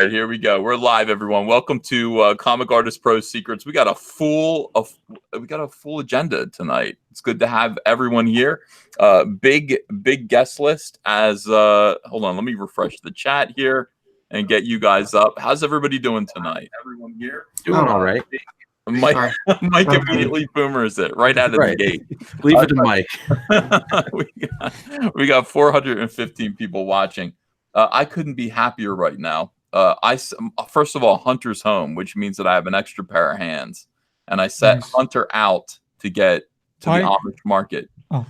right, here we go. We're live, everyone. Welcome to Comic Artist Pro Secrets. We got a full agenda tonight. It's good to have everyone here. Big guest list. As hold on, let me refresh the chat here and get you guys up. How's everybody doing tonight? Everyone here doing all right. Mike immediately boomers it right out of the gate. Leave it to Mike. we got 415 people watching. I couldn't be happier right now. First of all, Hunter's home, which means that I have an extra pair of hands, and I set Hunter out to get to the Amish market. Oh.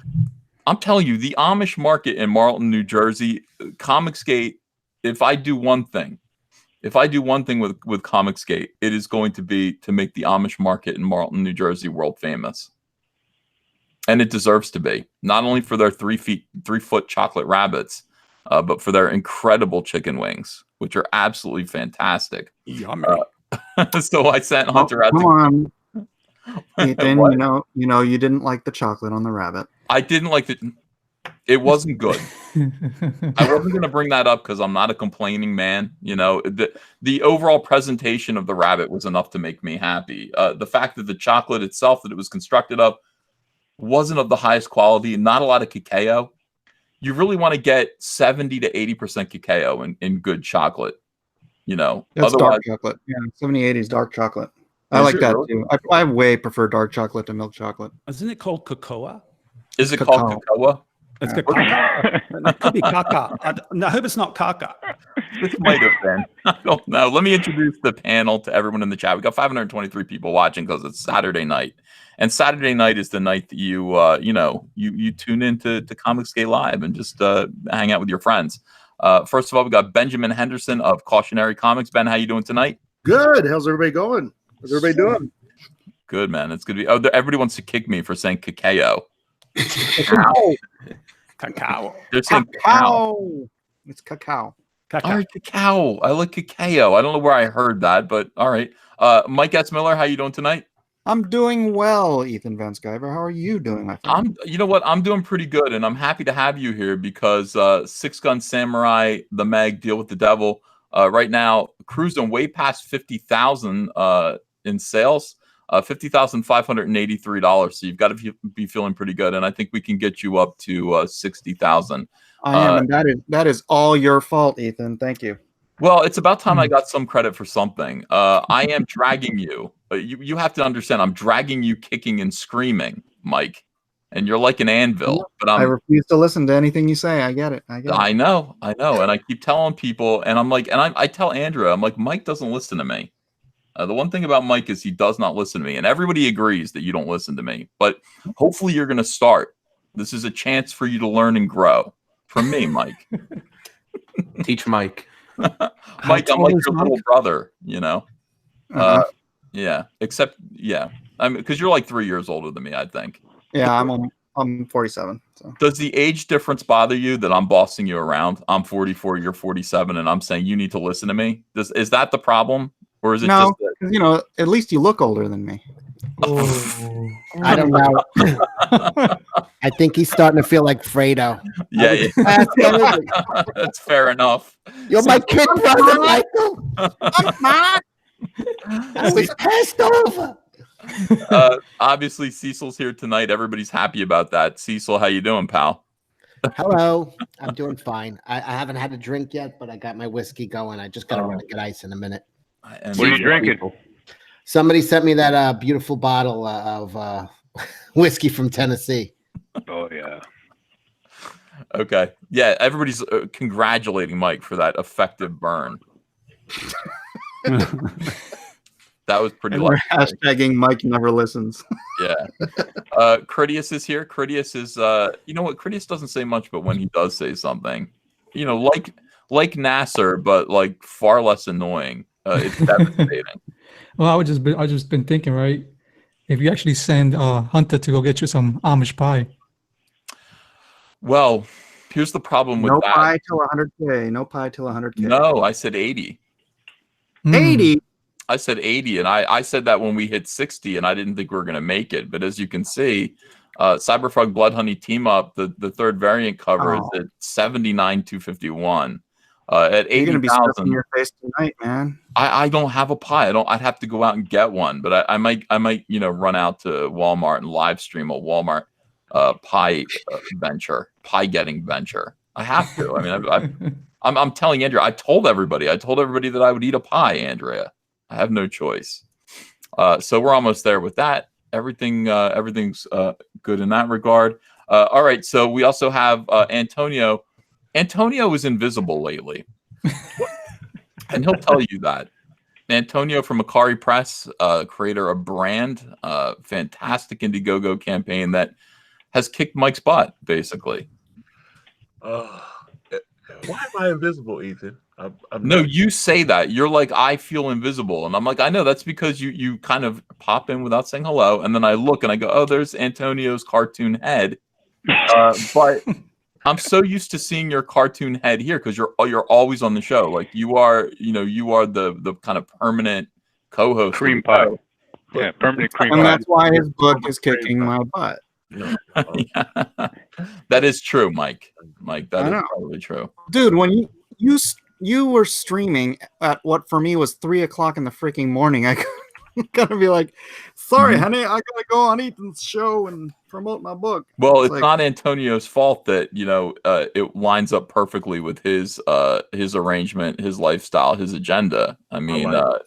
I'm telling you, the Amish market in Marlton, New Jersey, Comicsgate. If I do one thing with Comicsgate, it is going to be to make the Amish market in Marlton, New Jersey, world famous, and it deserves to be. Not only for their 3-foot chocolate rabbits, but for their incredible chicken wings, which are absolutely fantastic. Yummy. So I sent Hunter out. Come on, Ethan. You know, you didn't like the chocolate on the rabbit. I didn't like it. It wasn't good. I wasn't going to bring that up because I'm not a complaining man. You know, the overall presentation of the rabbit was enough to make me happy. The fact that the chocolate itself that it was constructed of wasn't of the highest quality, not a lot of cacao. You really want to get 70 to 80% cacao in good chocolate. You know, that's dark chocolate. Yeah, 70, 80s dark chocolate. I like that too. I way prefer dark chocolate to milk chocolate. Isn't it called cocoa? Is it called cocoa? It's caca. It could be caca. I hope it's not caca. This might have been. I don't know. Let me introduce the panel to everyone in the chat. We got 523 people watching because it's Saturday night, and Saturday night is the night that you tune into Comicsgate Live and just hang out with your friends. First of all, we got Benjamin Henderson of Cautionary Comics. Ben, how you doing tonight? Good. How's everybody going? How's everybody doing? Good, man. It's gonna be. Oh, everybody wants to kick me for saying cacao. Cacao. They're saying cacao. It's cacao. All right, cacao. I like cacao. I don't know where I heard that, but all right. Mike S. Miller, how you doing tonight? I'm doing well, Ethan Van Sciver. How are you doing, my friend? You know what? I'm doing pretty good, and I'm happy to have you here because Six Gun Samurai, The Meg, Deal with the Devil, right now cruising way past 50,000 in sales. $50,583. So you've got to be feeling pretty good, and I think we can get you up to 60,000. I am, and that is all your fault, Ethan. Thank you. Well, it's about time I got some credit for something. I am dragging you. You have to understand. I'm dragging you, kicking and screaming, Mike, and you're like an anvil. But I refuse to listen to anything you say. I get it. I know, and I keep telling people, and I'm like, and I tell Andrew, I'm like, Mike doesn't listen to me. The one thing about Mike is he does not listen to me, and everybody agrees that you don't listen to me. But hopefully you're going to start. This is a chance for you to learn and grow from me, Mike. Teach Mike. Mike, I'm like your little brother, you know? Yeah, except, yeah. I mean, because you're like 3 years older than me, I think. Yeah, I'm 47. So. Does the age difference bother you that I'm bossing you around? I'm 44, you're 47, and I'm saying you need to listen to me? Is that the problem? Or is it no, just because, you know, at least you look older than me. I don't know. I think he's starting to feel like Fredo. Yeah. That's fair enough. You're my kid brother, Michael. I was passed over. Obviously, Cecil's here tonight. Everybody's happy about that. Cecil, how you doing, pal? Hello. I'm doing fine. I haven't had a drink yet, but I got my whiskey going. I just got to run and get ice in a minute. What are you drinking? Somebody sent me that beautiful bottle of whiskey from Tennessee. Oh, yeah. Okay. Yeah, everybody's congratulating Mike for that effective burn. That was pretty and we're hashtagging Mike never listens. Yeah. Critias is here. Critias is, you know what? Critias doesn't say much, but when he does say something, you know, like Nasser, but like far less annoying. It's devastating. Well, I just been thinking, right? If you actually send Hunter to go get you some Amish pie. Well, here's the problem with no that. No pie till 100K. No pie till 100K. No, I said 80. 80? I said 80, and I said that when we hit 60, and I didn't think we were going to make it. But as you can see, Cyberfrog Bloodhoney Team Up, the third variant cover is at 79,251. At You're gonna be stuffing 80,000, your face tonight, man. I don't have a pie. I'd have to go out and get one, but I might run out to Walmart and live stream a Walmart pie getting venture. I have to. I mean, I'm telling Andrea. I told everybody that I would eat a pie, Andrea. I have no choice. So we're almost there with that. Everything's good in that regard. All right. So we also have Antonio. Antonio is invisible lately, and he'll tell you that. Antonio from Akari Press, creator of Brand, fantastic Indiegogo campaign that has kicked Mike's butt, basically. Why am I invisible, Ethan? No, you say that. You're like, I feel invisible. And I'm like, I know. That's because you kind of pop in without saying hello. And then I look and I go, oh, there's Antonio's cartoon head. But I'm so used to seeing your cartoon head here because you're always on the show. Like you are the kind of permanent co-host. Cream pie. Yeah, permanent cream And pie. that's why his book is kicking my butt. No. Yeah. That is true, Mike. Mike, that is probably true. Dude, when you were streaming at what for me was 3 o'clock in the freaking morning, I gotta be like, sorry, honey, I gotta go on Ethan's show and promote my book. Well, it's like, not Antonio's fault that it lines up perfectly with his arrangement, his lifestyle, his agenda. I mean, I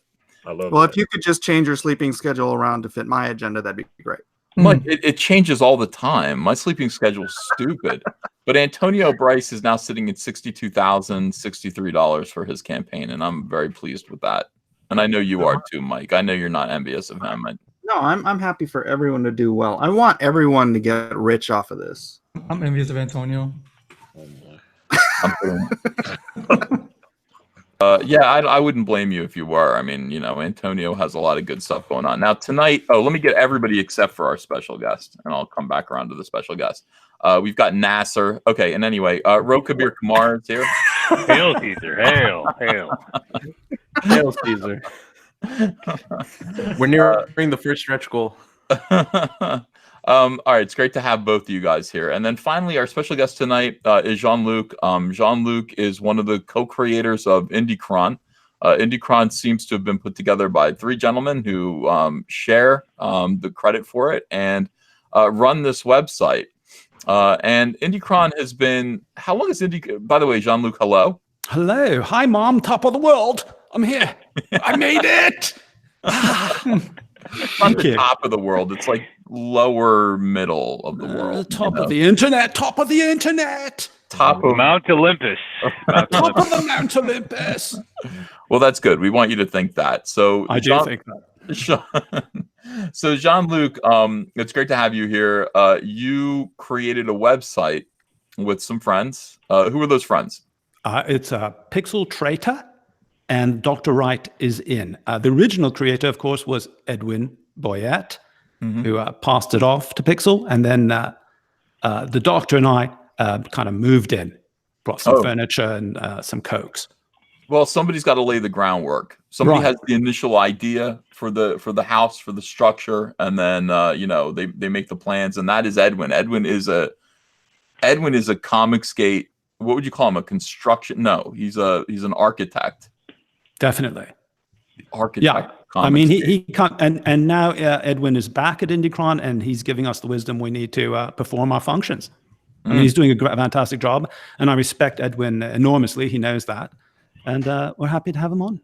love well, that. if you could just change your sleeping schedule around to fit my agenda, that'd be great. Mike, it changes all the time. My sleeping schedule is stupid. But Antonio Bryce is now sitting at $62,063 for his campaign, and I'm very pleased with that. And I know you are too, Mike. I know you're not envious of him. No, I'm happy for everyone to do well. I want everyone to get rich off of this. I'm envious of Antonio. Yeah, I wouldn't blame you if you were. I mean, Antonio has a lot of good stuff going on. Now, tonight, let me get everybody except for our special guest, and I'll come back around to the special guest. We've got Nasser. Okay, and anyway, Rokabir Kumar is here. Hail Caesar. Hail. Hail Caesar. We're nearing the first stretch goal. All right, it's great to have both of you guys here. And then finally, our special guest tonight is Jean-Luc. Jean-Luc is one of the co-creators of Indy Kron. Indy Kron seems to have been put together by three gentlemen who share the credit for it and run this website. And Indy Kron has been, how long is Indy? By the way, Jean-Luc, hello. Hello. Hi, Mom. Top of the world. I'm here. I made it. It's not the top of the world. It's like lower middle of the world. Top of the internet. Top of the internet. Top of Mount Olympus. Top of the Mount Olympus. Well, that's good. We want you to think that. So I do think that. So Jean-Luc, it's great to have you here. You created a website with some friends. Who are those friends? It's a Pixel Traitor, and Dr. Wright is in. The original creator, of course, was Edwin Boyette, who passed it off to Pixel, and then the Doctor and I kind of moved in, brought some furniture and some Cokes. Well, somebody's got to lay the groundwork. Somebody has the initial idea for the house, for the structure, and then they make the plans, and that is Edwin. Edwin is a Comicsgate. What would you call him? A construction? No, he's an architect. Definitely. Architect. Yeah. I mean, he can't, and now Edwin is back at Indy Kron, and he's giving us the wisdom we need to perform our functions. I mean, he's doing a fantastic job, and I respect Edwin enormously. He knows that, and we're happy to have him on.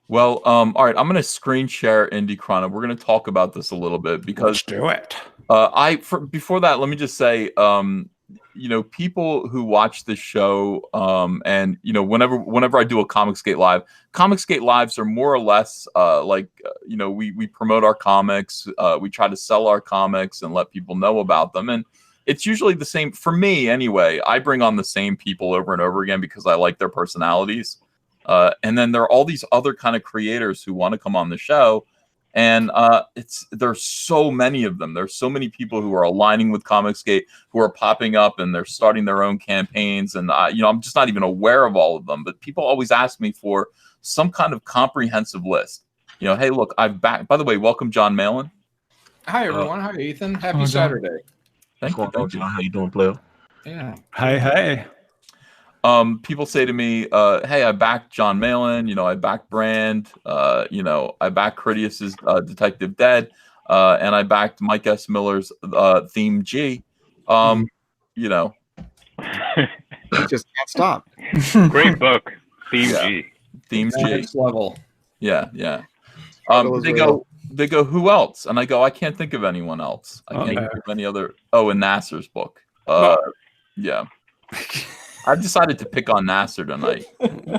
Well, all right, I'm going to screen share Indy Kron, and we're going to talk about this a little bit because let's do it. Before that, let me just say, people who watch this show, and whenever I do a Comicsgate lives are more or less we promote our comics, we try to sell our comics and let people know about them, and it's usually the same for me anyway. I bring on the same people over and over again because I like their personalities, and then there are all these other kind of creators who want to come on the show. And there's so many of them. There's so many people who are aligning with Comicsgate, who are popping up, and they're starting their own campaigns. And I'm just not even aware of all of them. But people always ask me for some kind of comprehensive list. Hey, look, I've back. By the way, welcome, John Malin. Hi, everyone. Hi, Ethan. Happy John. Saturday. Thank you. How you doing, player? Yeah. Hey. people say to me, "Hey, I backed John Malin. You know, I backed Brand. You know, I backed Critias's Detective Dead, and I backed Mike S. Miller's Theme G." You know, You just can't stop. Great book. Theme Yeah. G. Theme G. Next level. Yeah, yeah. Struggle is real. They go, who else? And I go, I can't think of anyone else. I can't Okay. think of any other. Oh, and Nasser's book. Yeah. I've decided to pick on Nasser tonight.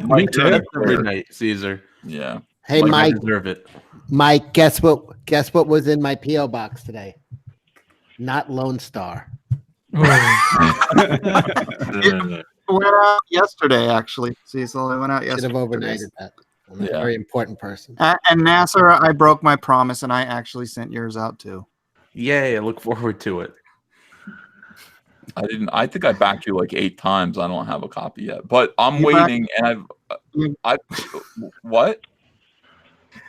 Me too. That's every night, Caesar. Yeah. Hey, I Mike. deserve it. Mike, guess what? Guess what was in my PO box today? Not Lone Star. Oh, It went out yesterday, actually. Cecil, it went out Should have yesterday. overnighted that. I'm a Yeah. very important person. And Nasser, I broke my promise, and I actually sent yours out too. Yay! I look forward to it. I didn't. I think I backed you like 8 times. I don't have a copy yet, but I'm You backed- waiting. And I what?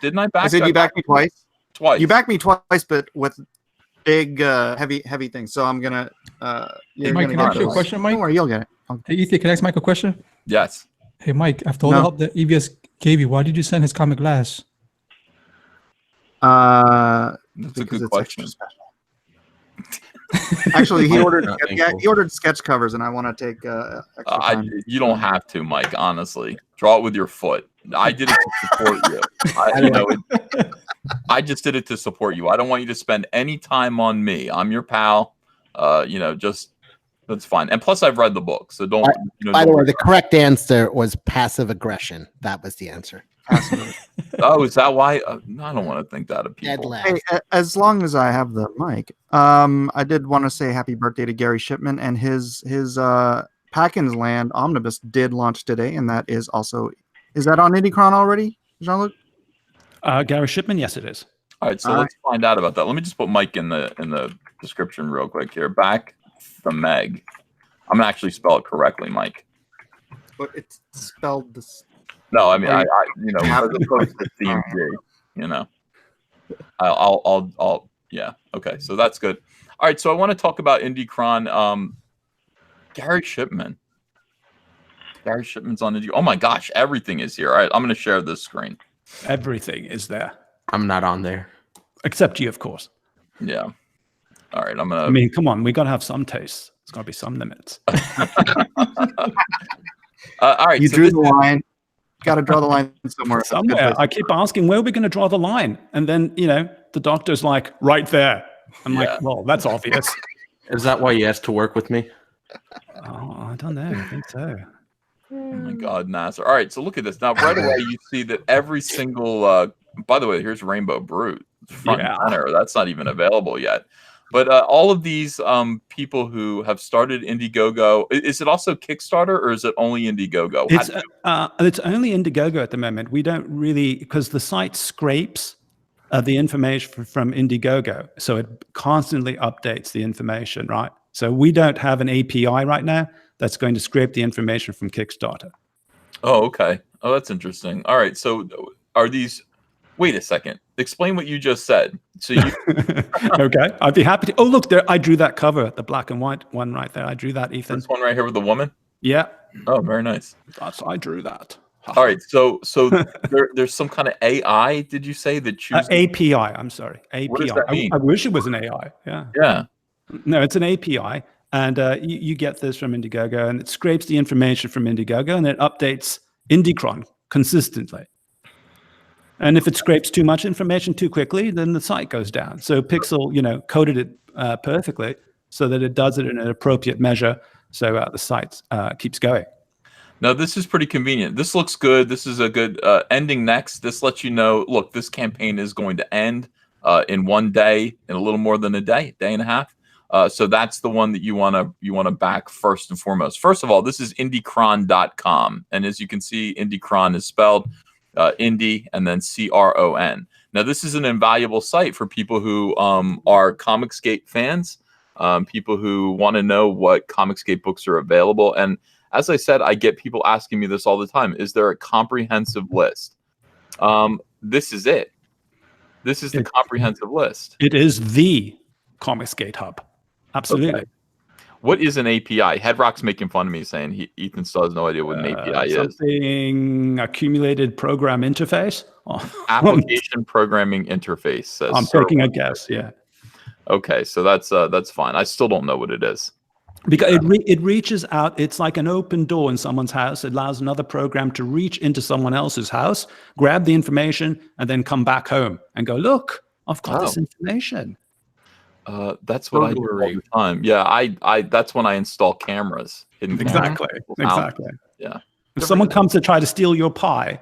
Didn't I back? I said you backed me twice. twice. You backed me twice, but with big, heavy things. So I'm gonna. You're Mike, gonna can I get ask you a those. question, Mike? Don't worry, you'll get it. Hey, Ethan, can I ask Mike a question? Yes. Hey, Mike, after all the No. help that EVS gave you, why did you send his comic last? That's a Because good it's question. extra special. Actually, he Mike's ordered. not Yeah, thankful. he ordered sketch covers, and I want to take extra time. You don't have to, Mike. Honestly, draw it with your foot. I did it to support you. I just did it to support you. I don't want you to spend any time on me. I'm your pal. Just that's fine. And plus, I've read the book, so don't. By the don't- way, the correct answer was passive aggression. That was the answer. Oh, is that why? I don't want to think that of Dead people. last. Hey, as long as I have the mic, I did want to say happy birthday to Gary Shipman, and his Packins Land Omnibus did launch today, and that is also that on Indy Kron already, Jean-Luc? Gary Shipman, yes, it is. All right, so let's find out about that. Let me just put Mike in the description real quick here. Back from Meg. I'm gonna actually spell it correctly, Mike. But it's spelled this. No, I mean I as opposed to Theme G, I'll yeah, okay, so that's good. All right, so I want to talk about Indy Kron. Gary Shipman. Gary Shipman's on Indy. Oh my gosh, everything is here. All right, I'm gonna share this screen. Everything is there, I'm not on there. except you, of course. Yeah. All right, I'm gonna. I mean, come on, we gotta have some taste. There's gotta be some limits. All right, You so drew this- the line. Got to draw the line somewhere. That's a good Somewhere, place. I keep asking, where are we going to draw the line? And then, the doctor's like, right there. I'm Yeah. like, well, that's obvious. Is that why you asked to work with me? Oh, I don't know. I think so. Oh my God, Nasser. All right, so look at this. Now, right away, you see that every single. By the way, here's Rainbow Brute, front Yeah. and center. That's not even available yet. But all of these people who have started Indiegogo, is it also Kickstarter or is it only Indiegogo? It's only Indiegogo at the moment. We don't really, because the site scrapes the information from Indiegogo, so it constantly updates the information, right? So we don't have an API right now that's going to scrape the information from Kickstarter. Oh, okay. Oh, that's interesting. All right, so are these? Wait a second. Explain what you just said. So you. Okay, I'd be happy to. Oh, look there! I drew that cover, the black and white one right there. I drew that, Ethan. This one right here with the woman. Yeah, Oh, very nice. I drew that. All right, so there's some kind of AI. Did you say that chooses? API. I'm sorry, API. What does that mean? I wish it was an AI. Yeah. Yeah. No, it's an API, and you get this from Indiegogo, and it scrapes the information from Indiegogo, and it updates Indy Kron consistently. And if it scrapes too much information too quickly, then the site goes down. So Pixel, coded it perfectly so that it does it in an appropriate measure, so the site keeps going. Now, this is pretty convenient. This looks good. This is a good ending next. This lets you know, look, this campaign is going to end in one day, in a little more than a day and a half. So that's the one that you want to back first and foremost. First of all, this is indykron.com. And as you can see, Indy Kron is spelled Indy and then Cron. Now, this is an invaluable site for people who are Comicsgate fans, people who want to know what Comicsgate books are available. And as I said, I get people asking me this all the time. Is there a comprehensive list? This is it. This is the comprehensive list. It is the Comicsgate hub. Absolutely. Okay. What is an API? Headrock's making fun of me saying Ethan still has no idea what an API is. Something accumulated program interface. Application programming interface. Says I'm taking a guess. Yeah. Okay, so that's fine. I still don't know what it is. Because it reaches out. It's like an open door in someone's house. It allows another program to reach into someone else's house, grab the information, and then come back home and go, look, I've got this information. That's what I do all the time. Yeah, I that's when I install cameras. Exactly. Yeah. If someone comes to try to steal your pie,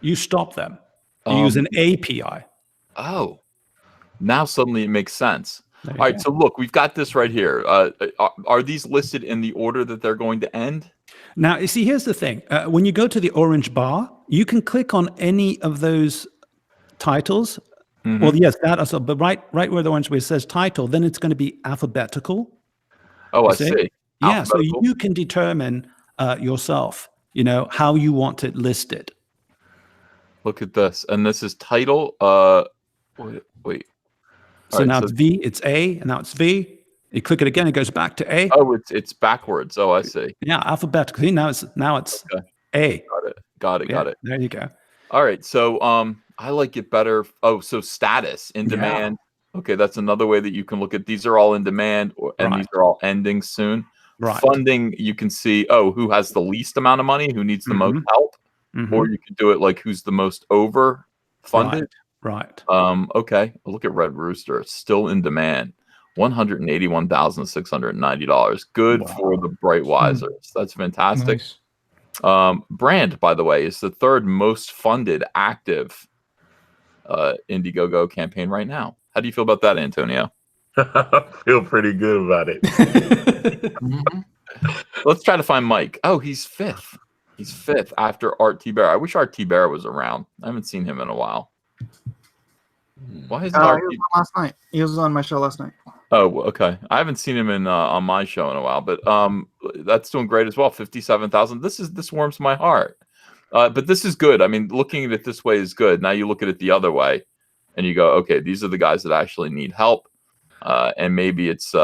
you stop them. You use an API. Oh, now suddenly it makes sense. All right, so look, we've got this right here. Are these listed in the order that they're going to end? Now, you see, here's the thing. When you go to the orange bar, you can click on any of those titles. Well, yes, that also, but right where the orange where it says title, then it's going to be alphabetical. Oh, I see. Yeah, so you can determine yourself, how you want it listed. Look at this, and this is title. Wait. So now it's V, it's A, and now it's V. You click it again, it goes back to A. Oh, it's backwards. Oh, I see. Yeah, alphabetically. Now it's okay. A. Got it. There you go. All right. So I like it better. Oh, so status in demand. Okay, that's another way that you can look at these are all in demand and these are all ending soon. Right. Funding, you can see, who has the least amount of money, who needs the most help, or you can do it like who's the most over funded. Right. Okay. Look at Red Rooster. It's still in demand. $181,690. Good for the Brightwisers. That's fantastic. Nice. Brand, by the way, is the third most funded active Indiegogo campaign right now. How do you feel about that, Antonio? I feel pretty good about it. Let's try to find Mike. Oh, he's fifth. He's fifth after Art T. Bear. I wish Art T. Bear was around. I haven't seen him in a while. Why is he was on last night? He was on my show last night. Oh, okay. I haven't seen him in on my show in a while, but that's doing great as well. 57,000. This warms my heart. But this is good. I mean, looking at it this way is good. Now you look at it the other way, and you go, okay, these are the guys that actually need help, and maybe it's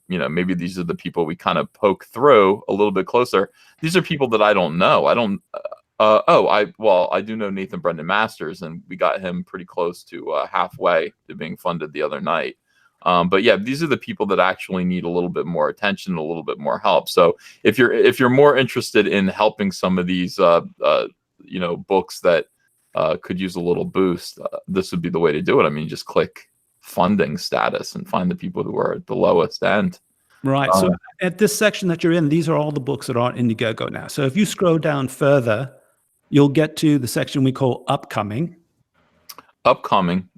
maybe these are the people we kind of poke through a little bit closer. These are people that I don't know. I don't. I do know Nathan Brendan Masters, and we got him pretty close to halfway to being funded the other night. But yeah, these are the people that actually need a little bit more attention, a little bit more help. So if you're more interested in helping some of these books that could use a little boost, this would be the way to do it. I mean, just click funding status and find the people who are at the lowest end. Right. So at this section that you're in, these are all the books that are on Indiegogo now. So if you scroll down further, you'll get to the section we call upcoming. Upcoming.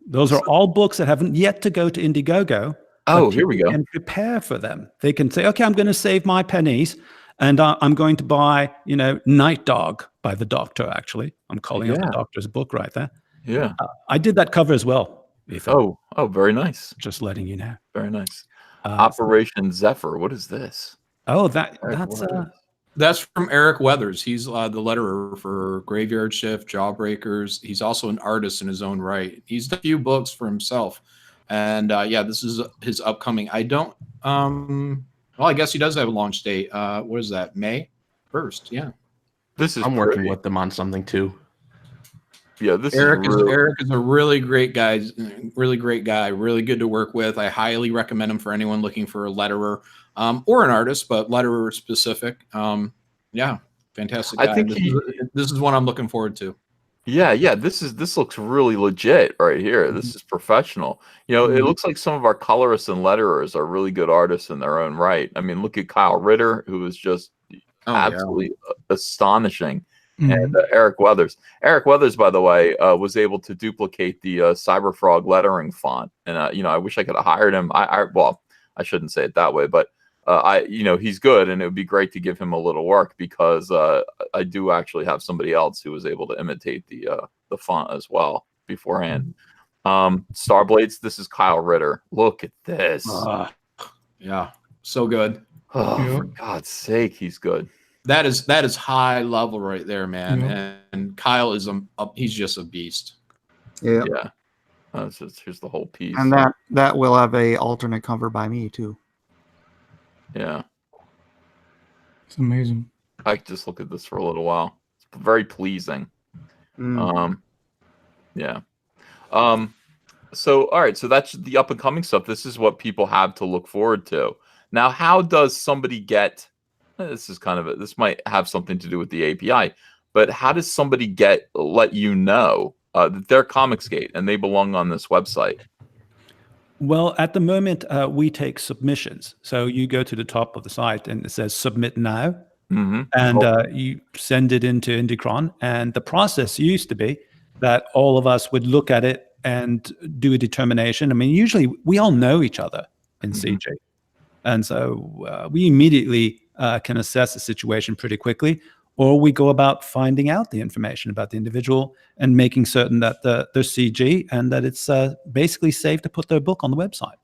Those are all books that haven't yet to go to Indiegogo. Oh, here we go. And prepare for them. They can say, okay, I'm going to save my pennies, and I'm going to buy, Night Dog by the Doctor. Actually, I'm calling out the Doctor's book right there. Yeah, I did that cover as well, Ethan. Oh, very nice. Just letting you know. Very nice. Operation Zephyr. What is this? Oh, that's from Eric Weathers. He's the letterer for Graveyard Shift, Jawbreakers. He's also an artist in his own right. He's done a few books for himself, and this is his upcoming. I guess he does have a launch date. What is that? May 1st. Yeah. I'm working with them on something too. Yeah, Eric is a really great guy. Really great guy. Really good to work with. I highly recommend him for anyone looking for a letterer. Or an artist, but letterer specific. Fantastic guy. I think this is one I'm looking forward to. Yeah. This looks really legit right here. This is professional. It looks like some of our colorists and letterers are really good artists in their own right. I mean, look at Kyle Ritter, who is just absolutely astonishing, and Eric Weathers. Eric Weathers, by the way, was able to duplicate the Cyberfrog lettering font, and I wish I could have hired him. I shouldn't say it that way, but. He's good, and it would be great to give him a little work because I do actually have somebody else who was able to imitate the font as well beforehand. Starblades, this is Kyle Ritter. Look at this. So good. For God's sake, he's good. That is high level right there, man. And Kyle is he's just a beast. Yeah. Here's the whole piece. And that will have a alternate cover by me too. Yeah. It's amazing. I could just look at this for a little while. It's very pleasing. Yeah. So, all right. So that's the up and coming stuff. This is what people have to look forward to. Now, how does somebody get, this is kind of this might have something to do with the API, but how does somebody let you know that they're Comicsgate and they belong on this website? Well, at the moment, we take submissions. So you go to the top of the site and it says submit now. And you send it into Indy Kron. And the process used to be that all of us would look at it and do a determination. I mean, usually we all know each other in CG. And so we immediately can assess the situation pretty quickly, or we go about finding out the information about the individual and making certain that they're CG and that it's basically safe to put their book on the website.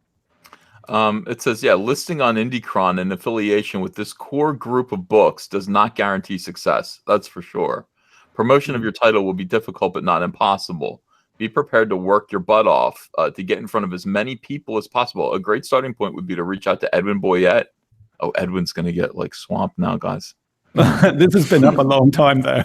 It says, yeah, listing on Indy Kron and affiliation with this core group of books does not guarantee success. That's for sure. Promotion of your title will be difficult, but not impossible. Be prepared to work your butt off to get in front of as many people as possible. A great starting point would be to reach out to Edwin Boyette. Oh, Edwin's going to get like swamped now, guys. This has been up a long time, though.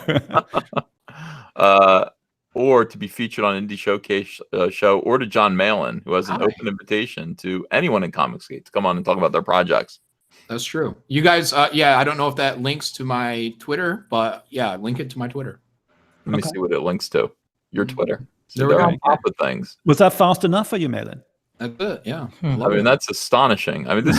Or to be featured on Indie Showcase show, or to John Malin, who has an open invitation to anyone in Comicsgate to come on and talk about their projects. That's true. You guys, yeah, I don't know if that links to my Twitter, but yeah, link it to my Twitter. Let me see what it links to. Your Twitter. There They're we go. on top of things. Was that fast enough for you, Malin? That's it. Yeah. I mean, that's astonishing. I mean,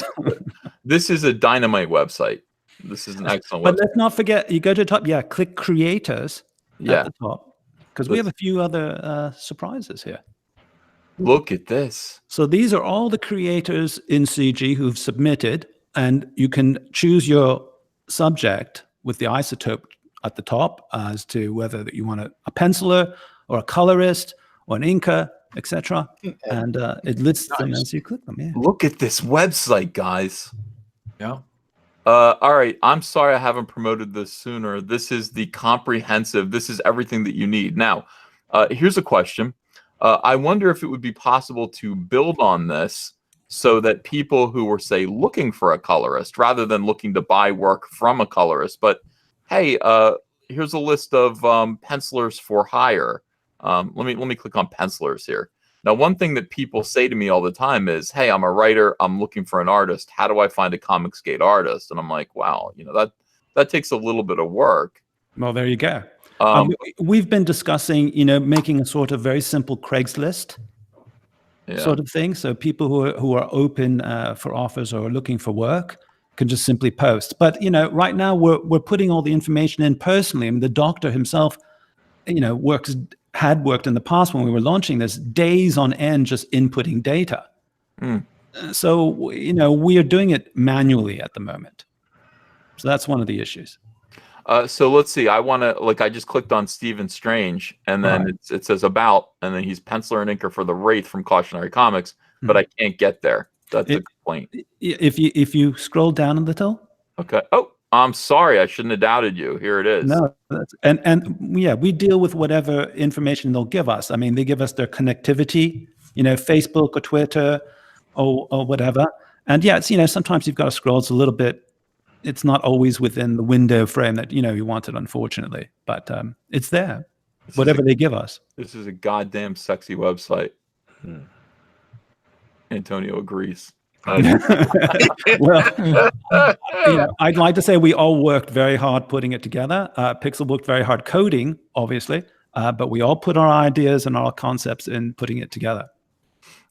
this is a dynamite website. This is an excellent But website. let's not forget, you go to the top, click creators at the top. Because we have a few other surprises here. Look at this. So these are all the creators in CG who've submitted, and you can choose your subject with the isotope at the top as to whether that you want a penciler or a colorist or an inker, etc. And it lists them as you click them. Yeah. Look at this website, guys. Yeah. All right. I'm sorry I haven't promoted this sooner. This is the comprehensive. This is everything that you need. Now, here's a question. I wonder if it would be possible to build on this so that people who were, say, looking for a colorist rather than looking to buy work from a colorist, but hey, here's a list of pencilers for hire. Let me click on pencilers here. Now, one thing that people say to me all the time is, hey, I'm a writer. I'm looking for an artist. How do I find a Comicsgate artist? And I'm like, wow, that takes a little bit of work. Well, there you go. We've been discussing, making a sort of very simple Craigslist sort of thing. So people who are open for offers or looking for work can just simply post. But, right now we're putting all the information in personally. I mean, the doctor himself, had worked in the past when we were launching this, days on end just inputting data. So, we are doing it manually at the moment. So that's one of the issues. So let's see. I just clicked on Stephen Strange, and then it says about, and then he's penciler and inker for the Wraith from Cautionary Comics, but I can't get there. That's a complaint. If you scroll down a little. Okay. Oh, I'm sorry. I shouldn't have doubted you. Here it is. No, and we deal with whatever information they'll give us. I mean, they give us their connectivity, Facebook or Twitter or whatever. And it's, sometimes you've got to scroll. It's a little bit. It's not always within the window frame that you wanted, unfortunately. But it's there. Whatever they give us. This is a goddamn sexy website. Antonio agrees. Well, I'd like to say we all worked very hard putting it together. Pixel worked very hard coding, obviously, but we all put our ideas and our concepts in putting it together.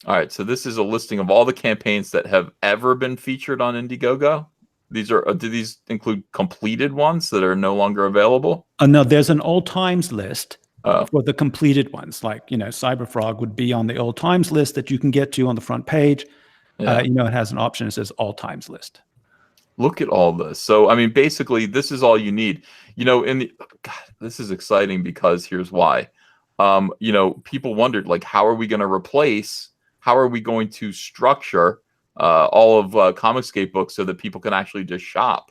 All right, so this is a listing of all the campaigns that have ever been featured on Indiegogo. Do these include completed ones that are no longer available? No, there's an old times list for the completed ones. Like, Cyberfrog would be on the old times list that you can get to on the front page. Yeah. It has an option that says all times list. Look at all this. So, I mean, basically, this is all you need. This is exciting because here's why. People wondered, like, how are we going to structure all of Comicsgate books so that people can actually just shop?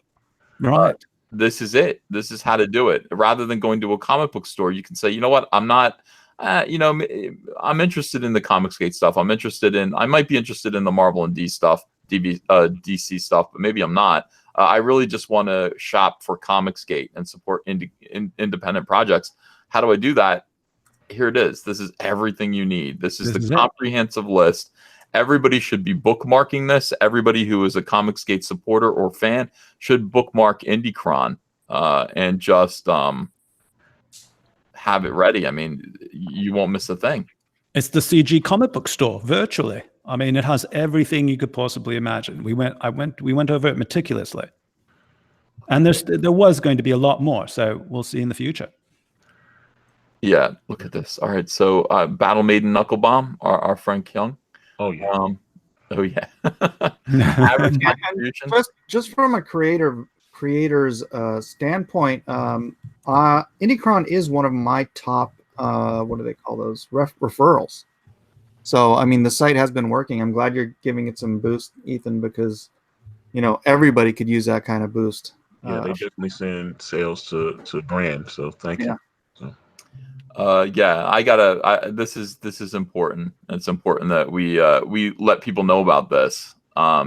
Right. This is it. This is how to do it. Rather than going to a comic book store, you can say, you know what, I'm not... I'm interested in the Comicsgate stuff. I might be interested in the Marvel and D stuff, DC stuff, but maybe I'm not. I really just want to shop for Comicsgate and support independent projects. How do I do that? Here it is. This is everything you need. This is the comprehensive list. Everybody should be bookmarking this. Everybody who is a Comicsgate supporter or fan should bookmark Indy Kron and just have it ready. I mean, you won't miss a thing. It's the CG comic book store virtually. I mean, it has everything you could possibly imagine. We went over it meticulously, and there was going to be a lot more. So we'll see in the future. Yeah, look at this. All right, so Battle Maiden Knuckle Bomb, our friend Kyung. Oh yeah. Oh yeah. just from a creator's standpoint, Indy Kron is one of my top. What do they call those? Referrals. So I mean, the site has been working. I'm glad you're giving it some boost, Ethan, because everybody could use that kind of boost. Yeah, they definitely send sales to brand. So thank you. Yeah, this is important. It's important that we let people know about this.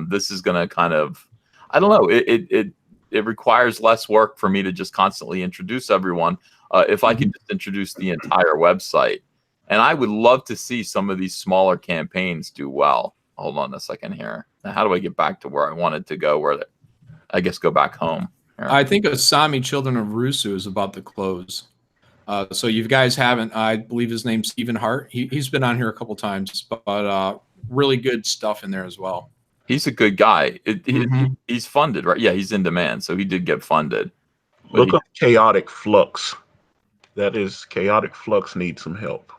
This is gonna kind of, I don't know, it requires less work for me to just constantly introduce everyone. If I could just introduce the entire website, and I would love to see some of these smaller campaigns do well. Hold on a second here. Now, how do I get back to where I wanted to go? I guess go back home. Here. I think Asami Children of Rusu is about to close. So you guys haven't, I believe his name's Stephen Hart. He's been on here a couple times, but really good stuff in there as well. He's a good guy. He's funded, right? Yeah, he's in demand, so he did get funded. Look up Chaotic Flux. That is, Chaotic Flux needs some help.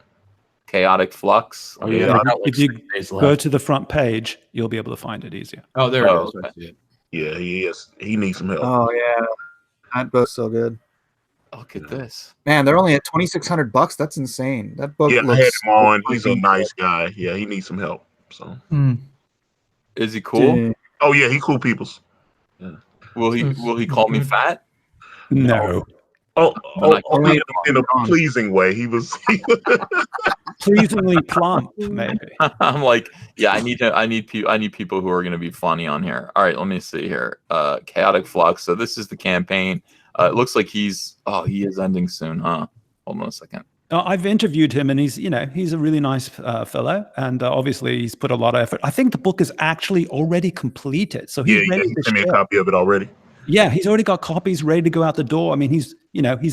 Chaotic Flux? Oh, yeah. If you go to the front page, you'll be able to find it easier. Oh, there it is. I see it. Yeah, he is. He needs some help. Oh, yeah. That book's so good. Look at this. Man, they're only at $2,600. That's insane. That book Yeah, looks I had him on. He's a nice guy. Yeah, he needs some help. So, is he cool? Yeah. Oh yeah, he cool peoples. Yeah. Will he call me fat? No. Only in a pleasing way. He was pleasingly plump, maybe. I'm like, yeah, I need people who are going to be funny on here. All right, let me see here. Chaotic Flux. So this is the campaign. It looks like he is ending soon, huh? Hold on a second. I've interviewed him, and he's a really nice fellow, and obviously he's put a lot of effort. I think the book is actually already completed, so he's ready to sent me a copy of it already. Yeah, he's already got copies ready to go out the door. I mean, he's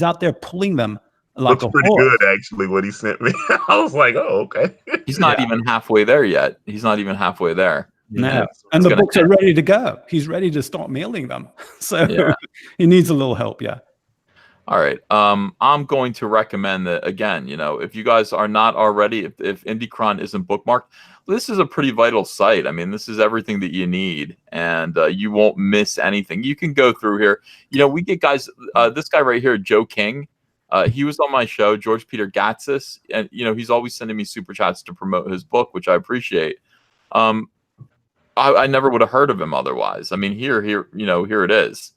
out there pulling them like looks pretty good, actually. What he sent me, I was like, oh, okay. He's not even halfway there yet. He's not even halfway there. No, and the books are ready to go. He's ready to start mailing them. So he needs a little help. Yeah. All right. I'm going to recommend that again. If you guys are not already, if Indy Kron isn't bookmarked, this is a pretty vital site. I mean, this is everything that you need, and you won't miss anything. You can go through here. We get guys. This guy right here, Joe King. He was on my show, George Peter Gatsis, and he's always sending me super chats to promote his book, which I appreciate. I never would have heard of him otherwise. I mean, here it is.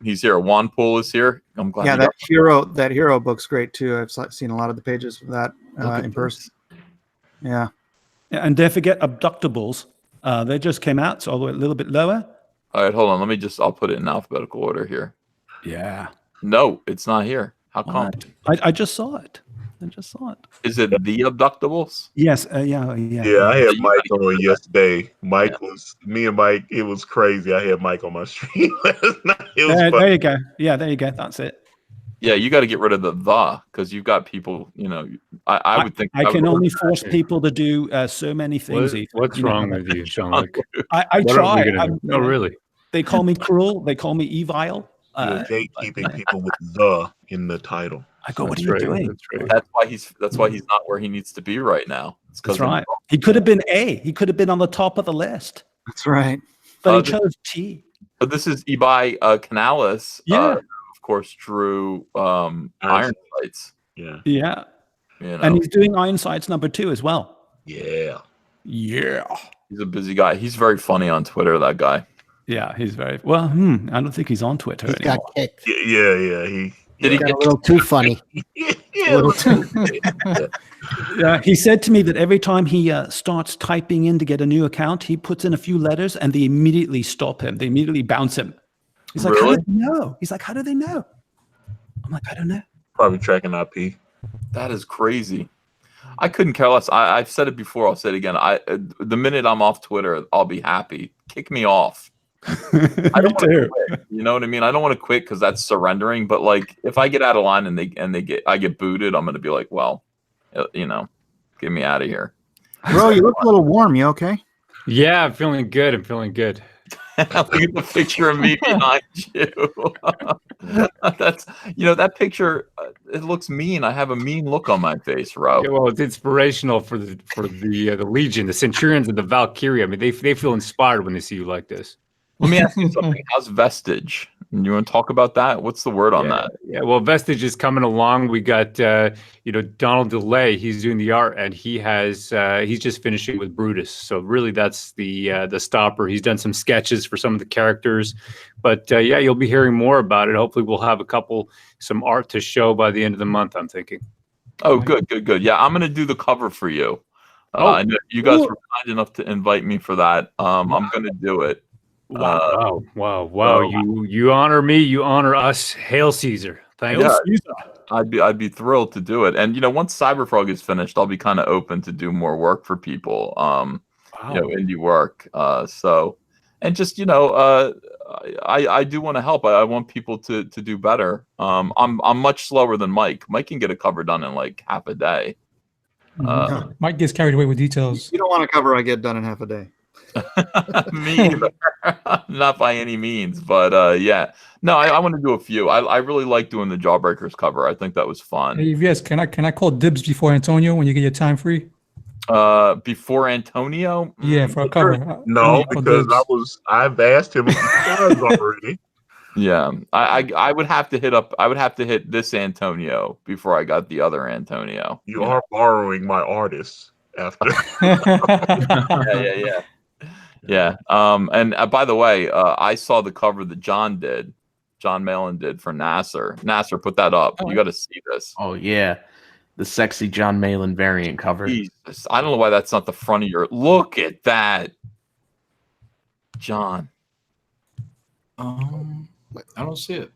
He's here. Wanpool is here. I'm glad. Yeah, that hero book's great too. I've seen a lot of the pages of that in person. Yeah. And don't forget Abductables. They just came out, so a little bit lower. All right, hold on. I'll put it in alphabetical order here. Yeah. No, it's not here. How come? I just saw it. Is it the Abductables? Yes. Yeah. Yeah, I had Mike on yesterday. Me and Mike, it was crazy. I had Mike on my stream last night. There you go. Yeah, there you go. That's it. Yeah, you got to get rid of the because you've got people, I would think. I can only force people to do so many things. What's wrong with you, Sean? I try. No, really. They call me cruel. They call me evil. You're gatekeeping people with the in the title. I go, what are you doing? That's why he's not where he needs to be right now. That's right. He could have been A. He could have been on the top of the list. That's right. But he chose T. But this is Ibai Canales. Yeah. Of course, drew Iron Sights. Yeah. Yeah. And he's doing Iron Sights #2 as well. Yeah. He's a busy guy. He's very funny on Twitter, that guy. Yeah, he's very well. I don't think he's on Twitter anymore. Got kicked. Yeah. Did he got get a little too funny? He said to me that every time he starts typing in to get a new account, he puts in a few letters and they immediately stop him. They immediately bounce him. He's like, Really? how do they know? He's like, how do they know? I'm like, I don't know. Probably tracking IP. That is crazy. I couldn't care less. I've said it before. I'll say it again. The minute I'm off Twitter, I'll be happy. Kick me off. I don't want to quit. You know what I mean? I don't want to quit because that's surrendering. But like, if I get out of line and I get booted, I'm gonna be like, well, you know, get me out of here. Bro, you look a little warm. You okay? Yeah, I'm feeling good. I'm feeling good. Look at the picture of me behind you. That's that picture. It looks mean. I have a mean look on my face, Ro. Yeah, well, it's inspirational for the Legion, the Centurions, and the Valkyrie. I mean, they feel inspired when they see you like this. Let me ask you something. How's Vestige? You want to talk about that? What's the word on that? Yeah, well, Vestige is coming along. We got Donald DeLay. He's doing the art, and he's just finishing with Brutus. So really, that's the stopper. He's done some sketches for some of the characters, but yeah, you'll be hearing more about it. Hopefully, we'll have some art to show by the end of the month, I'm thinking. Oh, good. Yeah, I'm gonna do the cover for you. I know you guys were kind enough to invite me for that. I'm gonna do it. Wow. You honor me, you honor us. Hail Caesar. Thank you. I'd be thrilled to do it. And once Cyberfrog is finished, I'll be kind of open to do more work for people. Indie work. And just I do want to help. I want people to do better. I'm much slower than Mike. Mike can get a cover done in like half a day. Mike gets carried away with details. You don't want a cover I get done in half a day. Me either. Not by any means, but yeah. No, I want to do a few. I really like doing the Jawbreakers cover. I think that was fun. Hey, yes, can I call dibs before Antonio when you get your time free? Before Antonio? Yeah, for a cover. No, because I've asked him already. Yeah, I would have to hit this Antonio before I got the other Antonio. You are borrowing my artists after. Yeah. And by the way, I saw the cover that John Malin did for Nasser. Nasser, put that up. You got to see this. Oh yeah, the sexy John Malin variant cover. Jesus. I don't know why that's not the front of your. Look at that, John. I don't see it.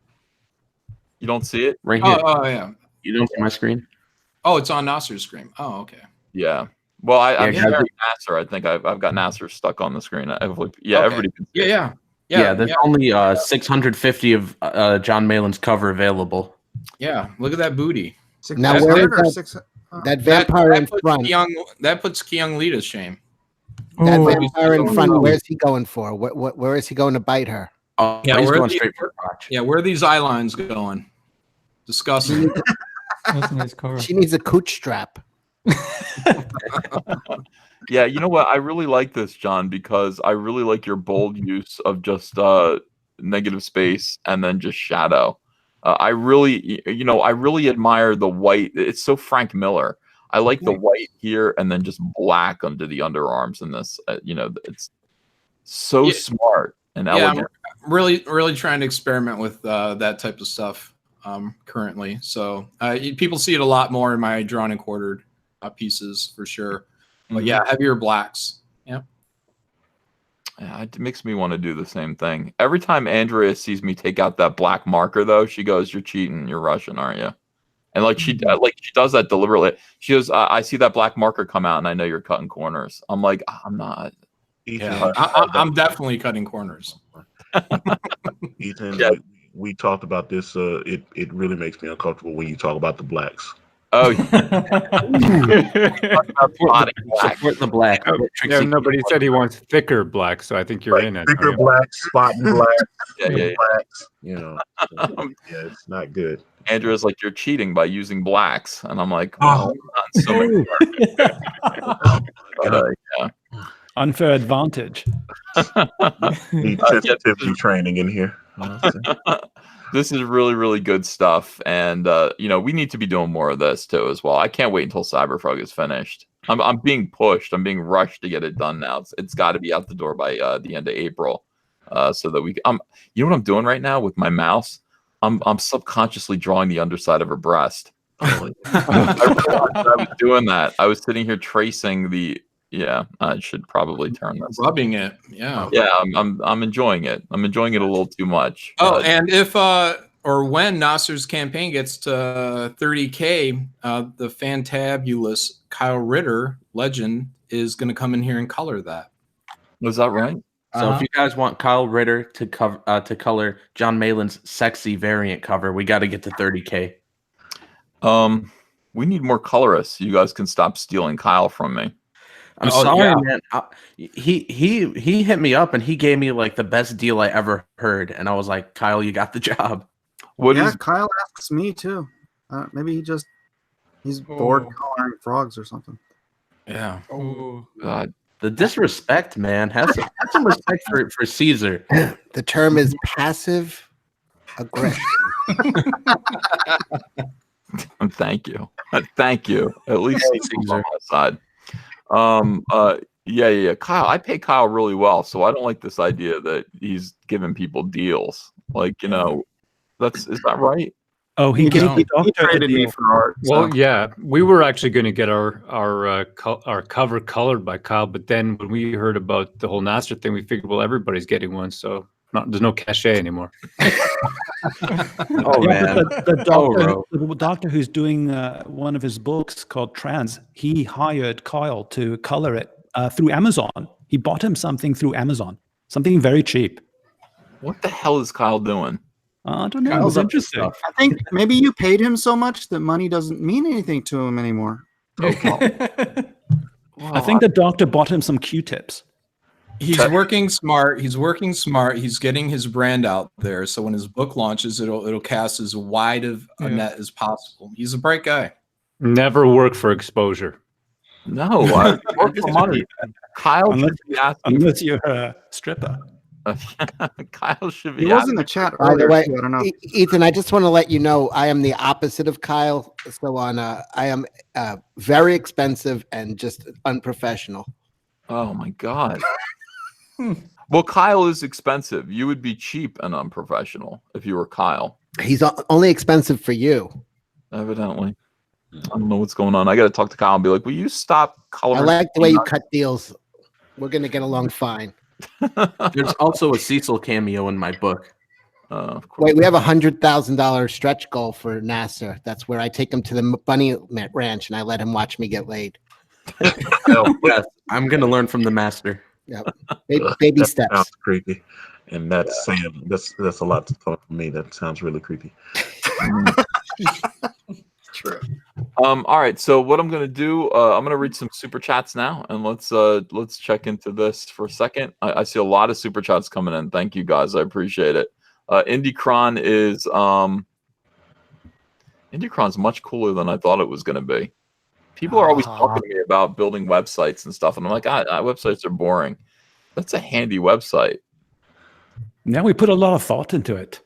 You don't see it right here? Oh yeah. You don't see my screen? Oh, it's on Nasser's screen. Oh, okay. Yeah. Well, I'm sharing Nasser. I think I've got Nasser stuck on the screen. Everybody can see it. Yeah. There's only 650 of John Malin's cover available. Yeah, look at that booty. Now that vampire in front. That puts Kyung Lee to shame. That vampire in front. Where's he going for? Where is he going to bite her? Oh, yeah, he's going straight for the crotch. Yeah, where are these eye lines going? Disgusting. That's a nice cover. She needs a cooch strap. Yeah, you know what? I really like this, John, because I really like your bold use of just negative space and then just shadow. I really admire the white. It's so Frank Miller. I like the white here and then just black under the underarms in this. It's so smart and elegant. I'm really trying to experiment with that type of stuff currently. So people see it a lot more in my drawn and quartered pieces for sure. But yeah, heavier blacks. Yeah. Yeah, it makes me want to do the same thing. Every time Andrea sees me take out that black marker, though, she goes, "You're cheating. You're Russian, aren't you?" And she does that deliberately. She goes, "I see that black marker come out, and I know you're cutting corners." I'm like, "I'm not." Yeah, I'm definitely cutting corners. Ethan, we talked about this. It really makes me uncomfortable when you talk about the blacks. Oh, support the black. Yeah, nobody said he wants thicker black, so I think you're in it. Thicker black, spotting black, yeah. blacks. It's not good. Andrew's like, "You're cheating by using blacks," and I'm like, "Oh, so many." Unfair advantage. Need sensitivity training in here. This is really, really good stuff, and we need to be doing more of this too as well. I can't wait until Cyberfrog is finished. I'm being pushed. I'm being rushed to get it done now. It's got to be out the door by the end of April, so that we. You know what I'm doing right now with my mouse? I'm subconsciously drawing the underside of her breast. I realized I was doing that. I was sitting here tracing the. Yeah, I should probably turn this. Rubbing it. Yeah. Yeah, I'm enjoying it. I'm enjoying it a little too much. Oh, and if or when Nasser's campaign gets to 30K, the fantabulous Kyle Ritter legend is going to come in here and color that. Was that right? So if you guys want Kyle Ritter to color John Malin's sexy variant cover, we got to get to 30K. We need more colorists. You guys can stop stealing Kyle from me. I'm sorry, man. He hit me up and he gave me like the best deal I ever heard, and I was like, Kyle, you got the job. Kyle asks me too. Maybe he's bored coloring frogs or something. Yeah. Oh God. The disrespect, man. Have some respect for Caesar. The term is passive aggression. Thank you. Thank you. At least he's on my side. Yeah. Kyle, I pay Kyle really well, so I don't like this idea that he's giving people deals. Like, is that right? Oh, he traded me for art. Well, yeah, we were actually going to get our cover colored by Kyle, but then when we heard about the whole Nasser thing, we figured, well, everybody's getting one, so there's no cachet anymore. Oh man, the doctor who's doing one of his books called Trans, he hired Kyle to color it through Amazon. He bought him something through Amazon, something very cheap. What the hell is Kyle doing? I don't know. It was interesting. I think maybe you paid him so much that money doesn't mean anything to him anymore. I think the doctor bought him some Q-tips. He's working smart. He's getting his brand out there. So when his book launches, it'll cast as wide of a net as possible. He's a bright guy. Never work for exposure. No, I work for money. Kyle unless you're a stripper. Kyle should be. He was in the chat By the earlier. way, I don't know. Ethan, I just want to let you know I am the opposite of Kyle. So I am very expensive and just unprofessional. Oh my God. Well, Kyle is expensive. You would be cheap and unprofessional if you were Kyle. He's only expensive for you. Evidently. I don't know what's going on. I got to talk to Kyle and be like, will you stop coloring? I like the way you cut deals. We're going to get along fine. There's also a Cecil cameo in my book. Wait, we have $100,000 stretch goal for Nasser. That's where I take him to the bunny ranch and I let him watch me get laid. Yes, I'm going to learn from the master. Yep. Baby That steps. sounds creepy, and that's saying that's a lot to talk for me. That sounds really creepy. True. All right. So what I'm gonna do, I'm gonna read some super chats now, and let's check into this for a second. I see a lot of super chats coming in. Thank you guys. I appreciate it. Indy Kron is Indy Kron's much cooler than I thought it was gonna be. People are always talking to me about building websites and stuff, and I'm like, websites are boring. That's a handy website. Now we put a lot of thought into it.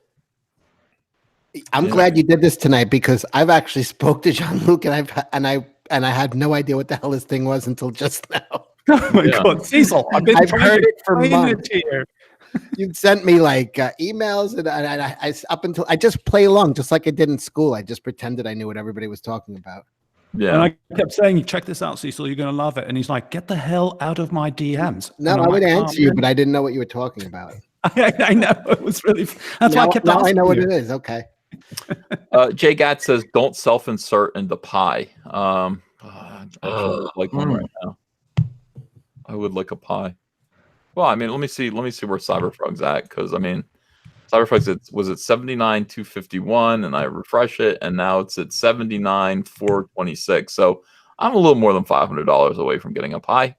I'm glad you did this tonight because I've actually spoke to Jean-Luc and I had no idea what the hell this thing was until just now. Oh my God, Cecil! I've heard it for explain months. it here. You'd sent me like emails, and I up until I just play along, just like I did in school. I just pretended I knew what everybody was talking about. Yeah. And I kept saying, check this out, Cecil, you're going to love it. And he's like, get the hell out of my DMs. No, I would answer you, but I didn't know what you were talking about. I know. It was really, that's why I kept asking I know what you. it is. Okay. Jay Gatt says, don't self-insert into pie. I would like one right now. I would like a pie. Well, I mean, let me see where Cyberfrog's at, because I mean, Cyberfrog's was at 79,251, and I refresh it, and now it's at 79,426. So I'm a little more than $500 away from getting a pie,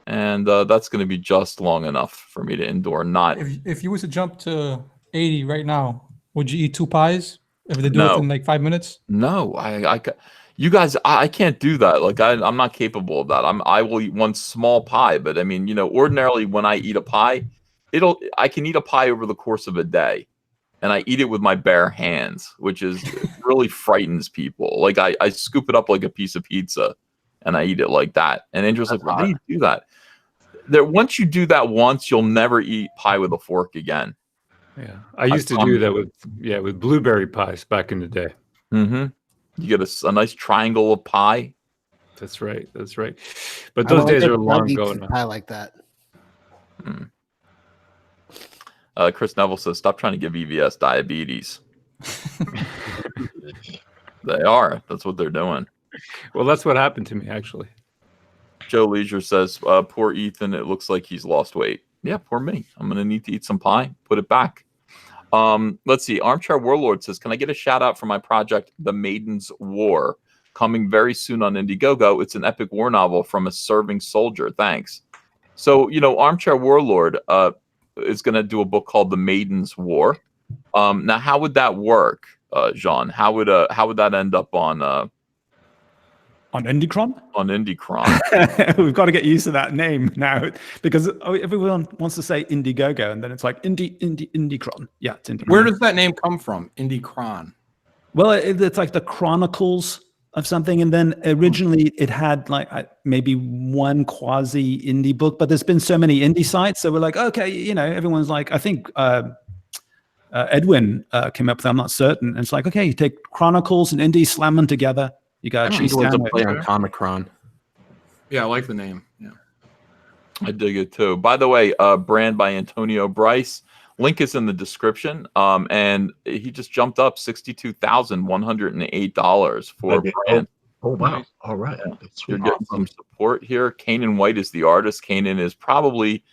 and that's going to be just long enough for me to endure. Not If you was to jump to 80 right now, would you eat 2 pies if they do No. it in like 5 minutes? No, you guys, I can't do that. Like I'm not capable of that. I will eat one small pie, but I mean, ordinarily when I eat a pie, I can eat a pie over the course of a day, and I eat it with my bare hands, which is really frightens people. Like I scoop it up like a piece of pizza, and I eat it like that. And Andrew's like, why do you do that? Once you do that once, you'll never eat pie with a fork again. Yeah, I used to do that with blueberry pies back in the day. Mm-hmm. You get a nice triangle of pie. That's right. That's right. But those days are long gone. Pie like that. Chris Neville says, "Stop trying to give EVS diabetes." They are. That's what they're doing. Well, that's what happened to me, actually. Joe Leisure says, "Poor Ethan. It looks like he's lost weight." Yeah, poor me. I'm gonna need to eat some pie. Put it back. Let's see. Armchair Warlord says, "Can I get a shout out for my project, The Maiden's War, coming very soon on Indiegogo? It's an epic war novel from a serving soldier. Thanks." So, Armchair Warlord is going to do a book called The Maiden's War. Now, how would that work, Jean? How would that end up on Indy Kron? On Indy Kron. We've got to get used to that name now because everyone wants to say Indiegogo, and then it's like Indy Kron. Yeah, it's Indy. Where does that name come from? Indy Kron. Well, it's like the Chronicles of something, and then originally it had like maybe one quasi indie book, but there's been so many indie sites, so we're like, okay, everyone's like, I think Edwin came up with that, I'm not certain, and it's like, okay, you take Chronicles and indie, slam them together. You got cheese to play on Comic-Con. Yeah, I like the name. Yeah, I dig it too. By the way, brand by Antonio Bryce. Link is in the description. And he just jumped up $62,108 for a brand. Oh wow! All right, you're getting some support here. Kanan White is the artist. Kanan is probably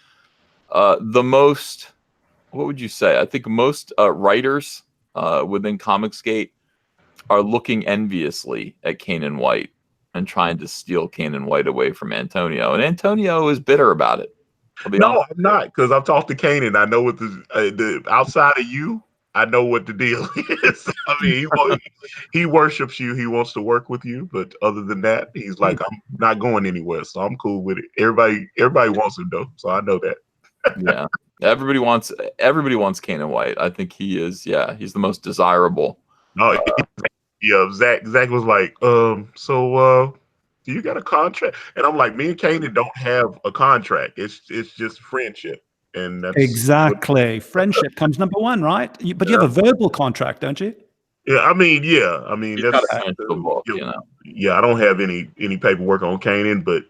the most. What would you say? I think most writers within Comicsgate are looking enviously at Kanan White and trying to steal Kanan White away from Antonio. And Antonio is bitter about it. No, I'm not, because I've talked to Kanan. I know what the outside of you, I know what the deal is. I mean, he worships you. He wants to work with you. But other than that, he's like, I'm not going anywhere. So I'm cool with it. Everybody wants him, though. So I know that. Yeah. Everybody wants Kanan White. I think he is. Yeah. He's the most desirable. No, yeah, Zach was like, so do you got a contract? And I'm like, me and Kanan don't have a contract. It's just friendship. And that's exactly. Friendship comes number one, right? But you have a verbal contract, don't you? Yeah, I mean, that's the book, yeah, I don't have any paperwork on Kanan, but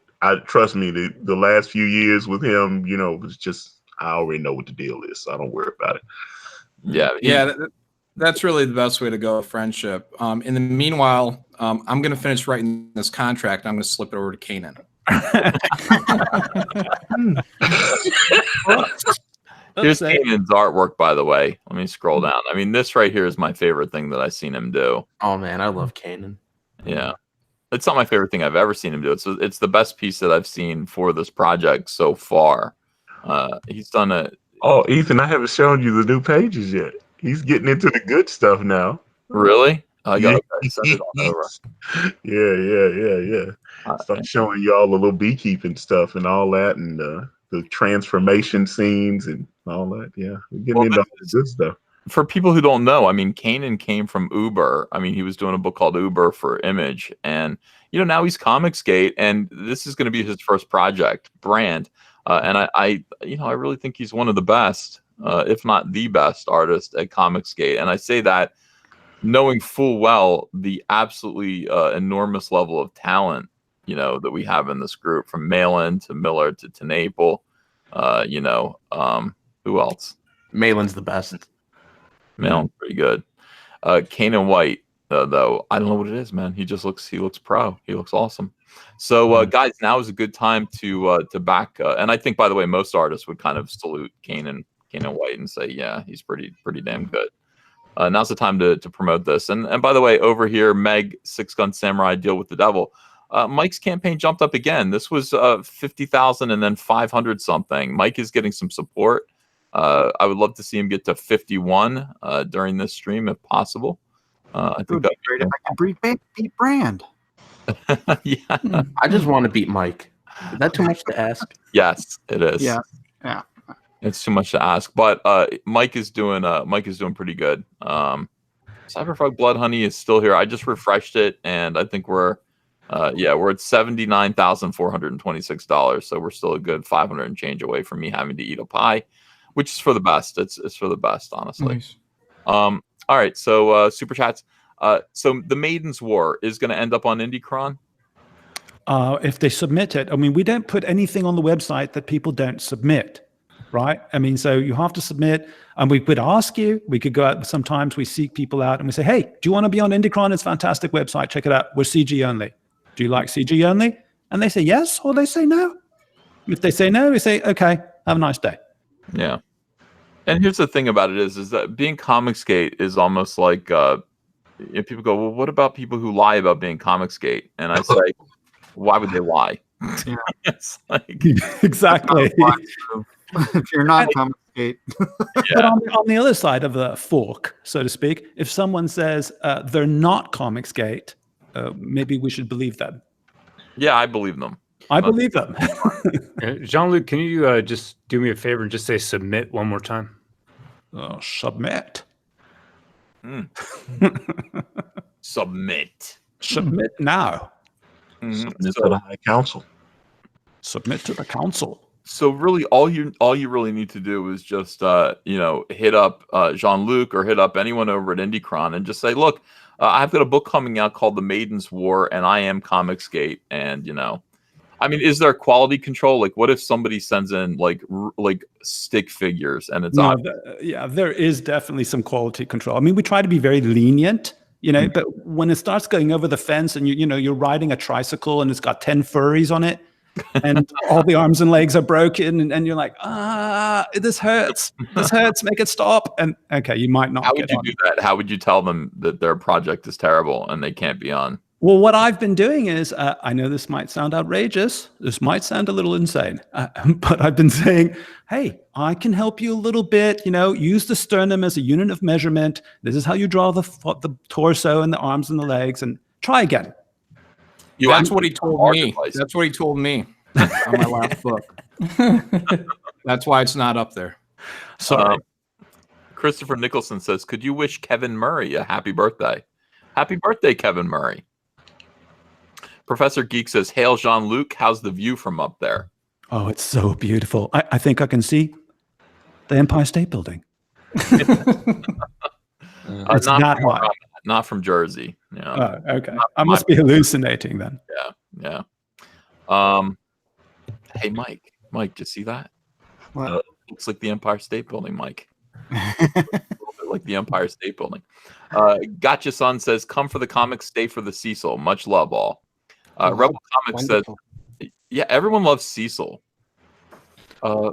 trust me, the last few years with him, it's just I already know what the deal is, so I don't worry about it. Yeah. That's really the best way to go, friendship. In the meanwhile, I'm going to finish writing this contract. I'm going to slip it over to Kanan. Here's Kanan's artwork, by the way. Let me scroll down. I mean, this right here is my favorite thing that I've seen him do. Oh, man, I love Kanan. Yeah. It's not my favorite thing I've ever seen him do. It's the best piece that I've seen for this project so far. He's done a... Oh, Ethan, I haven't shown you the new pages yet. He's getting into the good stuff now. Really? I got to send it on over. Yeah. Start showing you all the little beekeeping stuff and all that, and the transformation scenes and all that. Yeah, we're getting into all the good stuff. For people who don't know, I mean, Kanan came from Uber. I mean, he was doing a book called Uber for Image, and now he's Comicsgate, and this is going to be his first project, brand. And I really think he's one of the best. If not the best artist at Comicsgate. And I say that knowing full well the absolutely enormous level of talent, that we have in this group, from Malin to Miller to Tenaple. Who else? Malin's the best. Malin's pretty good. Kanan White, though, I don't know what it is, man. He looks pro. He looks awesome. So, guys, now is a good time to back. And I think, by the way, most artists would kind of salute Kanan White and say, yeah, he's pretty damn good. Now's the time to promote this. And by the way, over here, Meg, Six Gun Samurai, Deal with the Devil. Mike's campaign jumped up again. This was 50,000 and then 500 something. Mike is getting some support. I would love to see him get to 51 during this stream if possible. I think that'd be great if I can beat Brand. Yeah. I just want to beat Mike. Is that too much to ask? Yes, it is. Yeah. It's too much to ask, but Mike is doing pretty good. Cyberfrog Blood Honey is still here. I just refreshed it, and I think we're at $79,426. So we're still a good 500 and change away from me having to eat a pie, which is for the best. It's for the best, honestly. Nice. All right, so super chats. So the Maiden's War is going to end up on Indy Kron. If they submit it, I mean, we don't put anything on the website that people don't submit, right? I mean, so you have to submit, and we could ask you. We could go out. Sometimes we seek people out, and we say, "Hey, do you want to be on Indy Kron? It's a fantastic website. Check it out. We're CG only. Do you like CG only?" And they say yes, or they say no. If they say no, we say, "Okay, have a nice day." Yeah. And here's the thing about it is that being Comicsgate is almost like if people go, well, what about people who lie about being Comicsgate? And I say, why would they lie? Yeah. It's like exactly. If you're not Comicsgate. But on the other side of the fork, so to speak, if someone says they're not Comicsgate, maybe we should believe them. Yeah, I believe them. I believe them. Jean-Luc, can you just do me a favor and just say submit one more time? Submit. Submit. Submit now. Submit to the High Council. Submit to the council. So really, all you really need to do is just hit up Jean-Luc or hit up anyone over at Indy Kron and just say, look, I've got a book coming out called The Maiden's War, and I am Comicsgate, and I mean, is there quality control? Like, what if somebody sends in like stick figures and it's there is definitely some quality control. I mean, we try to be very lenient, but when it starts going over the fence and you're riding a tricycle and it's got 10 furries on it, and all the arms and legs are broken, and you're like, this hurts. This hurts. Make it stop. And okay, you might not. How would you do that? How would you tell them that their project is terrible and they can't be on? Well, what I've been doing is, I know this might sound outrageous. This might sound a little insane, but I've been saying, hey, I can help you a little bit. Use the sternum as a unit of measurement. This is how you draw the torso and the arms and the legs, and try again. That's what he told me. That's what he told me on my last book. That's why it's not up there. Sorry. Christopher Nicholson says, could you wish Kevin Murray a happy birthday? Happy birthday, Kevin Murray. Professor Geek says, hail Jean-Luc. How's the view from up there? Oh, it's so beautiful. I think I can see the Empire State Building. It's not high. Not from Jersey. Yeah. Oh, okay. I must be hallucinating then. Yeah. Hey, Mike. Mike, did you see that? What? Looks like the Empire State Building, Mike. A little bit like the Empire State Building. Gotcha Son says, come for the comics, stay for the Cecil. Much love, all. Rebel Comics says, yeah, everyone loves Cecil. I'm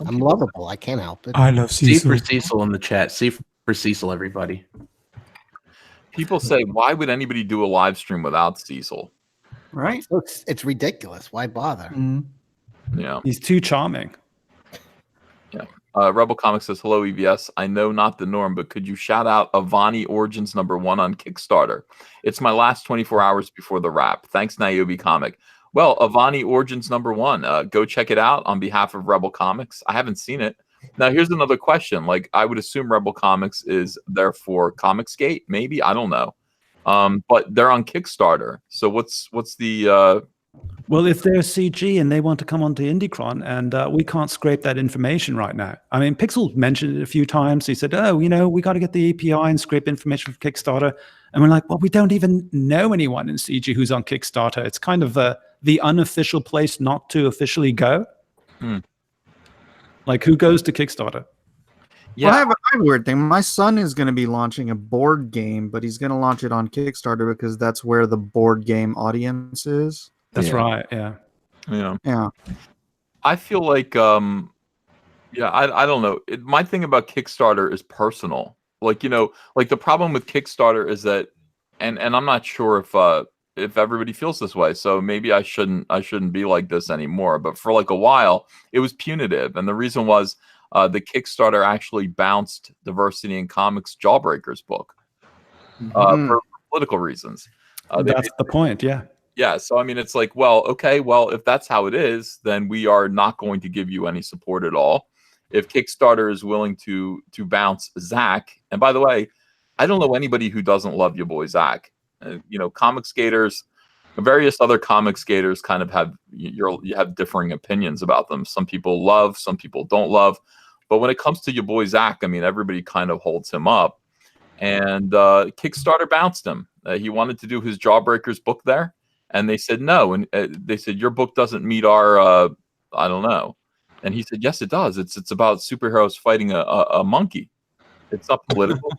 lovable. I can't help it. I love Cecil. C for Cecil in the chat. C for Cecil, everybody. People say, why would anybody do a live stream without Cecil? Right? So it's ridiculous. Why bother? Yeah. He's too charming. Yeah. Rebel Comics says, hello, EVS. I know not the norm, but could you shout out Avani Origins #1 on Kickstarter? It's my last 24 hours before the wrap. Thanks, Niobe Comic. Well, Avani Origins #1. Go check it out on behalf of Rebel Comics. I haven't seen it. Now, here's another question. Like, I would assume Rebel Comics is there for Comicsgate, maybe? I don't know. But they're on Kickstarter. So what's the... Well, if they're CG and they want to come onto Indy Kron, and we can't scrape that information right now. I mean, Pixel mentioned it a few times. He said, we got to get the API and scrape information from Kickstarter. And we're like, well, we don't even know anyone in CG who's on Kickstarter. It's kind of the unofficial place not to officially go. Like, who goes to Kickstarter? Yeah, well, I have a weird thing. My son is going to be launching a board game, but he's going to launch it on Kickstarter because that's where the board game audience is. That's right. Yeah. I feel like, I don't know. My thing about Kickstarter is personal. Like, like the problem with Kickstarter is that, and I'm not sure if everybody feels this way. So maybe I shouldn't be like this anymore. But for like a while, it was punitive, and the reason was the Kickstarter actually bounced Diversity in Comics Jawbreaker's book for political reasons. That's the point. Yeah. Yeah, so I mean, it's like, well, okay, well, if that's how it is, then we are not going to give you any support at all. If Kickstarter is willing to bounce Zach, and by the way, I don't know anybody who doesn't love your boy Zach. Comic skaters, various other comic skaters, kind of have you have differing opinions about them. Some people love, some people don't love. But when it comes to your boy Zach, I mean, everybody kind of holds him up. and Kickstarter bounced him. He wanted to do his Jawbreakers book there, and they said no. And they said your book doesn't meet our I don't know. And he said yes, it does. It's about superheroes fighting a monkey. It's not political.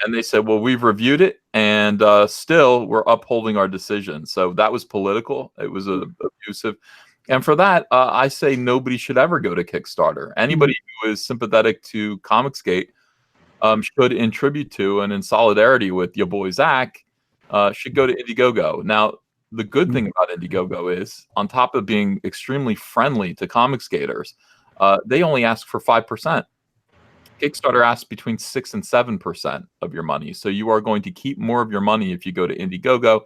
And they said, well, we've reviewed it, and still we're upholding our decision. So that was political. It was abusive. And for that, I say nobody should ever go to Kickstarter. Anybody who is sympathetic to Comicsgate should, in tribute to and in solidarity with your boy Zach, should go to Indiegogo. Now, the good thing about Indiegogo is, on top of being extremely friendly to Comicsgaters, they only ask for 5%. Kickstarter asks between 6 and 7% of your money. So you are going to keep more of your money if you go to Indiegogo,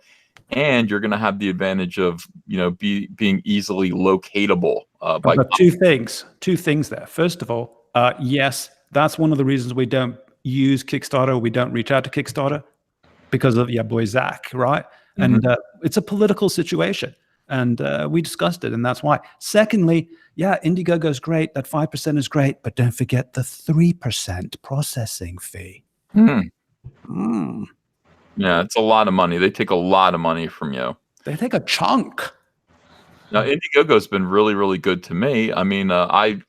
and you're going to have the advantage of, being easily locatable. But two things there. First of all, yes, that's one of the reasons we don't use Kickstarter. We don't reach out to Kickstarter, because of your boy Zach, right? And it's a political situation. And we discussed it, and that's why. Secondly, yeah, Indiegogo is great. That 5% is great, but don't forget the 3% processing fee. Yeah, it's a lot of money. They take a lot of money from you. They take a chunk. Now, Indiegogo's been really, really good to me. I mean, until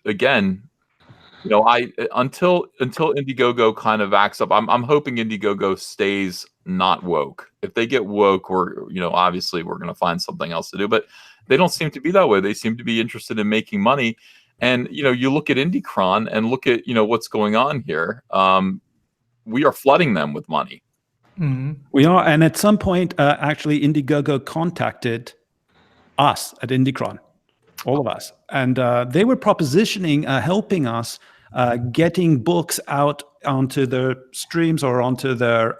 Indiegogo kind of acts up, I'm hoping Indiegogo stays not woke. If they get woke, obviously we're going to find something else to do. But they don't seem to be that way. They seem to be interested in making money. And you look at Indy Kron and look at what's going on here. We are flooding them with money. We are, and at some point, actually, Indiegogo contacted us at Indy Kron, all of us, and they were propositioning helping us getting books out onto their streams or onto their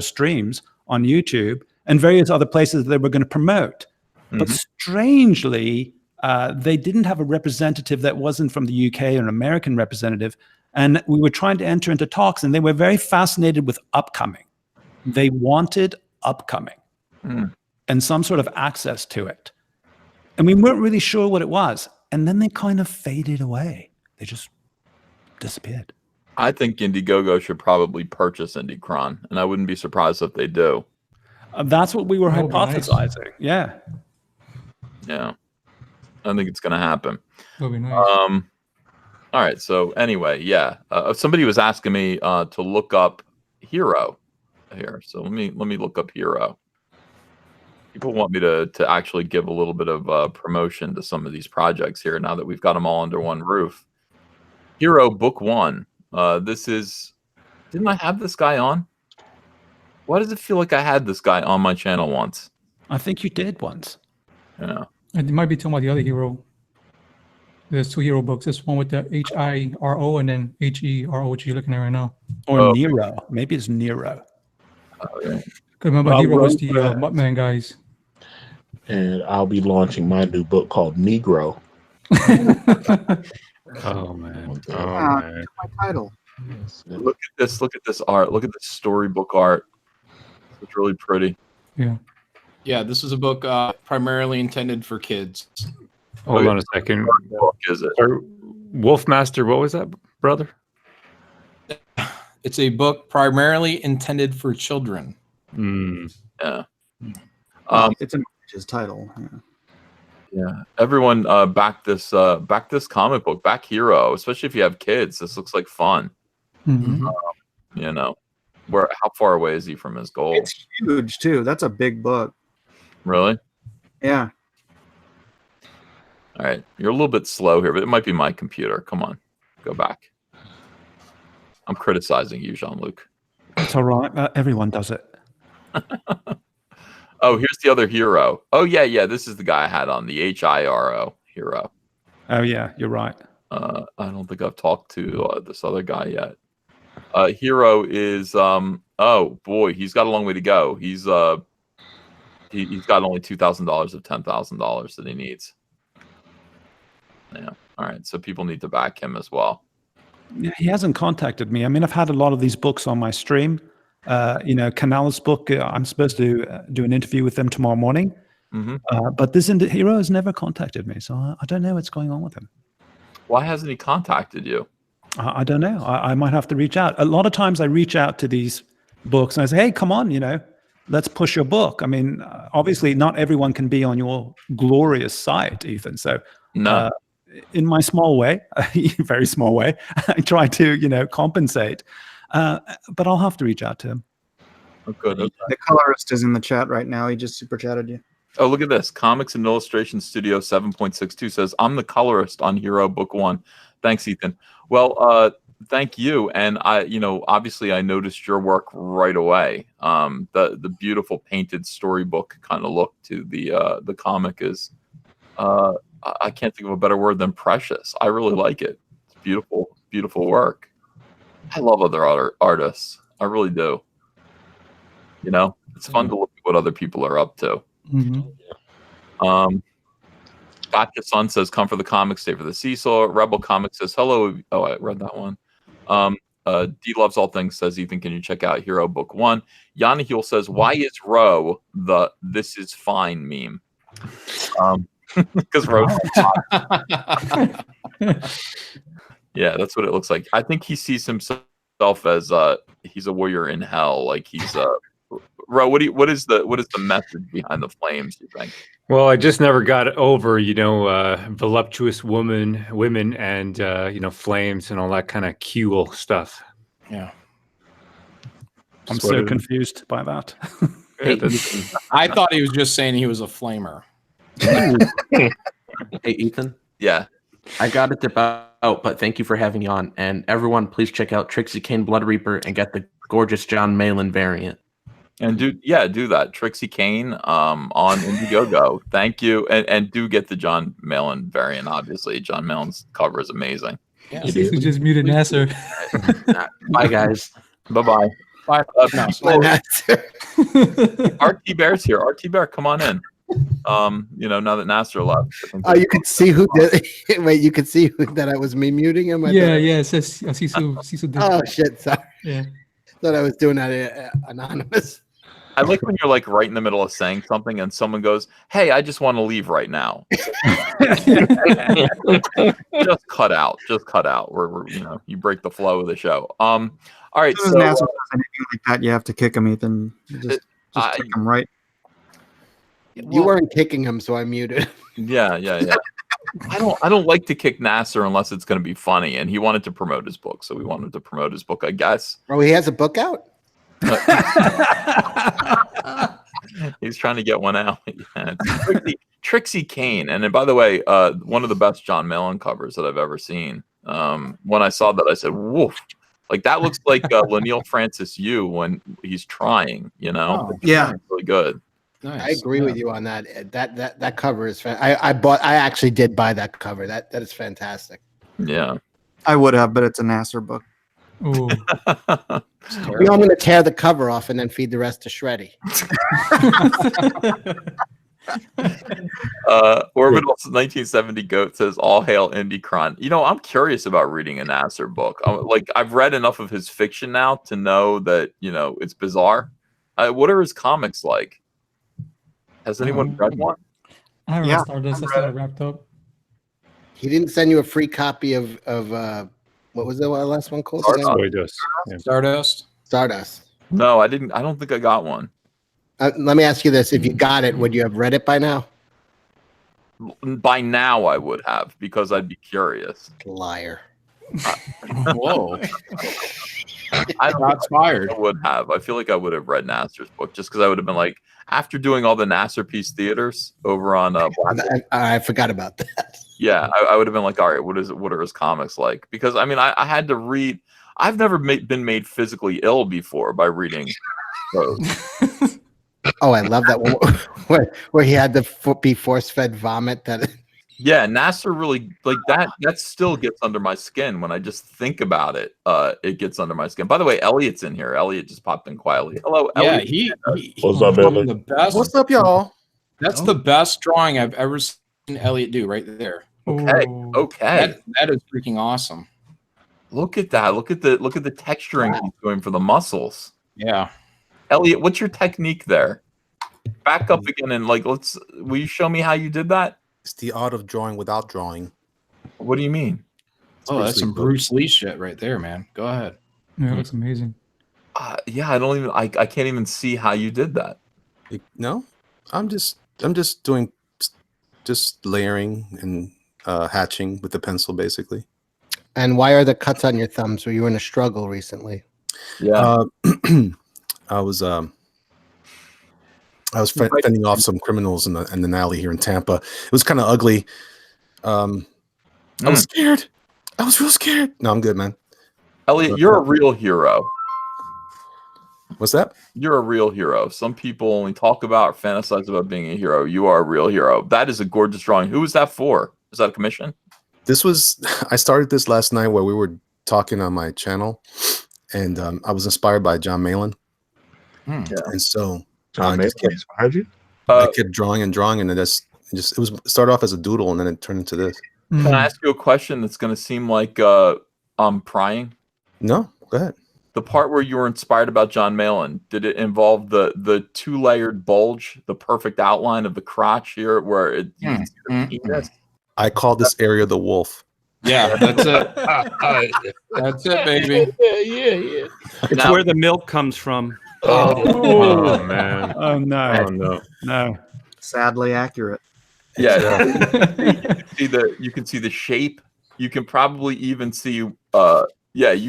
streams on YouTube and various other places that they were going to promote. But strangely, they didn't have a representative that wasn't from the UK or an American representative. And we were trying to enter into talks, and they were very fascinated with upcoming. They wanted upcoming and some sort of access to it. And we weren't really sure what it was. And then they kind of faded away. They just disappeared. I think Indiegogo should probably purchase Indy Kron, and I wouldn't be surprised if they do. That's what we were hypothesizing. Nice. Yeah. Yeah. I think it's going to happen. That'll be nice. All right. So anyway, yeah. Somebody was asking me to look up Hero here. So let me look up Hero. People want me to actually give a little bit of promotion to some of these projects here now that we've got them all under one roof. Hero Book 1. Didn't I have this guy on? Why does it feel like I had this guy on my channel once? I think you did once. Yeah. It might be talking about the other hero. There's 2 hero books. This one with the HIRO and then HERO, which you're looking at right now. Or Nero. Maybe it's Nero. Okay. Remember, Hero was the Buttman guys. And I'll be launching my new book called Negro. Oh man. My title. Look at this art. Look at this storybook art. It's really pretty. Yeah. Yeah, this is a book primarily intended for kids. Hold on a second. What book is it? Wolfmaster, what was that, brother? It's a book primarily intended for children. Yeah. It's his title. Yeah. Everyone back this comic book, back Hero, especially if you have kids. This looks like fun. How far away is he from his goal? It's huge too. That's a big book. Really? Yeah. All right. You're a little bit slow here, but it might be my computer. Come on. Go back. I'm criticizing you, Jean-Luc. It's all right. Everyone does it. Oh, here's the other Hero. Oh, yeah. This is the guy I had on, the HIRO Hero. Oh, yeah. You're right. I don't think I've talked to this other guy yet. Hero is, oh, boy, he's got a long way to go. He's got only $2,000 of $10,000 that he needs. Yeah. All right. So people need to back him as well. Yeah, he hasn't contacted me. I mean, I've had a lot of these books on my stream. Canal's book, I'm supposed to do an interview with them tomorrow morning. But this Hero has never contacted me. So I don't know what's going on with him. Why hasn't he contacted you? I don't know. I might have to reach out. A lot of times I reach out to these books, and I say, hey, come on, let's push your book. I mean, obviously, not everyone can be on your glorious site, Ethan. So, No. In my small way, very small way, I try to, compensate. But I'll have to reach out to him. Oh, good. Okay. The colorist is in the chat right now. He just super chatted you. Oh, look at this. Comics and Illustration Studio 7.62 says, I'm the colorist on Hero Book 1. Thanks, Ethan. Well, thank you. And obviously I noticed your work right away. The beautiful painted storybook kind of look to the comic is, I can't think of a better word than precious. I really like it. It's beautiful, beautiful work. I love other artists. I really do. It's fun to look at what other people are up to. Gotcha Son says, come for the comics, stay for the Cecil. Rebel Comics says, hello. Oh, I read that one. D Loves All Things says, Ethan, can you check out Hero Book 1? Yana Heel says, why is Ro the "this is fine" meme? Because Ro. Yeah, that's what it looks like. I think he sees himself as he's a warrior in hell. Like he's Ro, what is the message behind the flames, you think? Well, I just never got over, voluptuous women and flames and all that kind of cool stuff. Yeah. I'm so confused by that. I thought he was just saying he was a flamer. Hey, Ethan. Yeah. I got to dip out, but thank you for having me on. And everyone, please check out Trixie Kane Blood Reaper and get the gorgeous John Malin variant. And do that. Trixie Kane on Indiegogo. Thank you. And do get the John Malin variant, obviously. John Malin's cover is amazing. Yeah. Cecil just muted Nasser. Bye, guys. Bye-bye. Bye. RT Bear's here. RT Bear, come on in. Now that Nasser left. Oh, you could see who did. Wait, you could see that I was me muting him. Yeah, it says Cecil did. Oh shit! Sorry. Yeah. Thought I was doing that anonymous. I like when you're like right in the middle of saying something and someone goes, "Hey, I just want to leave right now." Just cut out. We're you break the flow of the show. All right. As soon as Nasser does anything like that, you have to kick him, Ethan. Just kick him right. You weren't kicking him, so I muted. Yeah. I don't like to kick Nasser unless it's going to be funny, and he wanted to promote his book, so we wanted to promote his book, I guess. Oh, he has a book out? He's trying to get one out. Yeah, Trixie Kane, and then, by the way, one of the best John Malin covers that I've ever seen. When I saw that, I said, "Woof!" Like that looks like Laniel Francis Yu when he's trying. Yeah, it's really good. Nice. I agree with you on that. That cover is I actually did buy that cover. That is fantastic. Yeah, I would have, but it's a Nasser book. Ooh. I'm going to tear the cover off and then feed the rest to Shreddy. Orbital's 1970 Goat says, "All hail Indy Kron." I'm curious about reading a Nasser book. I've read enough of his fiction now to know that it's bizarre. What are his comics like? Has anyone read one? I haven't started this. I started wrapped up. He didn't send you a free copy of what was the last one called? Stardust. No, I didn't. I don't think I got one. Let me ask you this: if you got it, would you have read it by now? By now, I would have, because I'd be curious. Liar. Whoa. I would have. I feel like I would have read Nasser's book just because I would have been like, after doing all the Nasser Piece theaters over on I forgot about that. Yeah, I would have been like, all right, what are his comics like? Because I had to read. I've never been made physically ill before by reading those. Oh, I love that one where he had to be force-fed vomit. Yeah, Nasser really like that. That still gets under my skin when I just think about it. It gets under my skin. By the way, Elliot's in here. Elliot just popped in quietly. Hello, Elliot. Yeah, What's up, Elliot? The best. What's up, y'all? That's the best drawing I've ever seen Elliot do right there. Okay. That is freaking awesome. Look at that. Look at the texturing he's doing for the muscles. Yeah. Elliot, what's your technique there? Back up again and will you show me how you did that? It's the art of drawing without drawing. What do you mean? Oh, that's some Bruce Lee shit right there, man. Go ahead. Yeah, it looks amazing. Yeah, I don't even. I can't even see how you did that. No, I'm just doing just layering and hatching with the pencil, basically. And why are the cuts on your thumbs? Were you in a struggle recently? Yeah. I was fending off some criminals in an alley here in Tampa. It was kind of ugly. I was scared. I was real scared. No, I'm good, man. Elliot, you're a real hero. What's that? You're a real hero. Some people only talk about or fantasize about being a hero. You are a real hero. That is a gorgeous drawing. Who was that for? Is that a commission? I started this last night while we were talking on my channel, and I was inspired by John Malin. Yeah. And so John Malin inspired you? I kept drawing, and then it started off as a doodle, and then it turned into this. Can I ask you a question that's going to seem like I'm prying? No, go ahead. The part where you were inspired about John Malin, did it involve the two-layered bulge, the perfect outline of the crotch here, where it you can see the penis? I call this area the wolf. Yeah, that's it. That's it, baby. Yeah. It's where the milk comes from. Oh man. Oh no. Oh no. No. Sadly accurate. Yeah. You can see the shape. You can probably even see you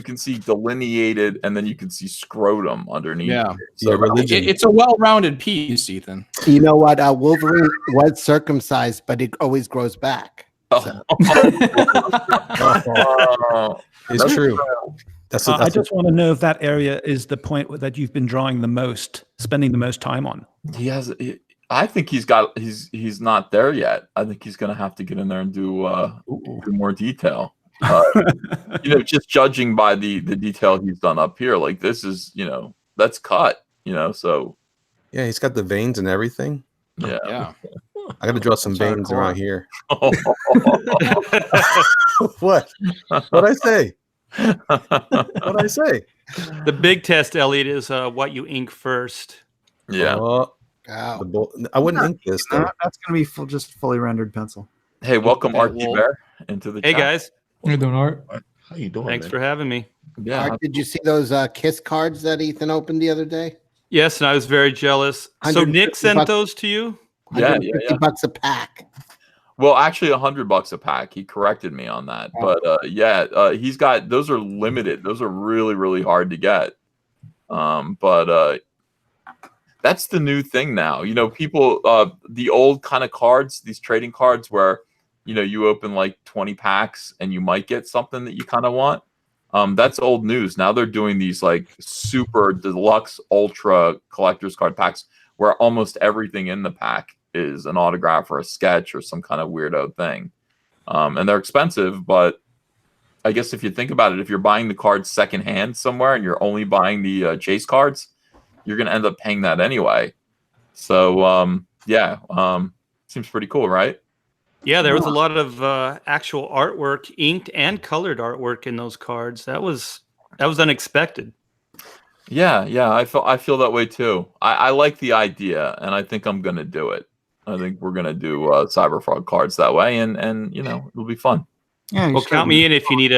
can see delineated, and then you can see scrotum underneath. Yeah. So religion. It's a well-rounded piece, Ethan. You know what? Wolverine was circumcised, but it always grows back. So. It's true. I just want to know if that area is the point that you've been drawing the most, spending the most time on. I think he's not there yet. I think he's going to have to get in there and do more detail. Just judging by the detail he's done up here, like this is, that's cut, so. Yeah, he's got the veins and everything. Yeah. I got to draw some veins around here. What? What'd I say? What'd I say? The big test, Elliot, is what you ink first. Yeah. I wouldn't ink this though. That's gonna be just fully rendered pencil. Hey, welcome Archie Bear into the Hey chat. guys. How you doing, Art? How you doing? Thanks man? for having me. Yeah. Art, did you see those KISS cards that Ethan opened the other day? Yes, and I was very jealous. So Nick sent those to you? Yeah. $150 a pack. Well, actually, $100 a pack. He corrected me on that, but he's got those are limited. Those are really, really hard to get. But that's the new thing now. People, the old kind of cards, these trading cards where you open like 20 packs and you might get something that you kind of want. That's old news. Now they're doing these like super deluxe ultra collector's card packs where almost everything in the pack is an autograph or a sketch or some kind of weirdo thing. And they're expensive, but I guess if you think about it, if you're buying the cards secondhand somewhere and you're only buying the chase cards, you're going to end up paying that anyway. So, seems pretty cool, right? Yeah, there was a lot of actual artwork, inked and colored artwork in those cards. That was unexpected. Yeah, I feel that way too. I like the idea, and I think I'm gonna do it. I think we're gonna do Cyberfrog cards that way, and it'll be fun. Yeah. Well, count me in if you need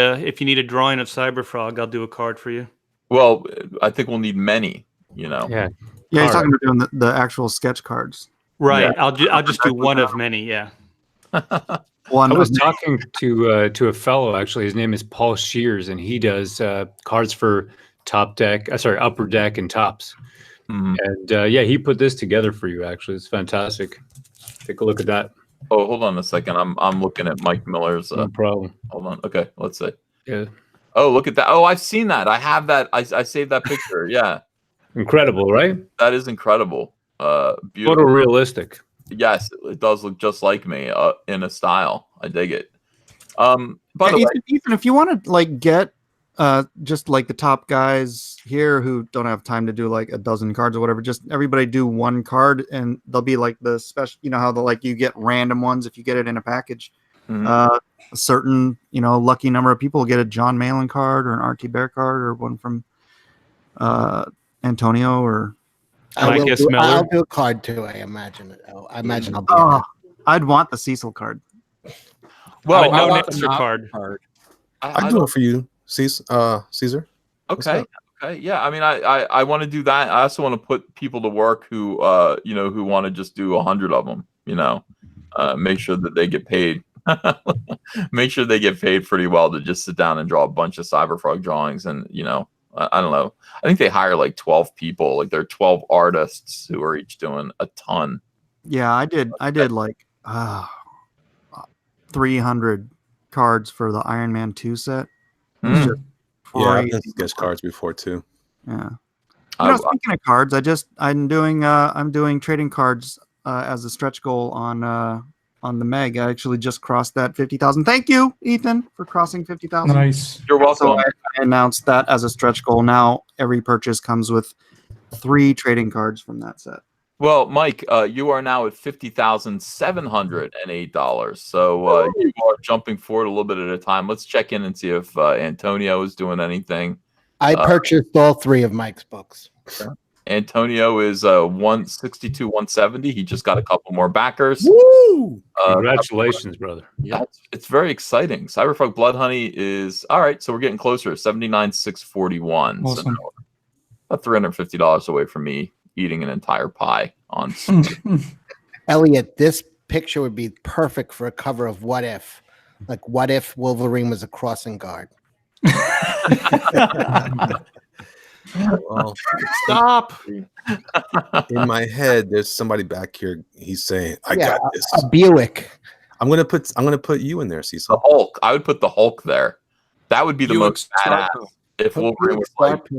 a drawing of Cyberfrog. I'll do a card for you. Well, I think we'll need many. Yeah. Yeah, he's talking about doing the actual sketch cards. Right. Yeah. I'll just do one of many. Yeah. I was talking to a fellow actually. His name is Paul Shears, and he does cards for upper deck and tops. And he put this together for you. Actually, it's fantastic. Take a look at that. Oh, hold on a second. I'm looking at Mike Miller's. No problem. Hold on. Okay, let's see. Yeah. Oh, look at that. Oh, I've seen that. I have that. I saved that picture. Yeah. Incredible, right? That is incredible. Beautiful. Photorealistic. Yes, it does look just like me in a style. I dig it. By the way, Ethan, if you want to like get just like the top guys here who don't have time to do like a dozen cards or whatever, just everybody do one card and they'll be like the special, how you get random ones if you get it in a package. A certain, lucky number of people get a John Malin card or an RT Bear card or one from Antonio or I'll do a card too. I imagine it. I imagine I'll do I'd want the Cecil card. Well, I want the card. I can do it for you, Caesar. Okay. Okay, yeah. I mean, I want to do that. I also want to put people to work who who want to just do 100 of them. Make sure that they get paid. Make sure they get paid pretty well to just sit down and draw a bunch of Cyberfrog drawings. And I don't know. I think they hire like 12 people. Like there are 12 artists who are each doing a ton. Yeah, I did like 300 cards for the Iron Man 2 set. It was just Yeah, I've crazy. done sketch cards before too. Yeah. Speaking of cards, I'm doing trading cards as a stretch goal on the Meg. I actually just crossed that 50,000. Thank you, Ethan, for crossing 50,000. Nice. You're welcome. So I announced that as a stretch goal. Now every purchase comes with 3 trading cards from that set. Well, Mike, you are now at $50,708. So you are jumping forward a little bit at a time. Let's check in and see if Antonio is doing anything. I purchased all 3 of Mike's books. Okay. Antonio is 162, 170. He just got a couple more backers. Woo! Congratulations, brother. Yeah, it's very exciting. Cyberfrog Blood Honey is all right. So we're getting closer. 79,641. Awesome. So now about $350 away from me eating an entire pie on. Elliot, this picture would be perfect for a cover of What If. Like, what if Wolverine was a crossing guard? Well, Stop. in my head, there's somebody back here. He's saying, "I got this." A Buick. I'm gonna put you in there, Cecil. The Hulk. I would put the Hulk there. That would be the Buick most badass. If Wolverine was like,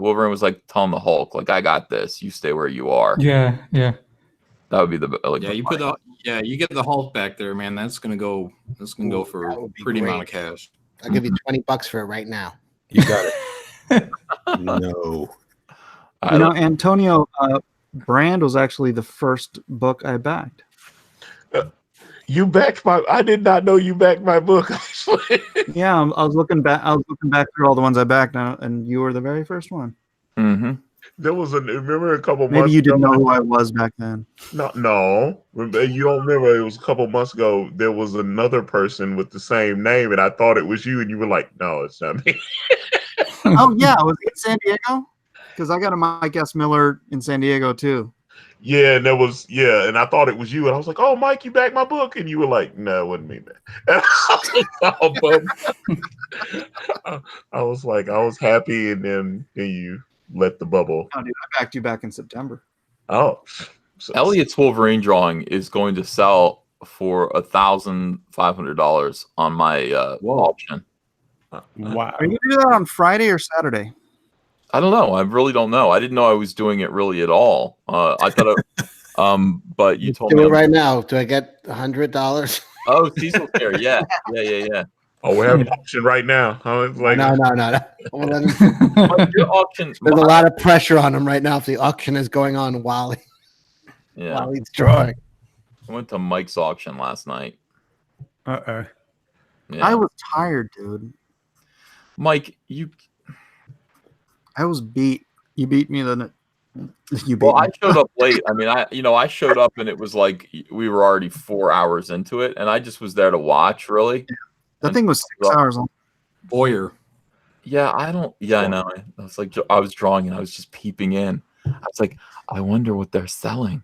Wolverine was like telling the Hulk, like, "I got this. You stay where you are." Yeah. That would be the like. Yeah, you get the Hulk back there, man. That's gonna go for a pretty amount of cash. I'll give you $20 for it right now. You got it. No. Antonio Brand was actually the first book I backed. You backed my. I did not know you backed my book. Actually. Yeah, I was looking back through all the ones I backed now, and you were the very first one. Mm-hmm. There was remember a couple months. Maybe you didn't know who I was back then. No. You don't remember? It was a couple months ago. There was another person with the same name, and I thought it was you, and you were like, "No, it's not me." Oh yeah, was it in San Diego? Because I got a Mike S. Miller in San Diego too. Yeah, and and I thought it was you, and I was like, "Oh, Mike, you backed my book," and you were like, "No, it wasn't me, man." And I was like, I was happy, and then you let the bubble. Oh, dude, I backed you back in September. Oh, Elliot's Wolverine drawing is going to sell for $1,500 on my auction. Wow. Are you gonna do that on Friday or Saturday? I don't know. I really don't know. I didn't know I was doing it really at all. I thought, but you told Do me it right now. Do I get $100? Oh, Cecil's here. Yeah. Oh, we're having an auction right now. Like, No. Your auction. There's a lot of pressure on him right now if the auction is going on while he's drawing. I went to Mike's auction last night. Uh-oh. Yeah. I was tired, dude. Mike, I was beat. You beat me then. Well, I showed up late. I mean, I showed up and it was like we were already 4 hours into it, and I just was there to watch. Really, that thing was 6 hours long. Boyer. Yeah, I know. I was like, I was drawing and I was just peeping in. I was like, I wonder what they're selling.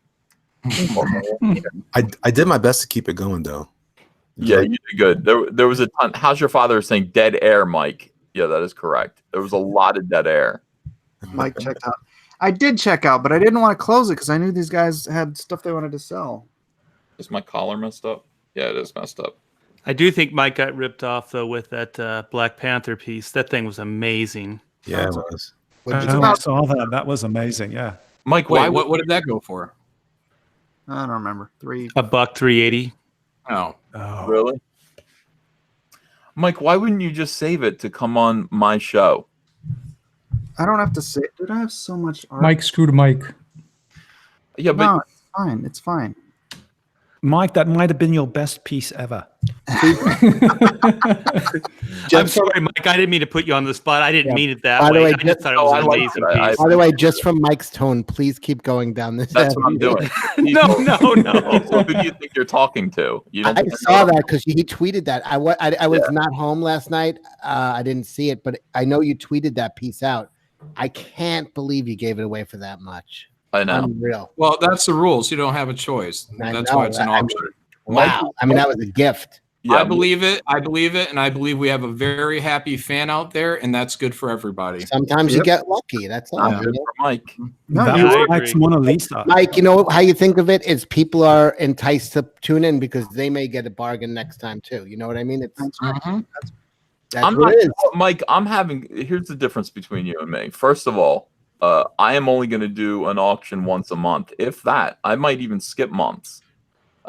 I did my best to keep it going though. Yeah, you did good. There was a ton. How's your father saying dead air, Mike? Yeah, that is correct. There was a lot of dead air. Mike checked out. I did check out, but I didn't want to close it because I knew these guys had stuff they wanted to sell. Is my collar messed up? Yeah, it is messed up. I do think Mike got ripped off though with that Black Panther piece. That thing was amazing. Yeah, it was. I saw that. That was amazing. Yeah. Mike, wait, what did that go for? I don't remember. $1.380. Oh, really? Mike, why wouldn't you just save it to come on my show? I don't have to say. Dude, I have so much art. Mike screwed Mike. Yeah, but no, it's fine. It's fine. Mike, that might have been your best piece ever. I'm sorry, Mike. I didn't mean to put you on the spot. I didn't mean it that By the way. way, I just thought it was an amazing piece. By the way, just from Mike's tone, please keep going down this. That's what I'm doing. No. So who do you think you're talking to? You don't I saw that because he tweeted that. I was not home last night. I didn't see it, but I know you tweeted that piece out. I can't believe you gave it away for that much. I know. Unreal. Well, that's the rules. You don't have a choice. That's why it's an auction. Wow. I mean, that was a gift. I believe it. I believe it. And I believe we have a very happy fan out there, and that's good for everybody. Sometimes you get lucky. That's all. Good for Mike. That's Mike's Mona Lisa. Mike, you know how you think of it is people are enticed to tune in because they may get a bargain next time too. You know what I mean? It's that's I'm what not, it is. Mike. Here's the difference between you and me. First of all, I am only going to do an auction once a month, if that. I might even skip months.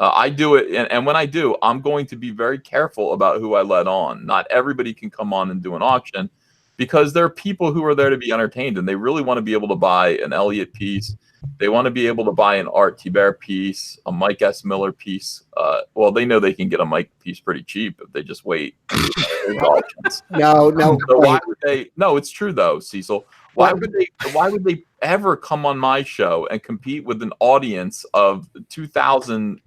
I do it, and when I do, I'm going to be very careful about who I let on. Not everybody can come on and do an auction because there are people who are there to be entertained, and they really want to be able to buy an Elliott piece. They want to be able to buy an Art Thibert piece, a Mike S. Miller piece. Well, they know they can get a Mike piece pretty cheap if they just wait. No. So why would they? No, it's true though, Cecil. Why would they ever come on my show and compete with an audience of 2,000,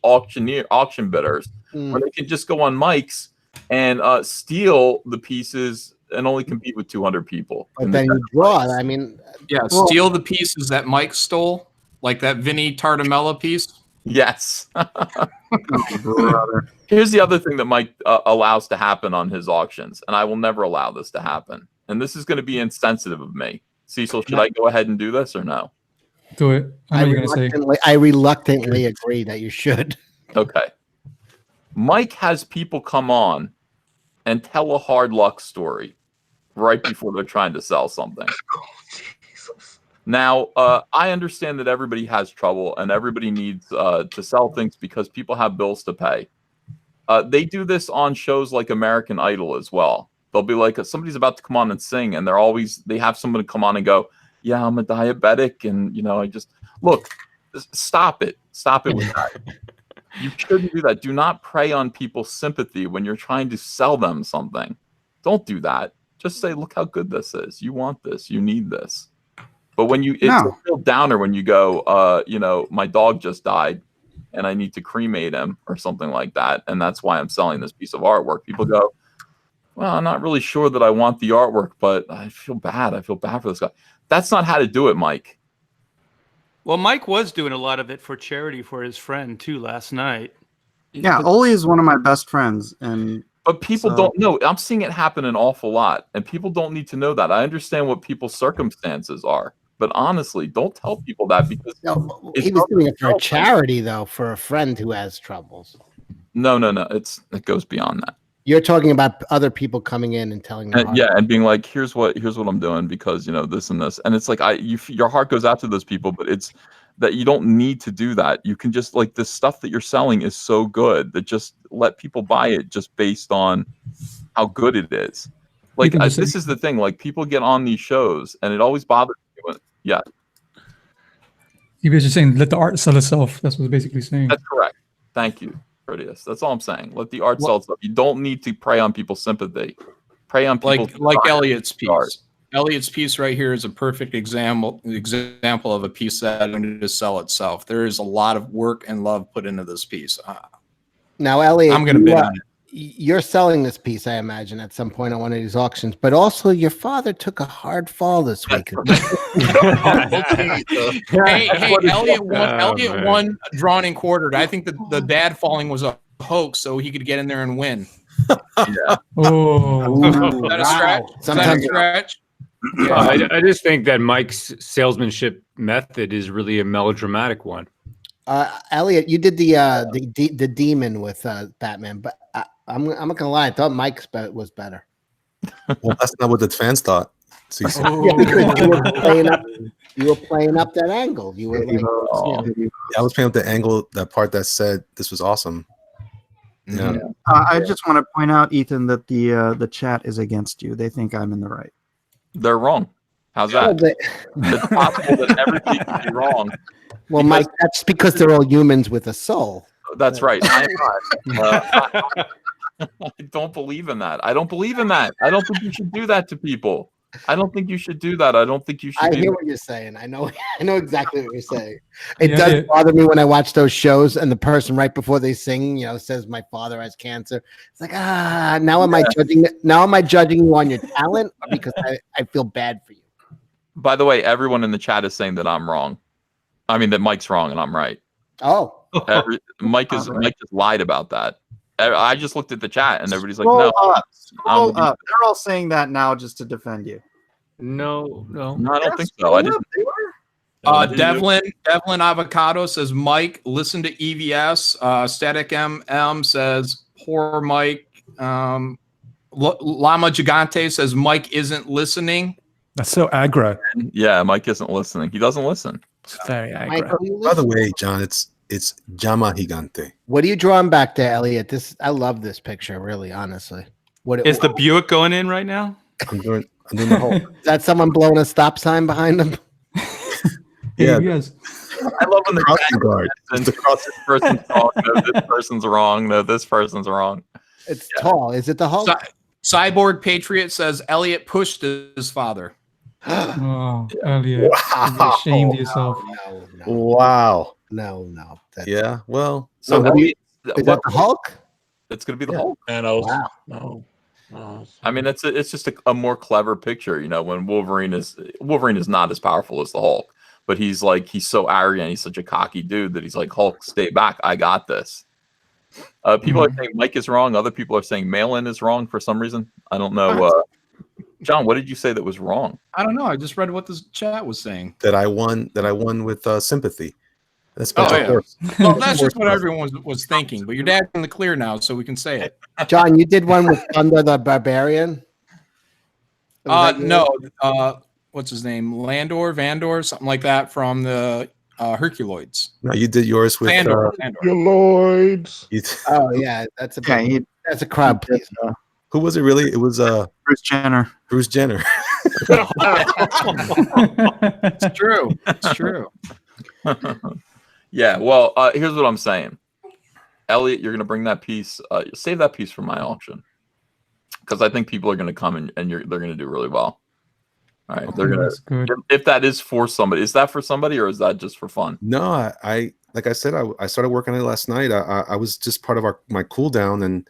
auction bidders, when they can just go on Mike's and steal the pieces and only compete with 200 people? But then you draw. I mean, steal the pieces that Mike stole, like that Vinny Tartamella piece. Yes. Here's the other thing that Mike allows to happen on his auctions, and I will never allow this to happen. And this is going to be insensitive of me. Cecil, should I go ahead and do this or no? Do it. I know you're going to say. I reluctantly agree that you should. Okay. Mike has people come on and tell a hard luck story right before they're trying to sell something. Now, I understand that everybody has trouble and everybody needs to sell things because people have bills to pay. They do this on shows like American Idol as well. They'll be like, somebody's about to come on and sing, and they have someone come on and go, yeah, I'm a diabetic, and I just look, stop it with that. You shouldn't do that. Do not prey on people's sympathy when you're trying to sell them something. Don't do that. Just say, look how good this is. You want this. You need this. But when it's a real downer when you go, my dog just died and I need to cremate him or something like that, and that's why I'm selling this piece of artwork. People go, well, I'm not really sure that I want the artwork, but I feel bad. I feel bad for this guy. That's not how to do it, Mike. Well, Mike was doing a lot of it for charity for his friend too last night. Yeah, Oli is one of my best friends, but people don't know. I'm seeing it happen an awful lot, and people don't need to know that. I understand what people's circumstances are, but honestly, don't tell people that because he was doing it for a charity, though, for a friend who has troubles. No. It goes beyond that. You're talking about other people coming in and telling them, and being like, here's what I'm doing because this and this, and it's like your heart goes out to those people, but it's that you don't need to do that. You can just this stuff that you're selling is so good that just let people buy it just based on how good it is. This is the thing. Like people get on these shows, and it always bothers me. He was just saying, let the art sell itself. That's what he's basically saying. That's correct. Thank you. That's all I'm saying. Let the art sell itself. You don't need to prey on people's sympathy. Prey on people like Elliott's piece. Art. Elliott's piece right here is a perfect example of a piece that is going to sell itself. There is a lot of work and love put into this piece. Now, Elliott, I'm going to bid on it. You're selling this piece, I imagine, at some point on one of these auctions. But also, your father took a hard fall this week. hey, Elliott won drawn and quartered. I think the dad falling was a hoax, so he could get in there and win. Yeah. Oh, is that a stretch? Sometimes is that a stretch? Yeah. I just think that Mike's salesmanship method is really a melodramatic one. Elliott, you did the demon with Batman, but I'm not gonna lie, I thought Mike's was better. Well, that's not what the fans thought. Yeah, because you were playing up that angle. You were I was playing up the angle, that part that said this was awesome. Yeah. I just want to point out, Ethan, that the chat is against you. They think I'm in the right. They're wrong. How's that? It's possible that everybody can be wrong. Well, Mike, that's because they're all humans with a soul. That's right. I am not. I don't believe in that. I don't believe in that. I don't think you should do that to people. I don't think you should do that. I don't think you should. I hear what you're saying. I know exactly what you're saying. It does bother me when I watch those shows and the person right before they sing, says my father has cancer. It's like, now am I judging? Now am I judging you on your talent because I feel bad for you? By the way, everyone in the chat is saying that I'm wrong. I mean that Mike's wrong and I'm right. Oh, Mike just lied about that. I just looked at the chat and everybody's like, Scroll no. up. Scroll up. They're all saying that now just to defend you. No, I don't think so. I didn't. Devlin Avocado says, Mike, listen to EVS. Static MM says, poor Mike. Llama Gigante says, Mike isn't listening. That's so aggro. Yeah, Mike isn't listening. He doesn't listen. It's very aggro. By the way, John, it's Llama Gigante. What are you drawing back there, Elliot? I love this picture, really, honestly. Is the Buick going in right now? I'm doing the whole. Is that someone blowing a stop sign behind him? Yeah. Yes. I love when crossing guard. This person's wrong. No, this person's wrong. No, this person's wrong. It's tall. Is it the Hulk? Cyborg Patriot says, Elliot pushed his father. Oh, Elliot. Wow. You ashamed yourself. No. Wow. No. Yeah. Well. So is that the Hulk? It's going to be the Hulk. Thanos. Wow. No. I mean, it's just a more clever picture, when Wolverine is not as powerful as the Hulk, but he's so arrogant, he's such a cocky dude that he's like, Hulk, stay back, I got this. People are saying Mike is wrong. Other people are saying Mail-In is wrong for some reason. I don't know. John, what did you say that was wrong? I don't know. I just read what this chat was saying. That I won with sympathy. That's Well, that's just what everyone was thinking. But your dad's in the clear now, so we can say it. John, you did one with Thunder the Barbarian? No. What's his name? Vandor, something like that from the Herculoids. No, you did yours with Vandor. Lloyds. Oh yeah, that's a crowd pleaser. Who was it really? It was Bruce Jenner. Bruce Jenner. It's true. It's true. Yeah, well, here's what I'm saying. Elliot, you're going to bring that piece. Save that piece for my auction. Because I think people are going to come and they're going to do really well. All right. They're going to. If that is for somebody, is that for somebody or is that just for fun? No, I like I said, I started working on it last night. I was just part of my cool down, and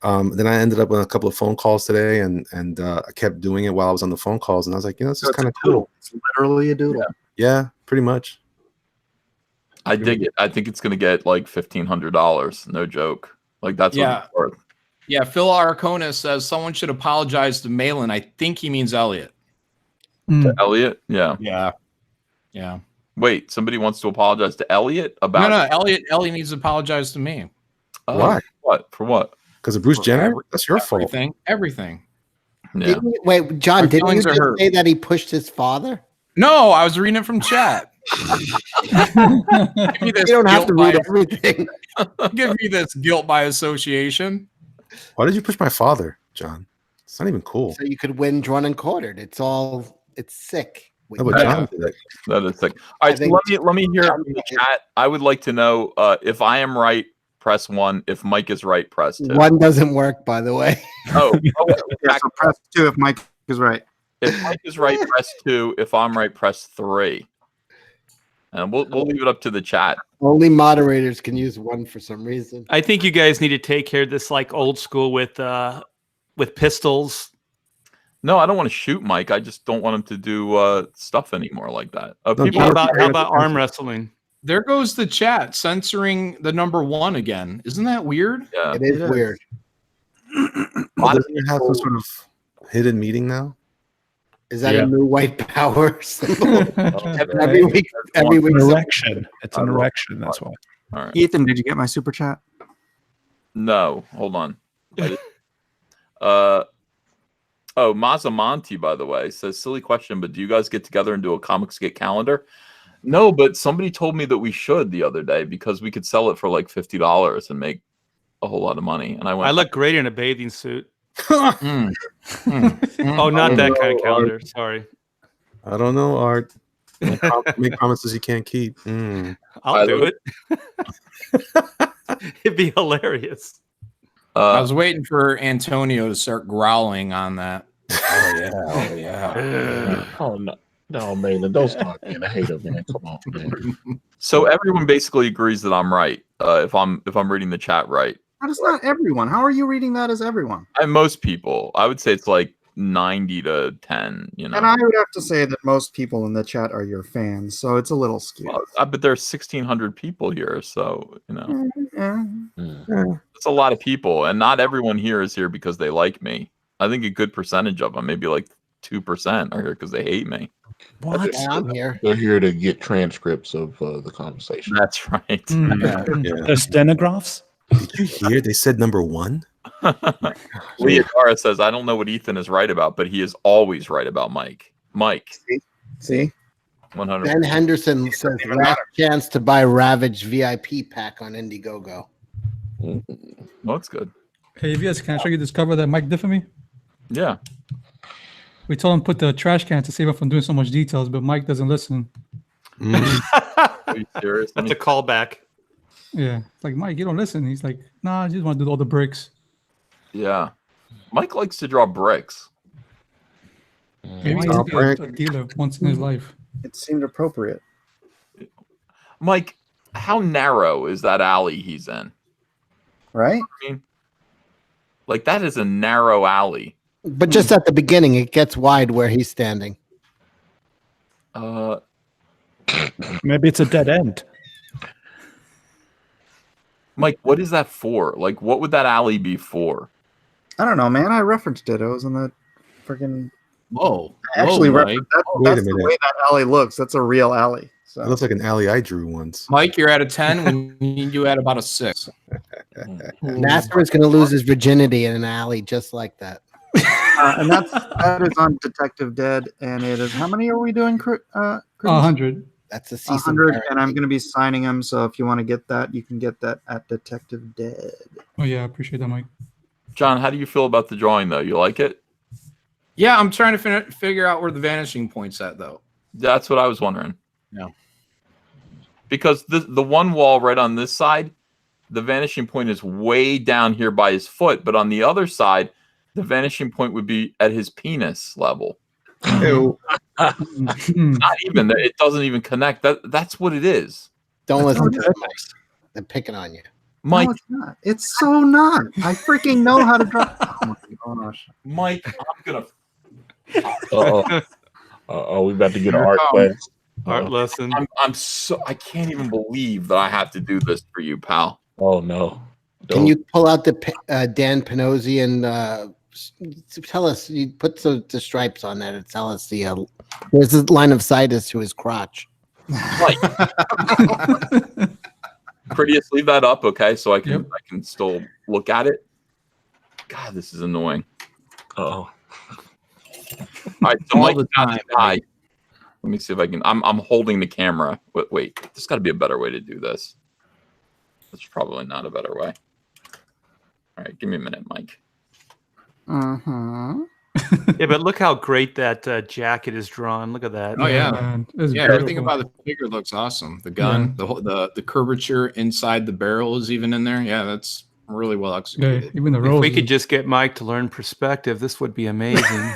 then I ended up with a couple of phone calls today, and I kept doing it while I was on the phone calls, and I was like, this is kind of cool. It's literally a doodle. Yeah, pretty much. I dig it. I think it's going to get like $1,500. No joke. Like that's what it's worth. Yeah, Phil Arcona says someone should apologize to Malin. I think he means Elliot. To Elliot? Yeah. Yeah. Wait, somebody wants to apologize to Elliot about No, Elliot needs to apologize to me. Why? What? For what? Because of Bruce Jenner? That's your fault. Everything. Yeah. Wait, John, didn't you just say that he pushed his father? No, I was reading it from chat. You don't have to read everything. Give me this guilt by association. Why did you push my father, John? It's not even cool. So you could win drawn and quartered. It's sick. No, but John did that is sick. All right, so let me hear from the chat. I would like to know if I am right, press 1. If Mike is right, press 2. 1 doesn't work, by the way. Yeah, so press 2 if Mike is right. If Mike is right, press 2. If I'm right, press 3. And we'll leave it up to the chat. Only moderators can use 1 for some reason. I think you guys need to take care of this like old school with pistols. No, I don't want to shoot Mike. I just don't want him to do stuff anymore like that. How about arm wrestling? There goes the chat censoring the number 1 again. Isn't that weird? Yeah, it is weird. Doesn't it have some sort of hidden meeting now? Is that a new white power symbol? every week. An erection. It's an erection. That's why. All right. Ethan, did you get my super chat? No, hold on. Mazamonti, by the way, says, silly question, but do you guys get together and do a Comicsgate calendar? No, but somebody told me that we should the other day because we could sell it for like $50 and make a whole lot of money. And I look great in a bathing suit. Oh, not that kind of calendar. Sorry. I don't know, Art. Make promises you can't keep. I'll do it. It'd be hilarious. I was waiting for Antonio to start growling on that. Oh yeah. Oh no. No, man, don't start being a hater, man. Come on, man. So everyone basically agrees that I'm right. If I'm reading the chat right. That is not everyone. How are you reading that as everyone? Most people, I would say it's like 90 to 10. You know, And I would have to say that most people in the chat are your fans, so it's a little skewed. But there's 1,600 people here, so you know, Yeah. it's a lot of people, and not everyone here is here because they like me. I think a good percentage of them, maybe like 2%, are here because they hate me. What? Yeah, I'm here. They're here to get transcripts of the conversation. That's right. The stenographs. Did you hear they said number 1? Leodara says, I don't know what Ethan is right about, but he is always right about Mike. Mike. See? 100%. Ben Henderson says last chance to buy Ravage VIP pack on Indiegogo. Well, that's good. Hey, if you guys can I show you this cover that Mike did for me? Yeah. We told him to put the trash can to save him from doing so much details, but Mike doesn't listen. Are you serious? That's a callback. Yeah. It's like, Mike, you don't listen. He's like, nah, I just want to do all the bricks. Yeah. Mike likes to draw bricks. Maybe he's a dealer once in his life. It seemed appropriate. Mike, how narrow is that alley he's in? Right? I mean, like, that is a narrow alley. But just at the beginning, it gets wide where he's standing. Maybe it's a dead end. Mike, what is that for? Like, what would that alley be for? I don't know, man. I referenced it. It was in the freaking. Whoa. I actually Whoa, referenced Mike. that's the way that alley looks. That's a real alley. So. It looks like an alley I drew once. Mike, you're at a 10. We need you at about a 6. Nasser is going to lose his virginity in an alley just like that. And that is on Detective Dead, and it is how many are we doing? 100. That's a season 100, and I'm going to be signing them. So if you want to get that, you can get that at Detective Dead. Oh yeah, I appreciate that, Mike. John, how do you feel about the drawing, though? You like it? Yeah, I'm trying to figure out where the vanishing point's at, though. That's what I was wondering. Yeah. Because the one wall right on this side, the vanishing point is way down here by his foot, but on the other side, the vanishing point would be at his penis level. Ew. Not even. It doesn't even connect. That's what it is. Don't listen to them, Mike. They're picking on you. Mike, No, it's not. It's so not. I freaking know how to draw. Oh my gosh. Mike, I'm gonna. We about to get an art class. Art lesson. I can't even believe that I have to do this for you, pal. Oh no. Can you pull out the Dan Panozzi and tell us? You put the stripes on that and tell us there's a line of sight as to his crotch. Mike. Prettiest, leave that up, okay? So I can still look at it. God, this is annoying. Oh. All right, so Mike, hi. Let me see if I can. I'm holding the camera. Wait, there's got to be a better way to do this. That's probably not a better way. All right, give me a minute, Mike. Yeah, but look how great that jacket is drawn. Look at that. Oh yeah, Man, everything about the figure looks awesome. The gun, the curvature inside the barrel is even in there. Yeah, that's really well executed. Yeah, even the If roses. we could just get Mike to learn perspective, this would be amazing.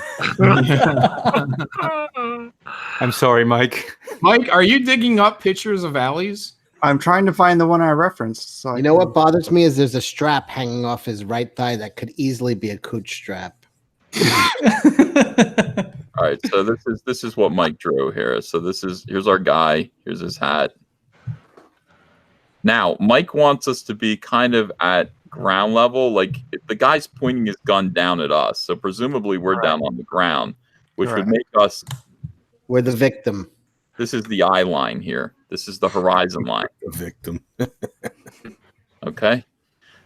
I'm sorry, Mike. Mike, are you digging up pictures of alleys? I'm trying to find the one I referenced. So You know what bothers me is there's a strap hanging off his right thigh that could easily be a cooch strap. All right, so this is what Mike drew here. So here's our guy. Here's his hat. Now, Mike wants us to be kind of at ground level. Like the guy's pointing his gun down at us, so presumably we're down on the ground, which would make us. We're the victim. This is the eye line here. This is the horizon line. The victim. Okay.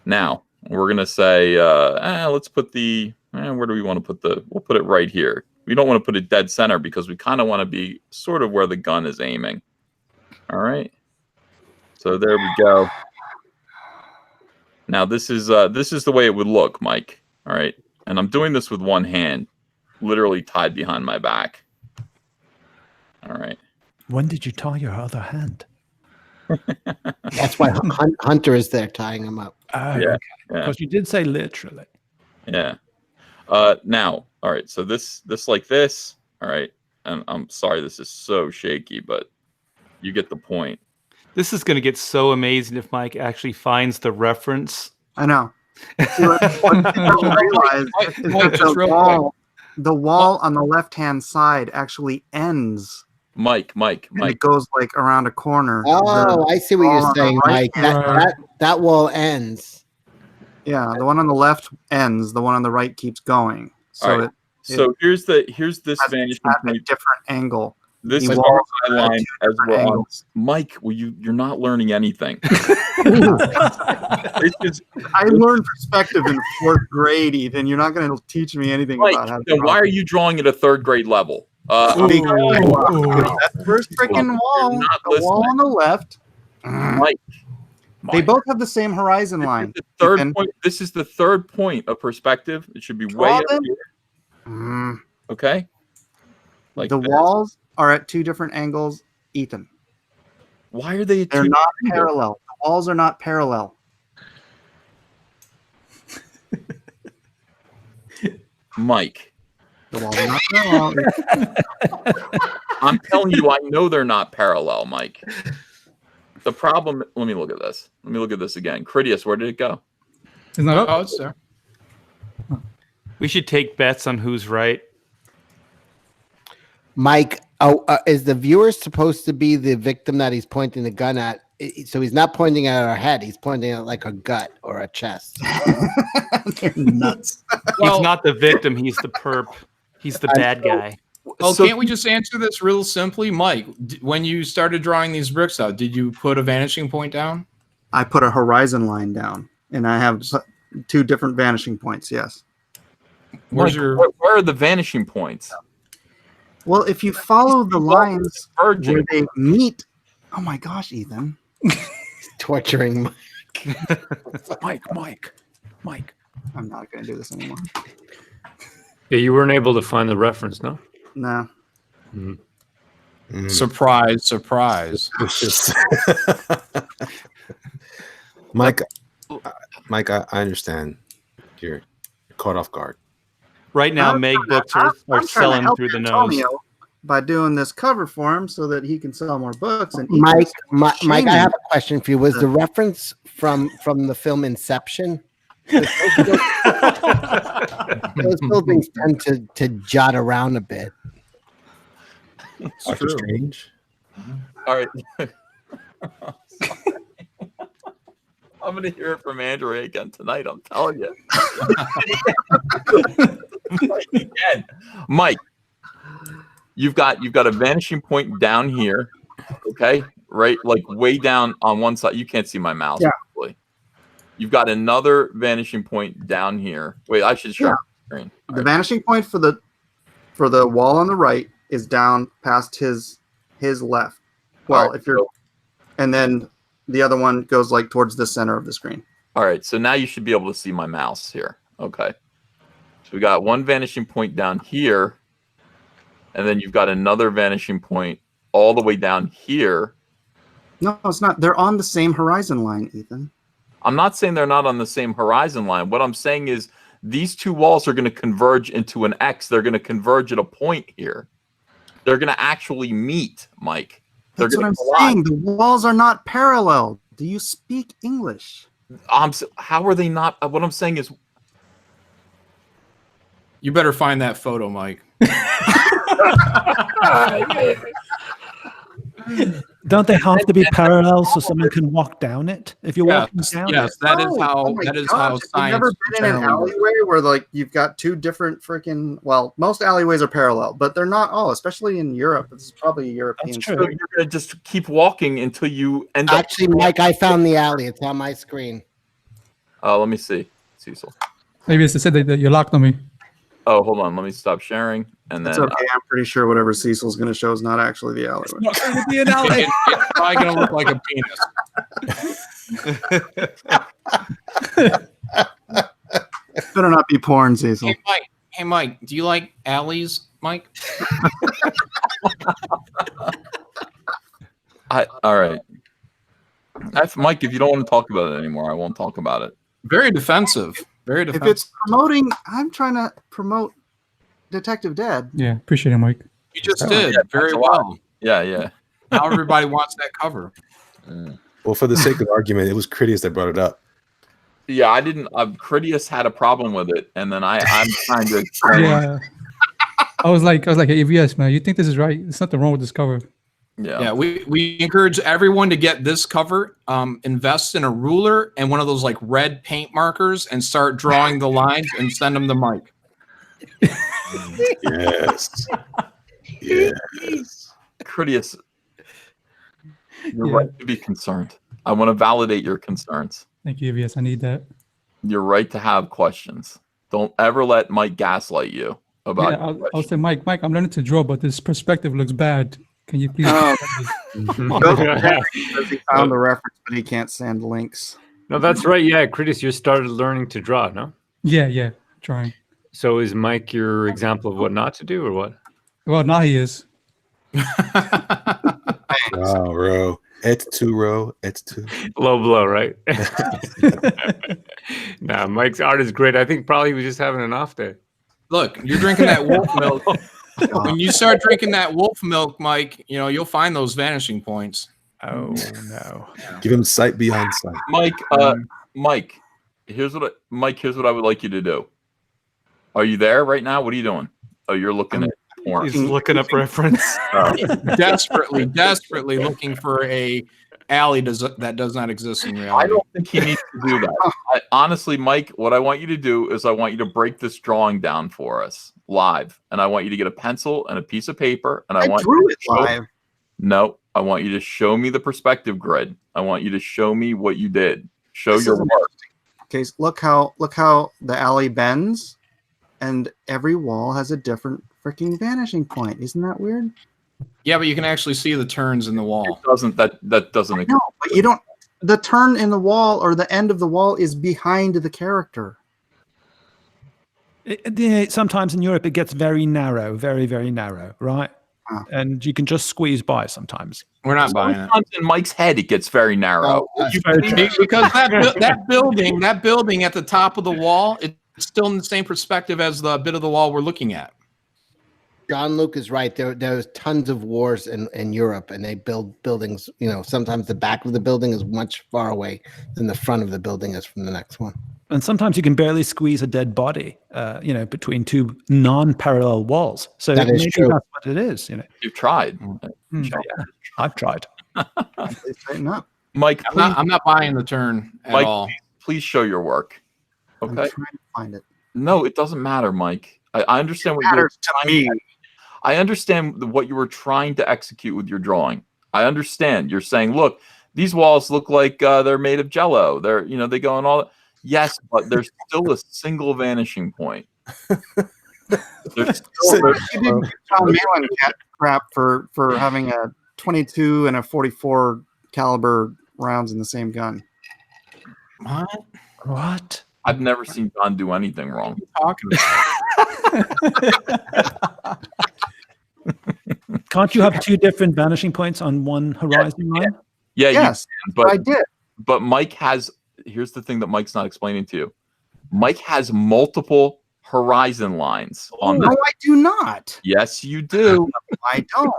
Now we're gonna say, let's put the. Where do we want to put the? We'll put it right here. We don't want to put it dead center because we kind of want to be sort of where the gun is aiming. All right. So there we go. Now this is the way it would look, Mike. All right. And I'm doing this with one hand, literally tied behind my back. All right. When did you tie your other hand? That's why Hunter is there tying him up. Oh, Yeah, okay. yeah. Because you did say literally. Yeah. Now, all right. So this like this. All right. And I'm sorry, this is so shaky, but you get the point. This is going to get so amazing if Mike actually finds the reference. I know. See, what people realize is that the wall on the left-hand side actually ends. Mike. And it goes like around a corner. Oh, I see what wall you're on the saying, Mike. That wall ends. Yeah, the one on the left ends. The one on the right keeps going. So All right. Here's this vantage at a point. different angle. This The is wall our high line at as two we're on. angles. Mike, you're not learning anything. I learned perspective in 4th grade, Ethan. You're not going to teach me anything Mike, about how to then draw. why are you drawing at a 3rd grade level? That first freaking wall, the wall on the left. Mike, They both have the same horizon line. This is the 3rd point of perspective. It should be way Draw up them. here. Okay. Like the this. walls are at 2 different angles, Ethan. Why are they at They're 2 not different parallel. The walls are not parallel. Mike. The walls are not parallel. I'm telling you, I know they're not parallel, Mike. The problem. Let me look at this. Let me look at this again. Critias, where did it go? Isn't that up? Oh, it's there. We should take bets on who's right. Mike, is the viewer supposed to be the victim that he's pointing the gun at? So he's not pointing at our head. He's pointing at like a gut or a chest. They're nuts. He's not the victim. He's the perp. He's the bad guy. Well, can't we just answer this real simply, Mike? When you started drawing these bricks out, did you put a vanishing point down? I put a horizon line down, and I have 2 different vanishing points. Yes. Where are the vanishing points? Well, if you follow the lines where they meet, oh my gosh, Ethan, torturing Mike. I'm not going to do this anymore. Yeah, you weren't able to find the reference, no? No. Surprise, surprise. Mike, I understand. You're caught off guard. Right now, Meg books are I'm trying to selling help through the Antonio nose. by doing this cover for him so that he can sell more books. And Mike, I have a question for you. Was the reference from the film Inception? Those buildings tend to jot around a bit. It's true. Strange. All right. I'm going to hear it from Andrew again tonight. I'm telling you. Again. Mike, you've got a vanishing point down here. Okay. Right. Like way down on one side. You can't see my mouse. Yeah. Probably. You've got another vanishing point down here. Wait, I should show the screen. The vanishing point for the wall on the right is down past his left. Well, right, if you're, and then the other one goes like towards the center of the screen. All right, so now you should be able to see my mouse here. Okay. So we got one vanishing point down here, and then you've got another vanishing point all the way down here. No, it's not. They're on the same horizon line, Ethan. I'm not saying they're not on the same horizon line. What I'm saying is these two walls are going to converge into an X. They're going to converge at a point here. They're going to actually meet, Mike. That's what I'm saying. The walls are not parallel. Do you speak English? How are they not? What I'm saying is, you better find that photo, Mike. Don't they have to be parallel so someone can walk down it? If you're walking down yes, it? that is how my that is gosh, how have you science. never been in an generally works. alleyway where like you've got 2 different freaking? Well, most alleyways are parallel, but they're not all. Especially in Europe, this is probably a European. so you're going to just keep walking until you end up. Actually, Mike, I found the alley. It's on my screen. Let me see, Cecil. Maybe it's to say that you locked on me. Oh, hold on. Let me stop sharing, and It's then okay. I'm pretty sure whatever Cecil's going to show is not actually the alleyway. It's probably gonna look like a penis. Better not be porn, Cecil. Hey Mike, do you like alleys, Mike? all right. Mike, if you don't want to talk about it anymore, I won't talk about it. Very defensive. Very If defensive. it's promoting, I'm trying to promote Detective Dead. Yeah, appreciate it, Mike. You just Oh, did yeah, very thanks a lot. well. Yeah. Now everybody wants that cover. Well, for the sake of argument, it was Critias that brought it up. Yeah, I didn't. Critias had a problem with it, and then I'm trying to explain. Yeah. I was like, hey, AVS, man, you think this is right? There's nothing wrong with this cover. Yeah, we encourage everyone to get this cover, invest in a ruler and one of those like red paint markers and start drawing the lines and send them to Mike. Yes. Yes. Critias, you're right to be concerned. I want to validate your concerns. Thank you, AVS. I need that. You're right to have questions. Don't ever let Mike gaslight you about. Yeah, I'll say, Mike, I'm learning to draw, but this perspective looks bad. Can you please? Because he found the reference, but he can't send links. No, that's right. Yeah, Critias, you started learning to draw, no? Yeah, trying. So is Mike your example of what not to do, or what? Well, now he is. Wow, bro. It's two, bro. It's two. Low blow, right? Nah, Mike's art is great. I think probably he was just having an off day. Look, you're drinking that wolf milk. When you start drinking that wolf milk, Mike, you'll find those vanishing points. Oh no! Give him sight beyond sight. Mike, here's what I would like you to do. Are you there right now? What are you doing? Oh, you're looking at porn. He's looking up reference. desperately looking for a alley that does not exist in reality. I don't think he needs to do that. Honestly, Mike, what I want you to do is I want you to break this drawing down for us live, and I want you to get a pencil and a piece of paper, and I want drew you it to live. No, I want you to show me the perspective grid. I want you to show me what you did. Show This your is work. Okay, so look how the alley bends, and every wall has a different freaking vanishing point. Isn't that weird? Yeah, but you can actually see the turns in the wall. That doesn't No, but you don't. The turn in the wall or the end of the wall is behind the character. Sometimes in Europe it gets very narrow, very, very narrow, right? And you can just squeeze by sometimes. We're not buying it. Sometimes in Mike's head it gets very narrow. Because that building at the top of the wall, it's still in the same perspective as the bit of the wall we're looking at. John Luke is right. There's tons of wars in Europe, and they build buildings. Sometimes the back of the building is much far away than the front of the building is from the next one. And sometimes you can barely squeeze a dead body, between two non-parallel walls. So That is maybe true. that's what it is. You've tried. Yeah, I've tried. Mike, I'm not buying the turn at Mike, all. please show your work. Okay. I'm trying to find it. No, it doesn't matter, Mike. I understand what matters to me. I understand what you were trying to execute with your drawing. I understand. You're saying, look, these walls look like they're made of Jello. They're, they go on all that. Yes, but there's still a single vanishing point. There's still, You didn't get Tom Malin crap for having a 22 and a 44 caliber rounds in the same gun. What? I've never seen John do anything wrong. Talking about. Can't you have two different vanishing points on one horizon line? Yeah, Yes, you can, but I did. But Mike has. Here's the thing that Mike's not explaining to you. Mike has multiple horizon lines on No, the. I do not. Yes, you do. I don't.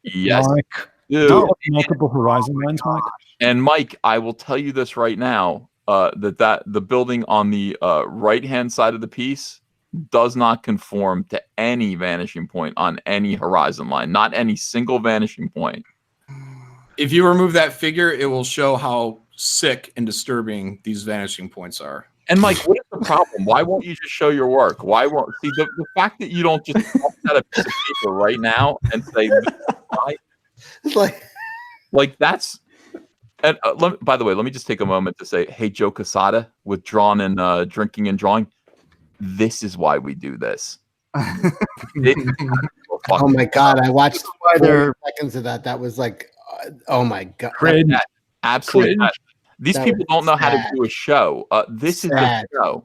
Yes, Mike, you do. multiple horizon lines, Mike. And Mike, I will tell you this right now: that the building on the right-hand side of the piece does not conform to any vanishing point on any horizon line. Not any single vanishing point. If you remove that figure, it will show how sick and disturbing these vanishing points are. And Mike, what is the problem? Why won't you just show your work? Why won't the fact that you don't just set a piece of paper right now and say, It's like that's. And by the way, let me just take a moment to say, hey, Joe Quesada, with Drawn and Drinking and Drawing, this is why we do this. oh my god! I watched why 4 seconds of that. That was like, oh my god! Absolutely. Cringe. These That people was don't know how to sad. do a show. This is the Sad. show.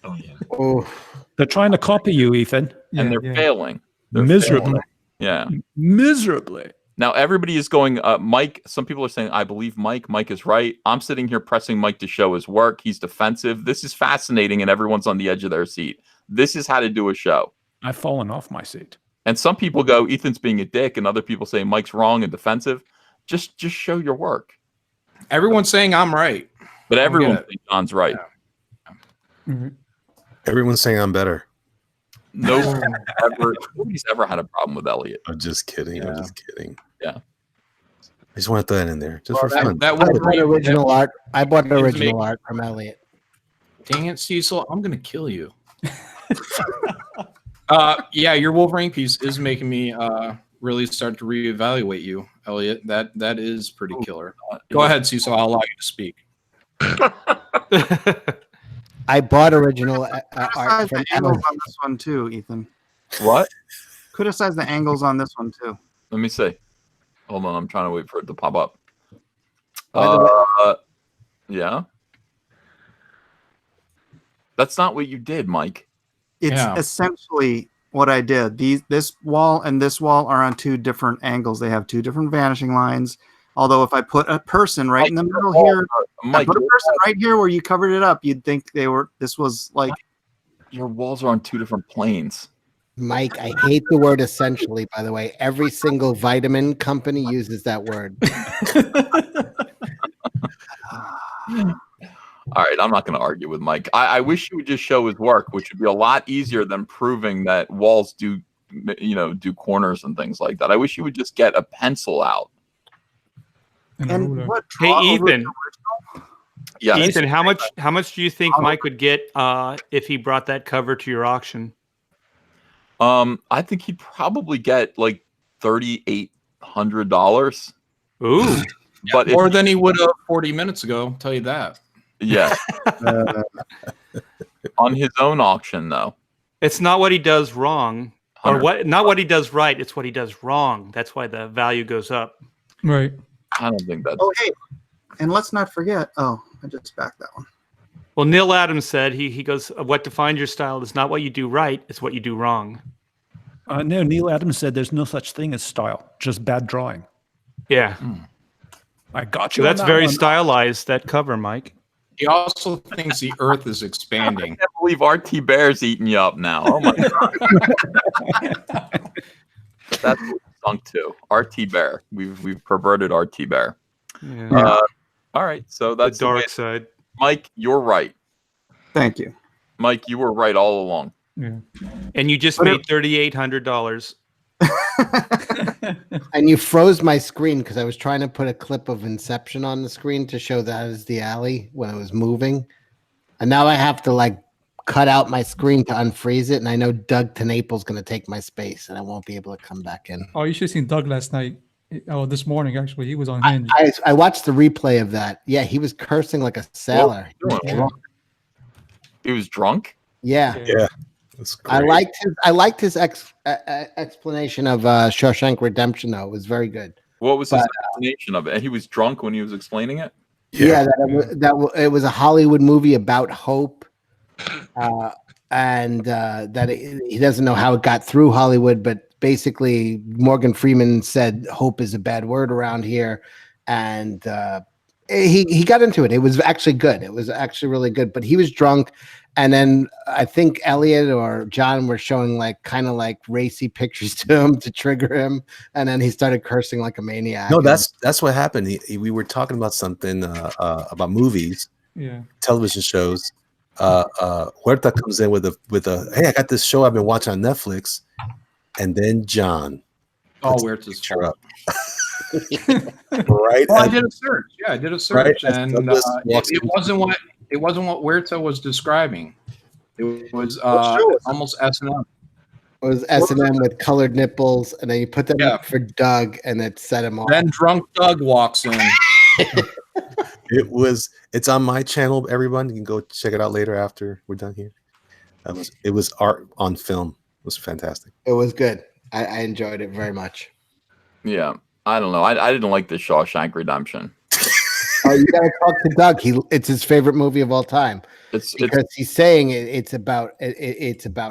Oh yeah. Oh, They're trying to copy you, Ethan. And they're failing. They're Miserably. failing. Yeah. Miserably. Now everybody is going, Mike. Some people are saying, I believe Mike. Mike is right. I'm sitting here pressing Mike to show his work. He's defensive. This is fascinating, and everyone's on the edge of their seat. This is how to do a show. I've fallen off my seat. And some people go, Ethan's being a dick, and other people say Mike's wrong and defensive. Just show your work. Everyone's saying I'm right. But everyone's saying John's right. Mm-hmm. Everyone's saying I'm better. Nobody's ever had a problem with Elliot. I'm just kidding. I'm just kidding. Yeah. I just want to throw that in there, just for that- fun. that I would bought be- original art. I bought It's original make- art from Elliot. Dang it, Cecil! I'm gonna kill you. Yeah, your Wolverine piece is making me really start to reevaluate you, Elliot. That is pretty killer. Go ahead, Cecil. I'll allow you to speak. I bought original art Criticize from the angles Elliot. on this one too, Ethan. What? Criticize the angles on this one too. Let me see. Hold on. I'm trying to wait for it to pop up. By the way- Yeah. That's not what you did, Mike. It's essentially what I did. This wall and this wall are on two different angles. They have two different vanishing lines. Although if I put a person right in the middle here, I put a person right here where you covered it up, you'd think this was like your walls are on two different planes. Mike, I hate the word essentially, by the way. Every single vitamin company uses that word. All right, I'm not going to argue with Mike. I wish he would just show his work, which would be a lot easier than proving that walls do corners and things like that. I wish he would just get a pencil out. And what? Hey, Ethan. Yeah, Ethan, how much do you think Mike would get if he brought that cover to your auction? I think he'd probably get like $3,800. Ooh, but more than he would have 40 minutes ago. I'll tell you that. Yeah. On his own auction, though. It's not what he does wrong, or not what he does right. It's what he does wrong. That's why the value goes up. Right. I don't think that's. Oh, hey, and let's not forget. Oh, I just backed that one. Well, Neil Adams said he goes, "What defines your style is not what you do right; it's what you do wrong." No, Neil Adams said there's no such thing as style, just bad drawing. Yeah, I got so you. that's very stylized. That cover, Mike. He also thinks the Earth is expanding. I can't believe RT Bear's eating you up now. Oh my god. That's what we sunk to. RT Bear. We've perverted RT Bear. Yeah. All right, so that's the dark side. Mike, you're right. Thank you, Mike. You were right all along. Yeah. And you just made $3,800. And you froze my screen because I was trying to put a clip of Inception on the screen to show that is the alley when it was moving. And now I have to like cut out my screen to unfreeze it. And I know Doug Tenaple's going to take my space and I won't be able to come back in. Oh, you should have seen Doug last night. Oh, this morning, actually. He was on Hinge. I watched the replay of that. Yeah, he was cursing like a sailor. He was drunk? Yeah. Yeah. I liked his explanation of Shawshank Redemption, though. It was very good. What was his explanation of it? He was drunk when he was explaining it? Yeah, it was a Hollywood movie about hope, and that he doesn't know how it got through Hollywood, but basically Morgan Freeman said hope is a bad word around here, and he got into it. It was actually good. It was actually really good, but he was drunk. And then I think Elliot or John were showing like kind of like racy pictures to him to trigger him, and then he started cursing like a maniac. No, that's what happened. We were talking about something about movies, television shows. Huerta comes in with a hey, I got this show I've been watching on Netflix, and then John. Oh, Huerta's fault. Right. Well, I did a search. Yeah, I did a search, right, and it wasn't what Huerta was describing. It was almost S&M. It was S&M with colored nipples, and then you put them up for Doug, and it set him off. Then drunk Doug walks in. It's on my channel. Everyone, you can go check it out later after we're done here. It was art on film. It was fantastic. It was good. I enjoyed it very much. Yeah. I don't know. I didn't like the Shawshank Redemption. Oh, you gotta talk to Doug. It's his favorite movie of all time. Because he's saying it's about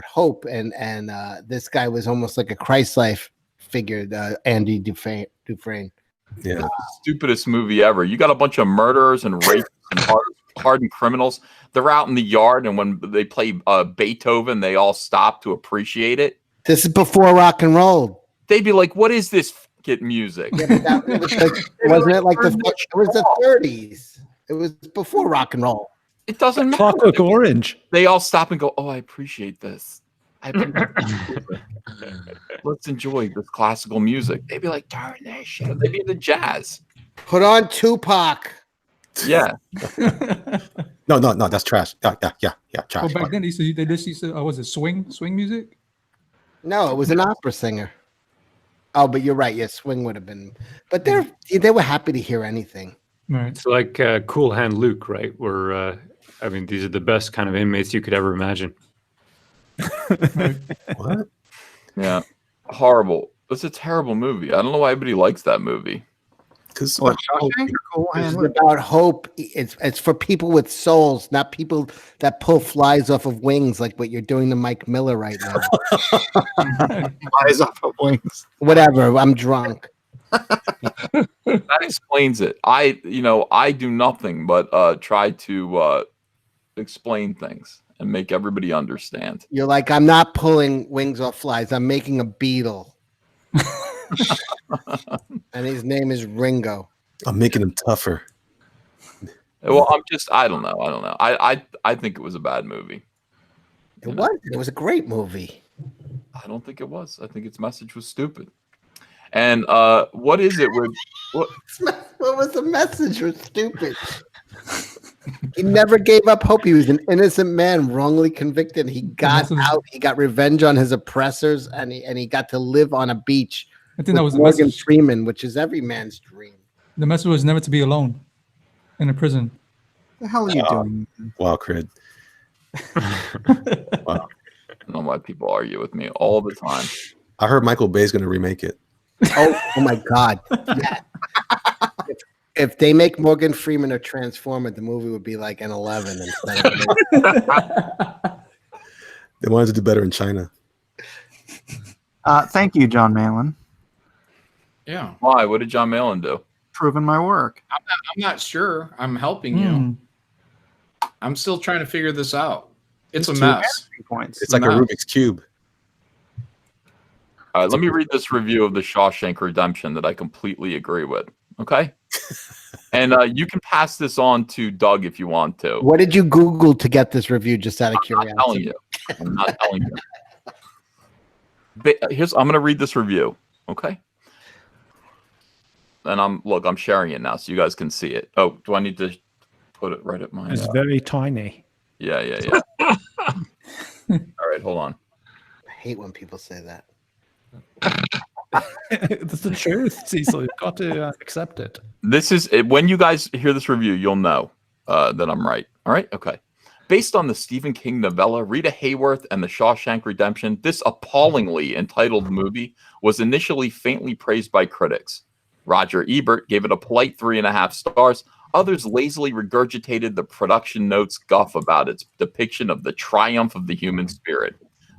hope, and this guy was almost like a Christ-like figure, Andy Dufresne. Dufresne. Yeah, the stupidest movie ever. You got a bunch of murderers and rapists and hardened criminals. They're out in the yard, and when they play Beethoven, they all stop to appreciate it. This is before rock and roll. They'd be like, "What is this fucking music?" Yeah, but it was wasn't it like it was the 30s? It was before rock and roll. It doesn't matter. Clockwork Orange. They all stop and go, "Oh, I appreciate this. Let's enjoy this classical music." They'd be like, "Turn that shit." They'd be into jazz. Put on Tupac. Yeah. No, that's trash. Yeah, trash. Well, back then they just used to was it swing music? No, it was an opera singer. Oh, but you're right. Yes, swing would have been. But they were happy to hear anything. Right. It's like Cool Hand Luke, right? Where I mean, these are the best kind of inmates you could ever imagine. What? Yeah. Horrible. It's a terrible movie. I don't know why everybody likes that movie. Because It's about hope. It's for people with souls, not people that pull flies off of wings, like what you're doing to Mike Miller right now. Flies off of wings. Whatever. I'm drunk. That explains it. I do nothing but try to explain things and make everybody understand. You're like, I'm not pulling wings off flies. I'm making a beetle. And his name is Ringo. I'm making him tougher. Well, I don't know. I think it was a bad movie. It was a great movie. I don't think it was. I think its message was stupid. And what is it with what was the message? Was stupid. He never gave up hope. He was an innocent man, wrongly convicted. He got out. He got revenge on his oppressors, and he got to live on a beach. I think that was the Morgan message. Freeman, which is every man's dream. The message was never to be alone in a prison. The hell are you doing? Wow, Crid. Wow. I don't know why people argue with me all the time. I heard Michael Bay's going to remake it. Oh my God! Yeah. If they make Morgan Freeman a Transformer, the movie would be like an 11 instead of They wanted to do better in China. Thank you, John Malin. Yeah. Why? What did John Malin do? Proving my work. I'm not sure. I'm helping you. I'm still trying to figure this out. It's a mess. It's like a Rubik's Cube. All right, let me read this review of The Shawshank Redemption that I completely agree with. Okay? And you can pass this on to Doug if you want to. What did you Google to get this review? Just out of curiosity. I'm not telling you. I'm going to read this review. Okay? And I'm sharing it now so you guys can see it. Oh, do I need to put it right at my... It's very tiny. Yeah. All right, hold on. I hate when people say that. That's the truth, Cecil. You've got to accept it. This is when you guys hear this review, you'll know that I'm right. All right? Okay. Based on the Stephen King novella Rita Hayworth and The Shawshank Redemption, this appallingly entitled movie was initially faintly praised by critics. Roger Ebert gave it a polite 3.5 stars. Others lazily regurgitated the production notes guff about its depiction of the triumph of the human spirit.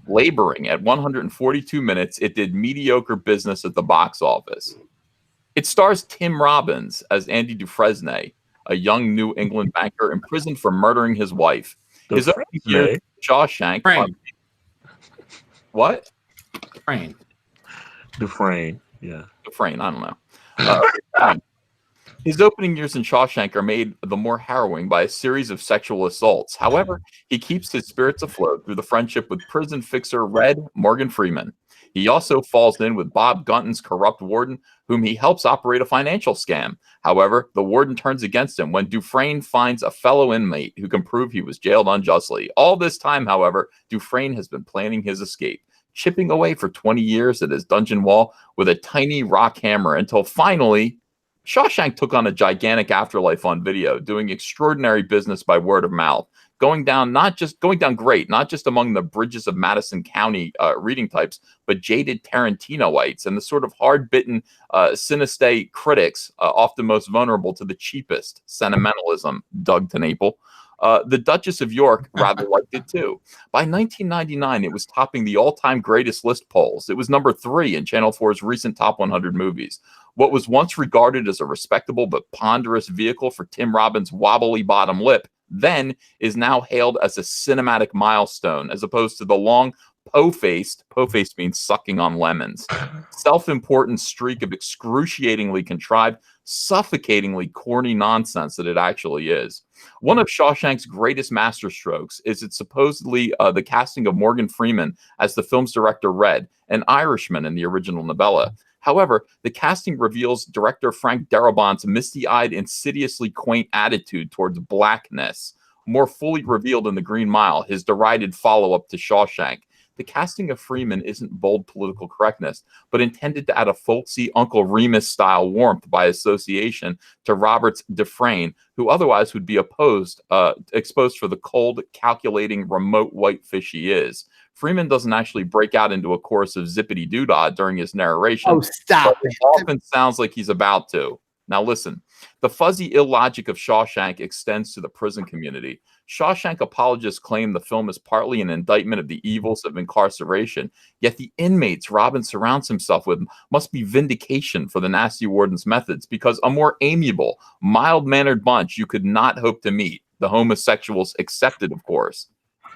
Laboring at 142 minutes, it did mediocre business at the box office. It stars Tim Robbins as Andy Dufresne, a young New England banker imprisoned for murdering his wife. His opening year, Shawshank. What? Dufresne. Yeah. Dufresne. I don't know. His opening years in Shawshank are made the more harrowing by a series of sexual assaults. However, he keeps his spirits afloat through the friendship with prison fixer Red Morgan Freeman. He also falls in with Bob Gunton's corrupt warden, whom he helps operate a financial scam. However, the warden turns against him when Dufresne finds a fellow inmate who can prove he was jailed unjustly. All this time, however, Dufresne has been planning his escape, chipping away for 20 years at his dungeon wall with a tiny rock hammer until finally Shawshank took on a gigantic afterlife on video, doing extraordinary business by word of mouth, going down great, not just among the Bridges of Madison County reading types, but jaded Tarantinoites and the sort of hard-bitten cineste critics, often most vulnerable to the cheapest sentimentalism, Doug TenNapel. The Duchess of York rather liked it too. By 1999, it was topping the all-time greatest list polls. It was number 3 in Channel 4's recent Top 100 movies. What was once regarded as a respectable but ponderous vehicle for Tim Robbins' wobbly bottom lip then is now hailed as a cinematic milestone, as opposed to the long po-faced means sucking on lemons, self-important streak of excruciatingly contrived, suffocatingly corny nonsense that it actually is. One of Shawshank's greatest masterstrokes is its supposedly the casting of Morgan Freeman as the film's director Red, an Irishman in the original novella. However, the casting reveals director Frank Darabont's misty-eyed, insidiously quaint attitude towards blackness, more fully revealed in The Green Mile, his derided follow-up to Shawshank. The casting of Freeman isn't bold political correctness, but intended to add a folksy Uncle Remus-style warmth by association to Robert's Dufresne, who otherwise would be exposed for the cold, calculating, remote whitefish he is. Freeman doesn't actually break out into a chorus of zippity-doo-dah during his narration. Oh, stop it often sounds like he's about to. Now listen, the fuzzy illogic of Shawshank extends to the prison community. Shawshank apologists claim the film is partly an indictment of the evils of incarceration, yet the inmates Robin surrounds himself with must be vindication for the nasty warden's methods, because a more amiable, mild-mannered bunch you could not hope to meet, the homosexuals accepted, of course.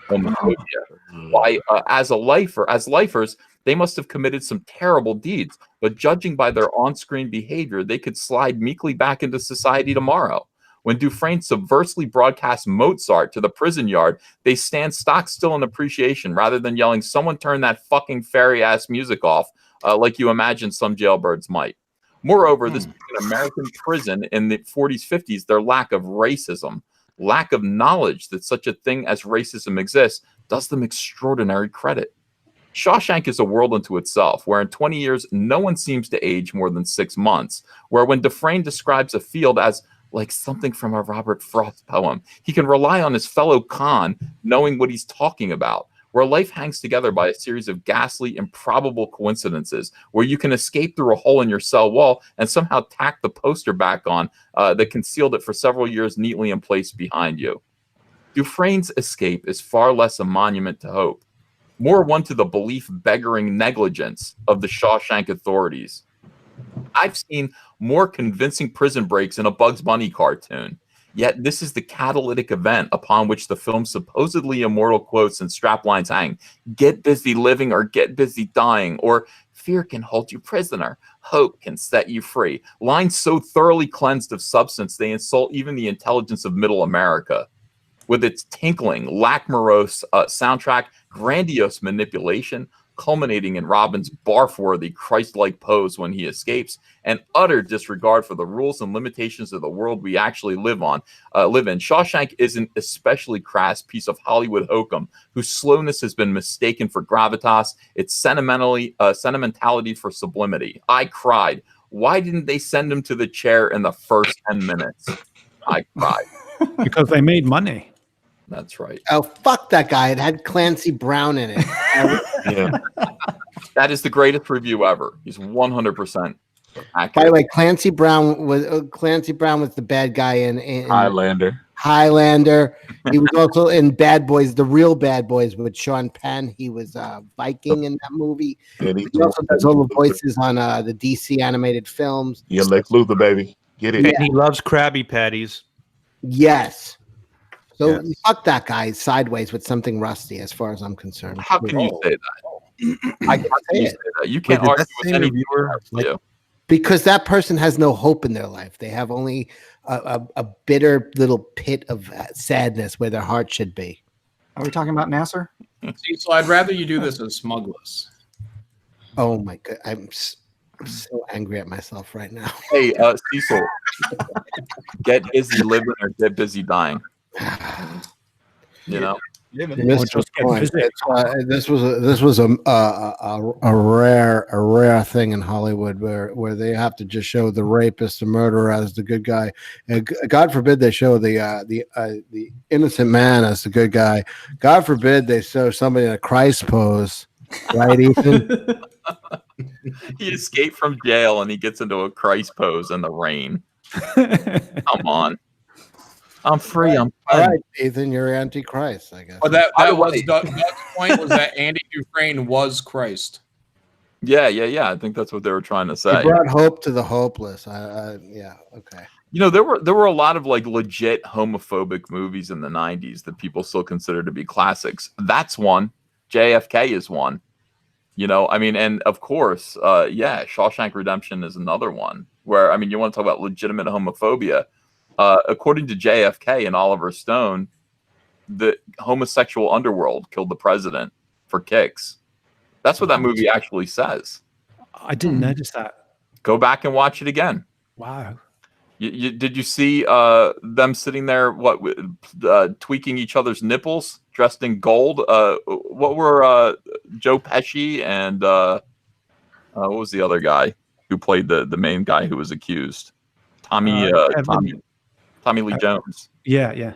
Homophobia. Why, as lifers, they must have committed some terrible deeds, but judging by their on-screen behavior, they could slide meekly back into society tomorrow. When Dufresne subversely broadcasts Mozart to the prison yard, they stand stock still in appreciation rather than yelling, "Someone turn that fucking fairy-ass music off," like you imagine some jailbirds might. Moreover, this being an American prison in the 40s, 50s, their lack of racism, lack of knowledge that such a thing as racism exists, does them extraordinary credit. Shawshank is a world unto itself, where in 20 years, no one seems to age more than 6 months, where when Dufresne describes a field as like something from a Robert Frost poem, he can rely on his fellow con knowing what he's talking about, where life hangs together by a series of ghastly, improbable coincidences, where you can escape through a hole in your cell wall and somehow tack the poster back on that concealed it for several years neatly in place behind you. Dufresne's escape is far less a monument to hope, more one to the belief-beggaring negligence of the Shawshank authorities. I've seen more convincing prison breaks in a Bugs Bunny cartoon, yet this is the catalytic event upon which the film's supposedly immortal quotes and straplines hang. "Get busy living or get busy dying," or "Fear can hold you prisoner, hope can set you free." Lines so thoroughly cleansed of substance they insult even the intelligence of middle America. With its tinkling, lack-morose soundtrack, grandiose manipulation, culminating in Robin's barf-worthy Christ-like pose when he escapes, and utter disregard for the rules and limitations of the world we actually live in. Shawshank is an especially crass piece of Hollywood hokum, whose slowness has been mistaken for gravitas, its sentimentality for sublimity. I cried. Why didn't they send him to the chair in the first 10 minutes? I cried. Because they made money. That's right. Oh, fuck that guy. It had Clancy Brown in it. Yeah. That is the greatest review ever. He's 100% accurate. By the way, Clancy Brown was the bad guy in Highlander. Highlander. He was also in Bad Boys, the real Bad Boys with Sean Penn. He was Viking in that movie. Yeah, he also does all the voices on the DC animated films. Yeah, Lex Luthor, baby. Get it. And he loves Krabby Patties. Yes. So fuck that guy sideways with something rusty, as far as I'm concerned. How can you say that? I can't say that. You can't argue with any viewer. Because that person has no hope in their life. They have only a bitter little pit of sadness where their heart should be. Are we talking about Nasser? See, so I'd rather you do this as Smugless. Oh my god, I'm so angry at myself right now. Hey, Cecil, get busy living or get busy dying. You know, this was a rare thing in Hollywood where they have to just show the rapist, the murderer as the good guy, and God forbid they show the innocent man as the good guy. God forbid they show somebody in a Christ pose, right, Ethan? He escaped from jail and he gets into a Christ pose in the rain. Come on. I'm free. I'm All fun. right, Ethan, you're Antichrist, I guess. But that By the was way- Doug's point was that Andy Dufresne was Christ. Yeah. I think that's what they were trying to He say. brought hope to the hopeless. Yeah, okay. You know, there were a lot of like legit homophobic movies in the 90s that people still consider to be classics. That's one. JFK is one. You know, I mean, and of course, Shawshank Redemption is another one where, I mean, you want to talk about legitimate homophobia. According to JFK and Oliver Stone, the homosexual underworld killed the president for kicks. That's what that movie actually says. I didn't notice that. Go back and watch it again. Wow. Did you see them sitting there, tweaking each other's nipples, dressed in gold? What were Joe Pesci and what was the other guy who played the main guy who was accused? Tommy Lee Jones. Yeah.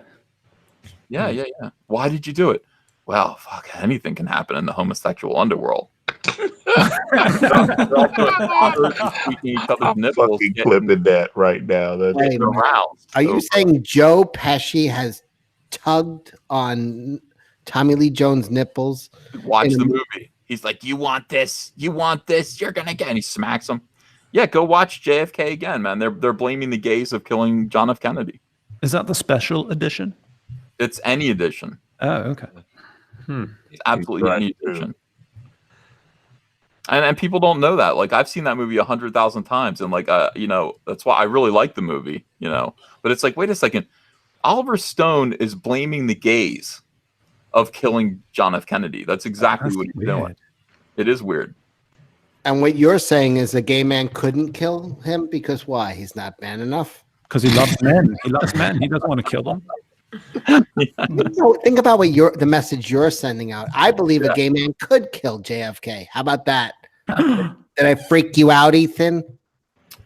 Why did you do it? Well, fuck, anything can happen in the homosexual underworld. Tweaking each other's nipples, Fucking clipping that right now. Hey, are you saying Joe Pesci has tugged on Tommy Lee Jones' nipples? Watch the movie. He's like, you want this, you're gonna get, and he smacks him. Yeah, go watch JFK again, man. They're blaming the gays of killing John F. Kennedy. Is that the special edition? It's any edition. Oh, okay. It's absolutely any edition. And people don't know that. Like, I've seen that movie 100,000 times, and like, you know, that's why I really like the movie. You know, but it's like, wait a second, Oliver Stone is blaming the gays of killing John F. Kennedy. That's exactly what he's doing. It is weird. And what you're saying is a gay man couldn't kill him because why? He's not man enough. Because he loves men. He loves men. He doesn't want to kill them. No, think about what the message you're sending out. I believe a gay man could kill JFK. How about that? Did I freak you out, Ethan?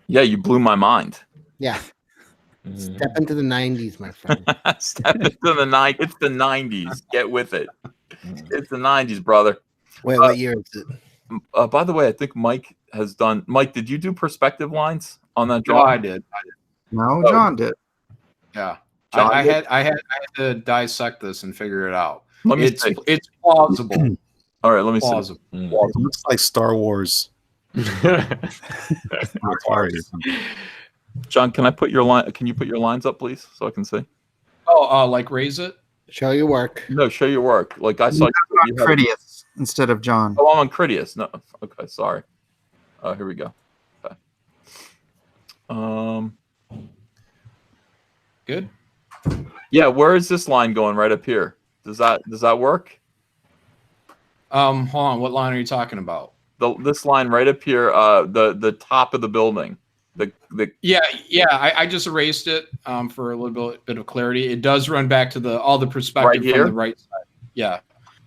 Yeah, you blew my mind. Yeah. Step into the 90s, my friend. Step into the 90s. It's the 90s. Get with it. It's the 90s, brother. Wait, what year is it? By the way, I think Mike has done. Mike, did you do perspective lines on that No, drawing? I did. No, John did. Yeah. John I did? had to dissect this and figure it out. Let me It's see. it's plausible. All right, let me Plausible. see. It looks like Star Wars. John, can I put your line? Can you put your lines up, please, so I can see? Oh, like raise it? Show your work. No, show your work. Like I saw. You have Critias instead of John. Oh, I'm on Critias. No, okay, sorry. Here we go. Okay. Good. Yeah, where is this line going? Right up here. Does that work? Hold on. What line are you talking about? This line right up here. The top of the building. Yeah. I just erased it for a little bit of clarity. It does run back to all the perspective Right here? from the right side. Yeah.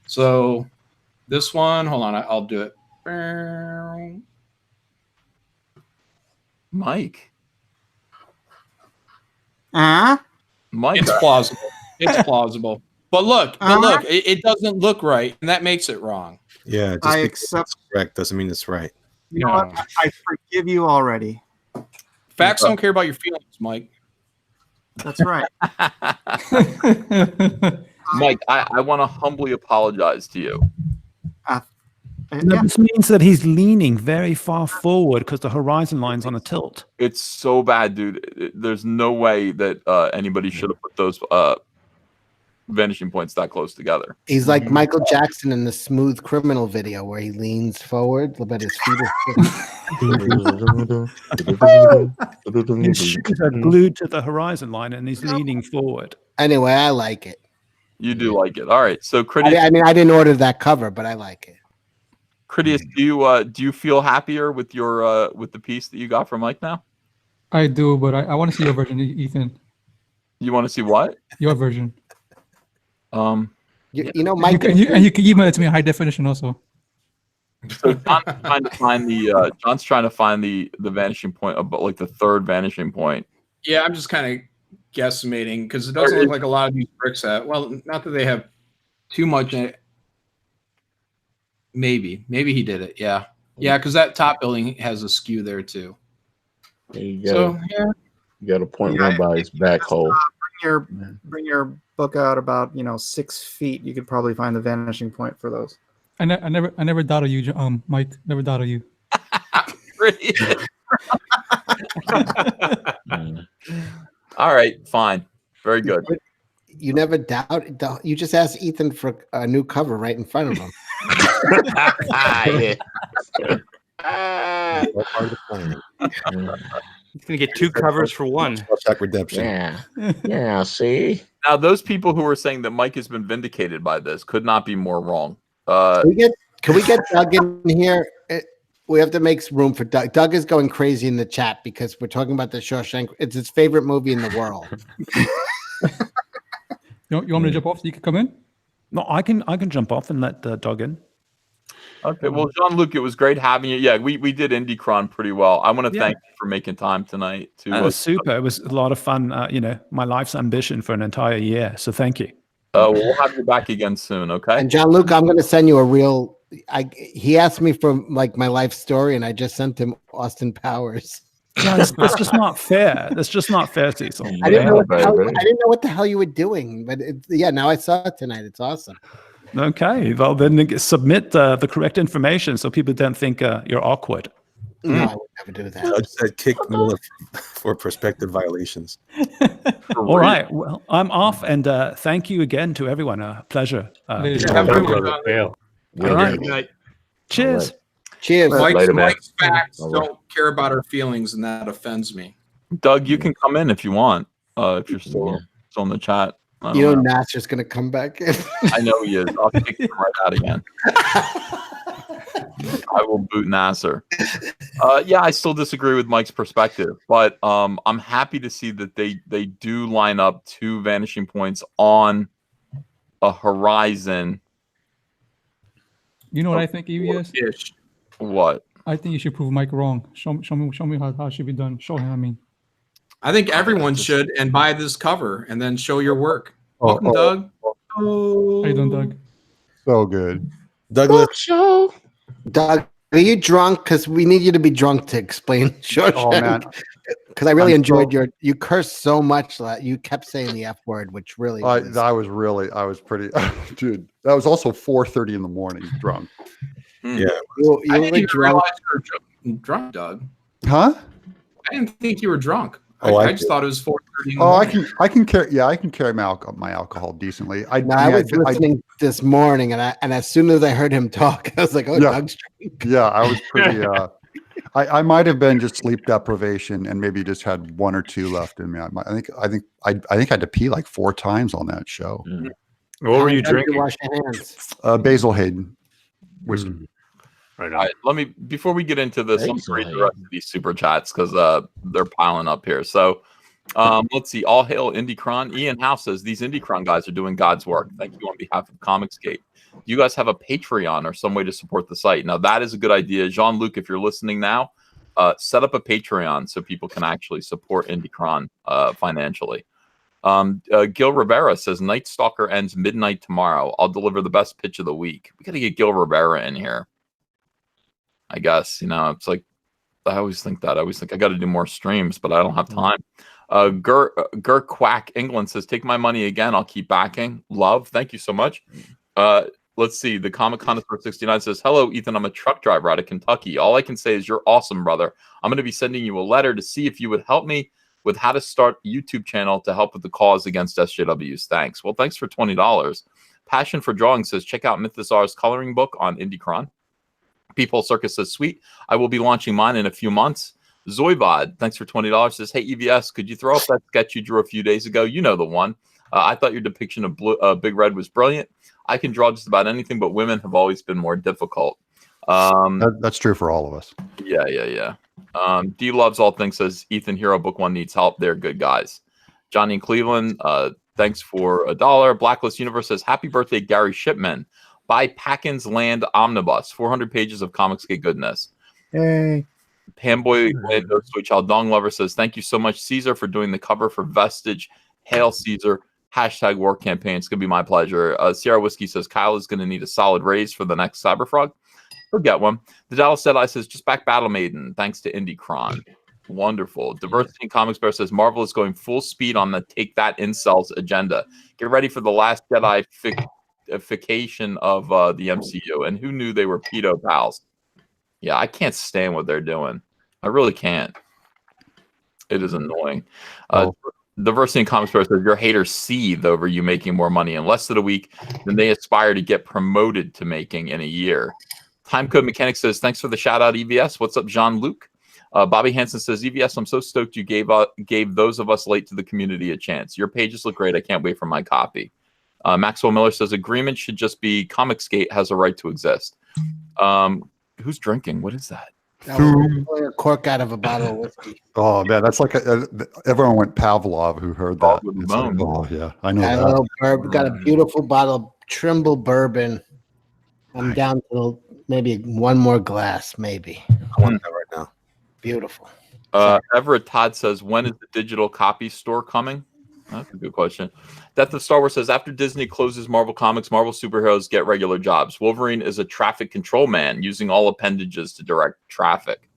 So this one, hold on, I'll do it. Mike. Mike. It's plausible. It's plausible. But look, it doesn't look right, and that makes it wrong. Yeah, just I because accept. it's correct doesn't mean it's right. You know what? I forgive you already. Facts don't care about your feelings, Mike. That's right. Mike, I want to humbly apologize to you. No, this means that he's leaning very far forward because the horizon line's on a tilt. It's so bad, dude. There's no way that anybody should have put those vanishing points that close together. He's like Michael Jackson in the Smooth Criminal video where he leans forward, but his feet are His shoes are glued to the horizon line and he's leaning forward. Anyway, I like it. You do like it. All right. So Critias, I mean, I didn't order that cover, but I like it. Critias, do you feel happier with your with the piece that you got from Mike now? I do, but I want to see your version, Ethan. You want to see what? Your version. You know, Mike, and you can email it to me in high definition also. So John's trying to find the vanishing point, about like the third vanishing point. Yeah, I'm just kind of guesstimating because it doesn't look like a lot of these bricks have. Well, not that they have too much in it. Maybe he did it. Yeah, because that top building has a skew there too. You got a point one by his back hole. bring your book out about 6 feet, you could probably find the vanishing point for those. I never doubted you, Mike. Never doubted you. All right, fine, very good. You never doubt. You just asked Ethan for a new cover right in front of him. He's gonna get 2 covers for one. Redemption. Yeah. See. Now, those people who are saying that Mike has been vindicated by this could not be more wrong. Can we get Doug in here? We have to make room for Doug. Doug is going crazy in the chat because we're talking about the Shawshank. It's his favorite movie in the world. You want me to jump off so you can come in? No, I can jump off and let Doug in. Okay, well, Jean-Luc, it was great having you. Yeah, we did Indy Kron pretty well. I want to thank you for making time tonight. It was super. It was a lot of fun. My life's ambition for an entire year. So thank you. We'll have you back again soon, okay? And Jean-Luc, I'm going to send you a real. He asked me for my life story, and I just sent him Austin Powers. Guys, that's just not fair. That's just not fair, Cecil. I didn't know what the hell you were doing, but now I saw it tonight. It's awesome. Okay, well then submit the correct information so people don't think you're awkward. No, I would never do that. Judge said kick Miller for prospective violations. All right, well, I'm off, and thank you again to everyone. Pleasure. Have a good one. All right. Cheers. Cheers. Mike's facts don't care about our feelings, and that offends me. Doug, you can come in if you want. If you're still in the chat. Nasser's going to come back in. I know he is. I'll kick him right out again. I will boot Nasser. I still disagree with Mike's perspective, but I'm happy to see that they do line up 2 vanishing points on a horizon. You know what I think, EVS? What? I think you should prove Mike wrong. Show me how it should be done. Show him. I mean, I think everyone should and buy this cover and then show your work. Welcome, Doug. How you doing, Doug? So good. Douglas. Show. Doug, are you drunk? Because we need you to be drunk to explain Shawshank. Oh, man. Because I really enjoyed you cursed so much that you kept saying the F word, which really I was pretty dude. That was also 4:30 in the morning drunk. Yeah. You I were didn't even drunk. realize you were drunk, Doug. Huh? I didn't think you were drunk. Oh, I just thought it was 4:30 in the Oh, morning. I can carry my alcohol decently. I was listening this morning, and as soon as I heard him talk, I was like, "Oh, Yeah. Doug's drunk." Yeah, I was pretty. I might have been just sleep deprivation and maybe just had 1 or 2 left in me. I think I had to pee like 4 times on that show. What were you How did drinking? Wash your hands. Basil Hayden whiskey. Right All right, before we get into this, let me read the rest of these super chats because they're piling up here. So let's see. All hail Indy Kron. Ian House says these Indy Kron guys are doing God's work. Thank you on behalf of Comicsgate. Do you guys have a Patreon or some way to support the site? Now that is a good idea. Jean-Luc, if you're listening now, set up a Patreon so people can actually support Indy Kron financially. Gil Rivera says Night Stalker ends midnight tomorrow. I'll deliver the best pitch of the week. We got to get Gil Rivera in here. I guess, it's like, I always think that. I always think I got to do more streams, but I don't have time. Gur Quack England says, take my money again. I'll keep backing. Love. Thank you so much. Let's see. The Comic Connoisseur 69 says, hello, Ethan. I'm a truck driver out of Kentucky. All I can say is you're awesome, brother. I'm going to be sending you a letter to see if you would help me with how to start a YouTube channel to help with the cause against SJWs. Thanks. Well, thanks for $20. Passion for Drawing says, check out Mythosar's coloring book on Indy Kron. People Circus says, sweet. I will be launching mine in a few months. Zoivod, thanks for $20, says, hey, EVS, could you throw up that sketch you drew a few days ago? You know the one. I thought your depiction of Big Red was brilliant. I can draw just about anything, but women have always been more difficult. That's true for all of us. Yeah. D Loves All Things says, Ethan, Hero Book 1 needs help. They're good guys. Johnny in Cleveland, thanks for $1. Blacklist Universe says, happy birthday, Gary Shipman. Buy Packin's Land Omnibus, 400 pages of Comicsgate goodness. Hey. Panboy Lando Sweet Child Dong Lover says, thank you so much, Caesar, for doing the cover for Vestige. Hail Caesar. # war campaign. It's going to be my pleasure. Sierra Whiskey says, Kyle is going to need a solid raise for the next Cyberfrog. He'll get one. The Dallas Deadeye says, just back Battle Maiden. Thanks to Indy Kron. Wonderful. Diversity in Comics Bear says Marvel is going full speed on the take that incels agenda. Get ready for the last Jedi-ification of the MCU. And who knew they were pedo pals? Yeah, I can't stand what they're doing. I really can't. It is annoying. Diversity in Comics Bear says your haters seethe over you making more money in less than a week than they aspire to get promoted to making in a year. Timecode Mechanic says, thanks for the shout out, EVS. What's up, Jean-Luc? Bobby Hansen says, EVS, I'm so stoked you gave those of us late to the community a chance. Your pages look great. I can't wait for my copy. Maxwell Miller says, agreement should just be Comicsgate has a right to exist. Who's drinking? What is that? That was a cork out of a bottle of whiskey. Oh man, that's like everyone went Pavlov who heard that. It's like, oh yeah, I know that. We got a beautiful bottle of Trimble bourbon. I'm down to maybe one more glass, maybe. I want that right now. Beautiful. Everett Todd says, when is the digital copy store coming? That's a good question. Death of Star Wars says, after Disney closes Marvel Comics, Marvel superheroes get regular jobs. Wolverine is a traffic control man using all appendages to direct traffic.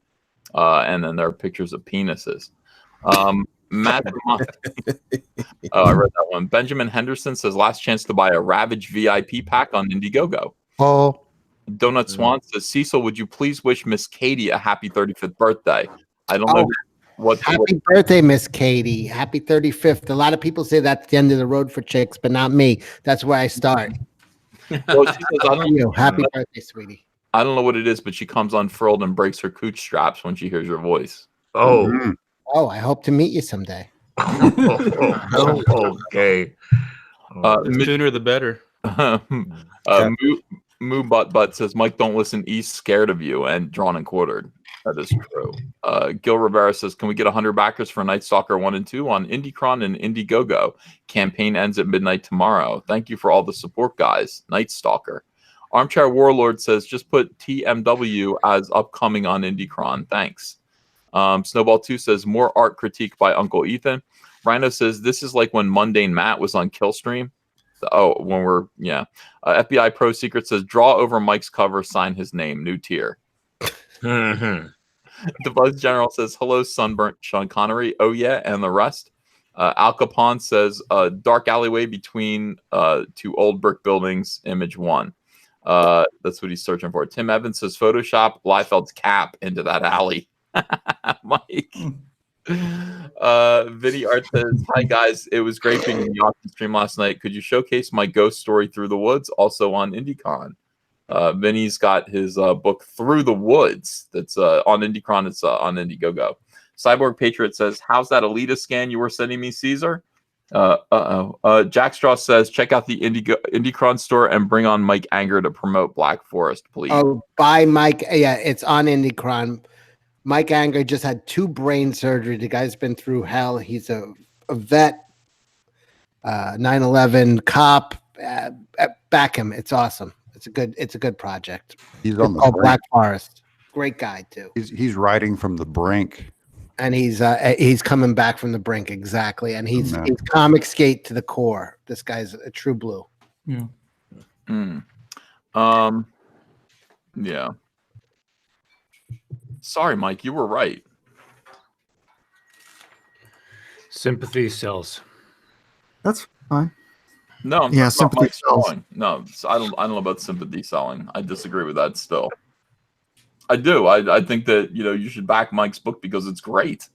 And then there are pictures of penises. Matt, I read that one. Benjamin Henderson says, last chance to buy a Ravage VIP pack on Indiegogo. Oh. Donut Swan says, Cecil, would you please wish Miss Katie a happy 35th birthday? I don't know Happy birthday, Miss Katie. Happy 35th. A lot of people say that's the end of the road for chicks, but not me. That's where I start. Well, she says, happy birthday, sweetie. I don't know what it is, but she comes unfurled and breaks her cooch straps when she hears your voice. Oh, I hope to meet you someday. Okay. The sooner the better. Moo Butt says, Mike, don't listen. East scared of you and drawn and quartered. That is true. Gil Rivera says, can we get 100 backers for Night Stalker 1 and 2 on Indy Kron and Indiegogo? Campaign ends at midnight tomorrow. Thank you for all the support, guys. Night Stalker. Armchair Warlord says, just put TMW as upcoming on Indy Kron. Thanks. Snowball 2 says, more art critique by Uncle Ethan. Rhino says, this is like when Mundane Matt was on Killstream. FBI Pro Secret says, draw over Mike's cover, sign his name, new tier. The Buzz General says, hello, sunburnt Sean Connery. Oh, yeah, and the rest. Al Capone says, dark alleyway between two old brick buildings, image 1. That's what he's searching for. Tim Evans says, Photoshop Liefeld's cap into that alley. Mike. Vinny Art says, hi, guys. It was great being in the Austin stream last night. Could you showcase my ghost story Through the Woods, also on IndieCon? Vinny's got his book Through the Woods that's on IndieCron. It's on Indiegogo. Cyborg Patriot says, how's that Alita scan you were sending me, Caesar? Jack Straw says, check out the IndieCron store and bring on Mike Anger to promote Black Forest, please. Oh, buy Mike. Yeah, it's on IndieCron. Mike Anger just had 2 brain surgery. The guy's been through hell. He's a vet, 9/11 cop. Back him. It's awesome. It's a good project. He's on the called brink. Black Forest. Great guy too. He's riding from the brink. And he's coming back from the brink, exactly. And he's Comicsgate to the core. This guy's a true blue. Yeah. Yeah. Sorry, Mike, you were right. Sympathy sells. That's fine. No, I'm yeah, talking about sympathy Mike sells. selling. No, I don't know about sympathy selling. I disagree with that still. I do. I think that you should back Mike's book because it's great.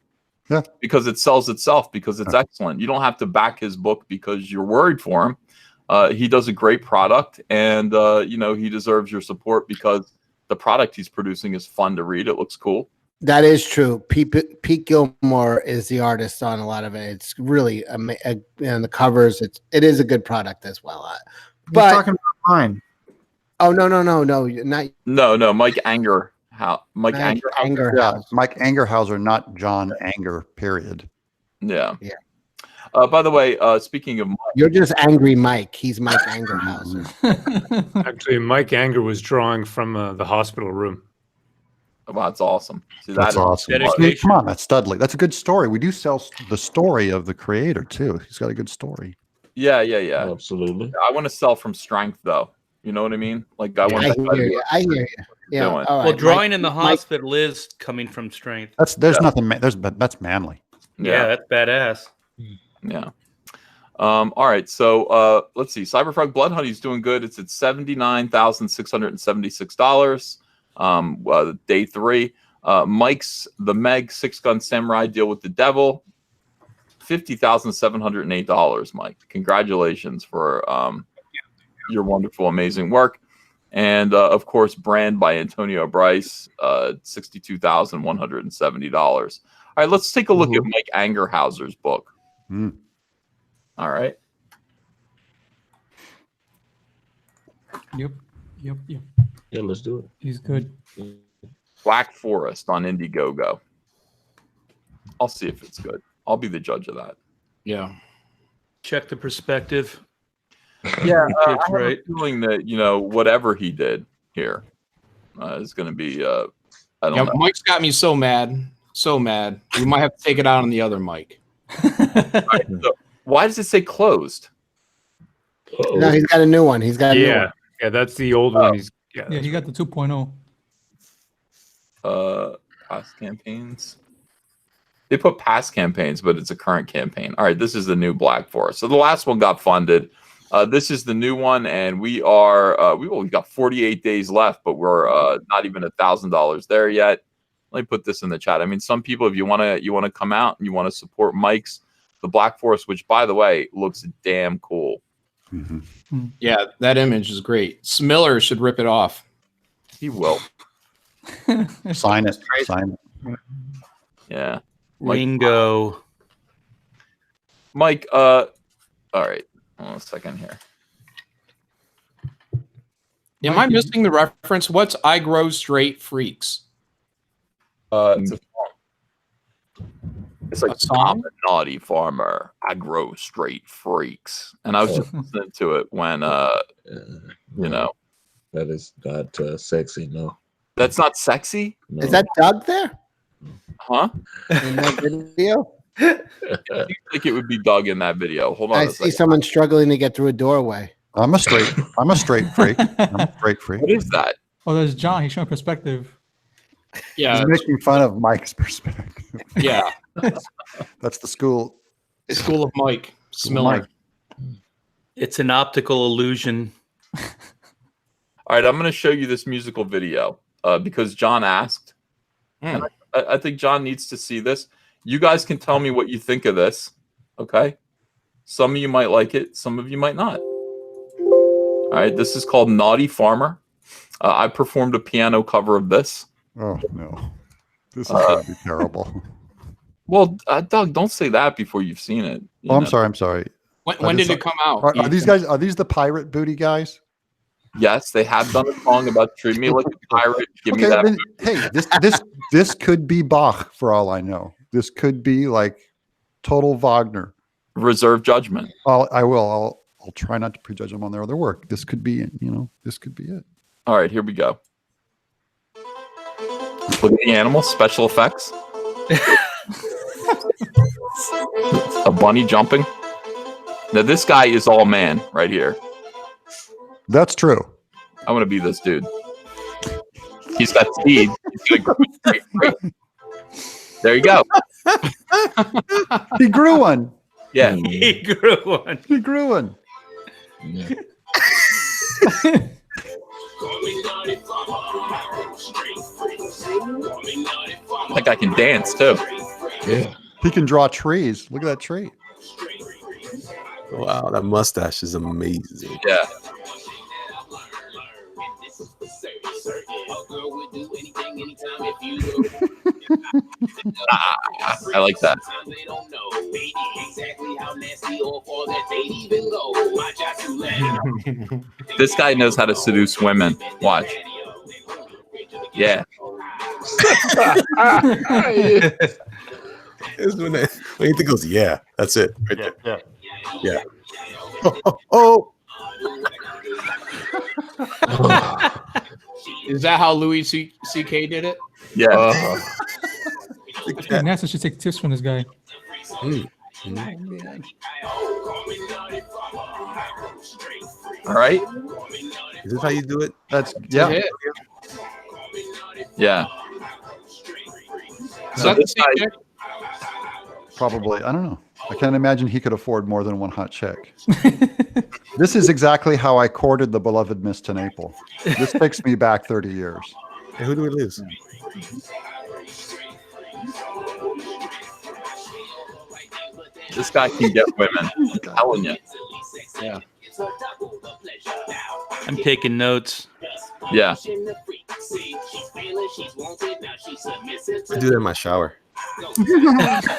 Yeah. Because it sells itself, because it's excellent. You don't have to back his book because you're worried for him. He does a great product, and he deserves your support because the product he's producing is fun to read. It looks cool. That is true. Pete Gilmore is the artist on a lot of it. It's really and the covers. It is a good product as well. But you're talking about mine. Oh no, not no. Mike Anger. Mike Anger. Yeah, Mike Angerhauser, not John Anger. Period. Yeah. By the way, speaking of Mike, you're just angry, Mike. He's Mike Angerhauser. Actually, Mike Anger was drawing from the hospital room. Wow, that's awesome. See, That's awesome. Come on, that's Studley. That's a good story. We do sell the story of the creator too. He's got a good story. Yeah. Absolutely. I want to sell from strength though. You know what I mean? Like I want. I hear you. I hear you. Yeah. Doing. All right. Well, drawing Mike- in the hospital is coming from strength. There's nothing. That's manly. Yeah, that's badass. Yeah. All right. So let's see. Cyberfrog Blood Honey's doing good. It's at $79,676. Day 3. Mike's The Meg 6-Gun Samurai Deal with the Devil. $50,708, Mike. Congratulations for your wonderful, amazing work. And of course, Brand by Antonio Bryce, $62,170. All right, let's take a look at Mike Angerhauser's book. All right. Yep. Yeah, let's do it. He's good. Black Forest on Indiegogo. I'll see if it's good. I'll be the judge of that. Yeah. Check the perspective. Yeah, I It's have a feeling that whatever he did here is going to be. I don't know. Mike's got me so mad, so mad. We might have to take it out on the other Mike. Right, so why does it say closed? No, he's got a new one. He's got a new one. Yeah, that's the old one. Yeah, he got the 2.0. Past campaigns. They put past campaigns, but it's a current campaign. All right, this is the new Black Forest. So the last one got funded. This is the new one, and we are we got 48 days left, but we're not even $1,000 there yet. Let me put this in the chat. I mean, some people, if you want to come out and you want to support Mike's The Black Forest, which by the way looks damn cool. Yeah, that image is great. Smiller should rip it off. He will. Sign it. Sign it. Yeah. Ringo. Mike, all right. Hold on a second here. Am I missing the reference? What's I Grow Straight Freex? It's a song. It's like I'm a naughty farmer. I grow straight freaks. And I was just listening to it when that is not sexy. No, that's not sexy. No. Is that Doug there? Huh? In that video? I think it would be Doug in that video. Hold on I a see second. someone struggling to get through a doorway. I'm a straight freak. I'm a straight freak. What is that? Oh, there's John. He's showing perspective. Yeah. He's making fun of Mike's perspective. Yeah. That's the school. School of Mike. Smiller. It's an optical illusion. All right, I'm going to show you this musical video because John asked. And I think John needs to see this. You guys can tell me what you think of this. Okay? Some of you might like it. Some of you might not. All right, this is called Naughty Farmer. I performed a piano cover of this. Oh, no. This is going to be terrible. Well, Doug, don't say that before you've seen it. Oh, I'm sorry. I'm sorry. When did it come out? Are these guys? Are these the pirate booty guys? Yes, they have done a song about treat me like a pirate. Give me Okay, that. then, hey, this could be Bach for all I know. This could be like total Wagner. Reserve judgment. I'll try not to prejudge them on their other work. This could be, this could be it. All right, here we go. Look at the animals, special effects. A bunny jumping. Now this guy is all man right here. That's true. I want to be this dude. He's got speed. He's gonna grow straight. There you go. He grew one. Yeah. He grew one. He grew one. Yeah. That guy can dance too. Yeah. He can draw trees. Look at that tree. Wow, that mustache is amazing. Yeah. I like that. This guy knows how to seduce women. Watch. Yeah. When he goes, yeah, that's it. Right there. Yeah. Oh. Is that how Louis C.K. did it? Yeah. Hey, NASA should take tips from this guy. All right. Is this how you do it? That's yeah. Yeah. Is that the same chick? Probably. I don't know. I can't imagine he could afford more than one hot chick. This is exactly how I courted the beloved Miss Tenaple. This takes me back 30 years. Hey, who do we lose? This guy can get women. I'm telling you. Yeah. I'm taking notes. Yeah. I do that in my shower.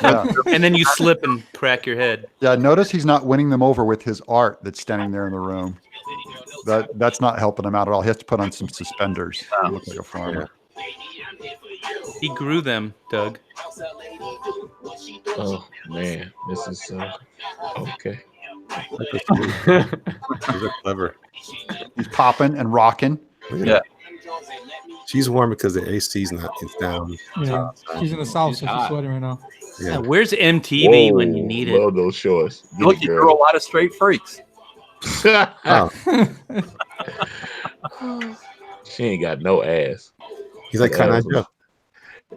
Yeah. And then you slip and crack your head. Yeah, notice he's not winning them over with his art that's standing there in the room. That's not helping him out at all. He has to put on some suspenders. He looks like a farmer. He grew them, Doug. Oh man, this is okay. These are clever. He's popping and rocking. Yeah. She's warm because the AC's not. It's down. Yeah, she's in the south, so she's sweating right now. Yeah, where's MTV when you need it? Love those shorts. Look, you throw a lot of straight freaks. Oh. She ain't got no ass. He's like kind of Joe.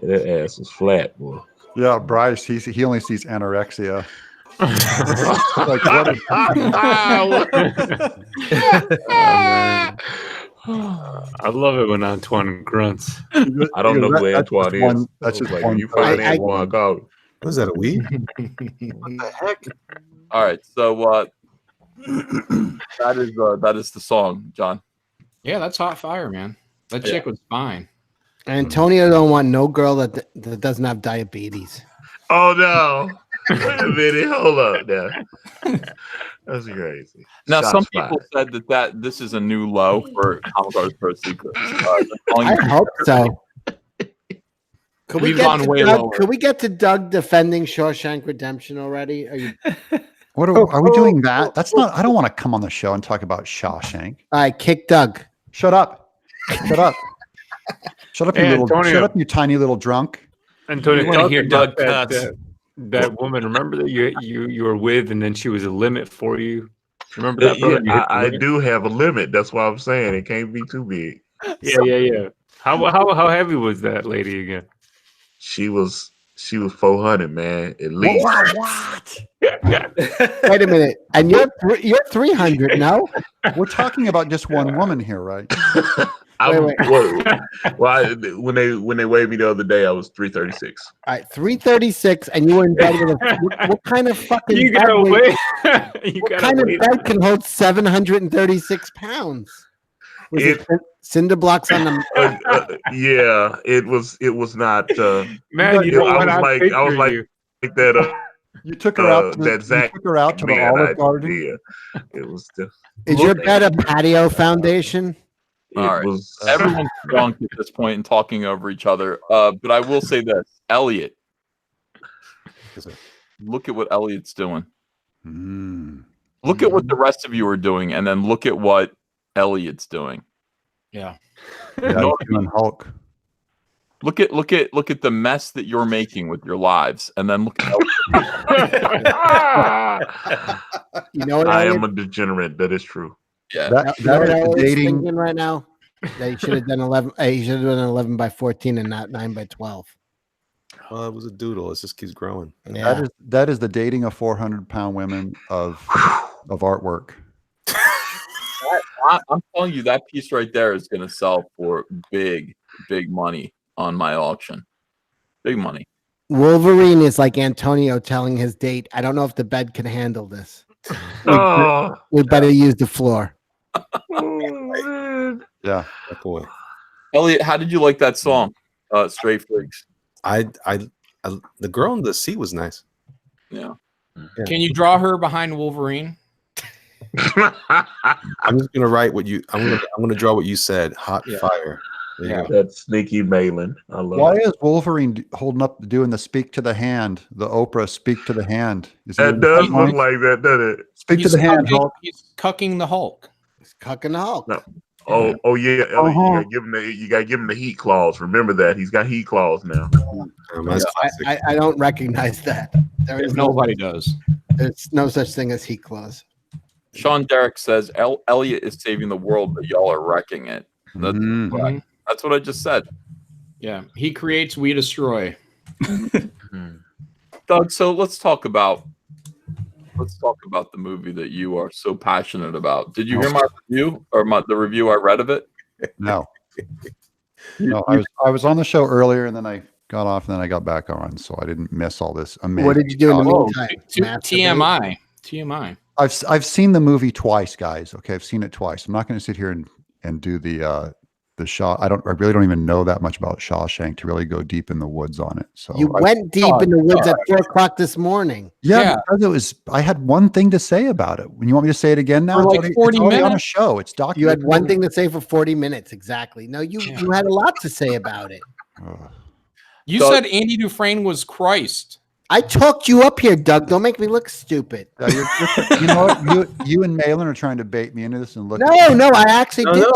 That ass was flat, boy. Yeah, Bryce, he only sees anorexia. Like, what I love it when Antoine grunts. I don't know who Antoine is. That's just like, one. you find Antoine, call. Was that a weed? What the heck? All right, so that is the song, John. Yeah, that's hot fire, man. That chick was fine. Antonio don't want no girl that doesn't have diabetes. Oh no! Wait a minute, hold up now. That's crazy. Now, Shots some fired. people said that this is a new low for Commodore's Pro Secrets. I hope so. Could we, We've gone way lower. could we get to Doug defending Shawshank Redemption already? Are you? What are we doing that? That's not. I don't want to come on the show and talk about Shawshank. All right, kick Doug. Shut up. Shut up. Shut up, you Hey, little. Antonio. Shut up, you tiny little drunk. Antonio, You wanna talk hear about Doug cuss. that woman. Remember that you were with, and then she was a limit for you. Remember that? brother? You hit the I limit? do have a limit. That's why I'm saying it can't be too big. Yeah. How heavy was that lady again? She was 400, man, at least. What? Wait a minute, and you're 300 now. We're talking about just one woman here, right? Wait. Well, when they weighed me the other day, I was 336. All right, 336, and you were in bed with what kind of fucking You bed gotta weight- wait. what kind of bed can hold 736 pounds? Was it cinder blocks on the? Yeah, it was not. Man, you know I what? was like that. You took her out. That Zach you took her out to the man Olive idea. Garden. It was. Is your bed a patio foundation? All right. Everyone's drunk at this point and talking over each other. But I will say this, Elliot. Look at what Elliot's doing. Look at what the rest of you are doing, and then look at what Elliot's doing. Yeah. Yeah, and Hulk. Look at the mess that you're making with your lives, and then look at You know what? I Elliot? am a degenerate. That is true. Yeah. You know what That is Elliot's dating. thinking right now? They should have done 11. He should have done 11 by 14 and not 9 by 12. Well, it was a doodle. It just keeps growing. Yeah. That is the dating of 400-pound women of artwork. I'm telling you, that piece right there is going to sell for big money on my auction. Big money. Wolverine is like Antonio telling his date, I don't know if the bed can handle this. Oh. We better use the floor. Yeah. Boy. Elliot, how did you like that song? Straight Freaks. The girl in the seat was nice. Yeah. Can you draw her behind Wolverine? I'm just gonna write what you. I'm gonna draw what you said. Hot fire. There you go. That's sneaky Malin. I love Why it. is Wolverine holding up, doing the speak to the hand, the Oprah speak to the hand? Is he That does look like that, doesn't it? Speak to the hand, Hulk. He's cucking the Hulk. He's cucking the Hulk. No. Oh yeah, Elliot, you gotta give him the heat clause. Remember that he's got heat clause now. I don't recognize that. There is Nobody does. There's no such thing as heat clause. Sean Derrick says Elliot is saving the world, but y'all are wrecking it. That's what I just said. Yeah, he creates, we destroy. Doug, so let's talk about the movie that you are so passionate about. Did you hear my review or the review I read of it? No. No, I was on the show earlier and then I got off and then I got back on, so I didn't miss all this amazing. What did you do in the meantime? TMI. I've seen the movie twice, guys. Okay, I've seen it twice. I'm not going to sit here and do the Shaw. I really don't even know that much about Shawshank to really go deep in the woods on it. So you went deep in the woods at 4:00 this morning. Yeah, because I had one thing to say about it. When you want me to say it again now, For it's like already, 40 it's already on a minutes? show. It's documented. You had one thing to say for 40 minutes, exactly. No, you had a lot to say about it. You said Andy Dufresne was Christ. I talked you up here, Doug. Don't make me look stupid. You know what? You and Malin are trying to bait me into this and look. No, I actually did.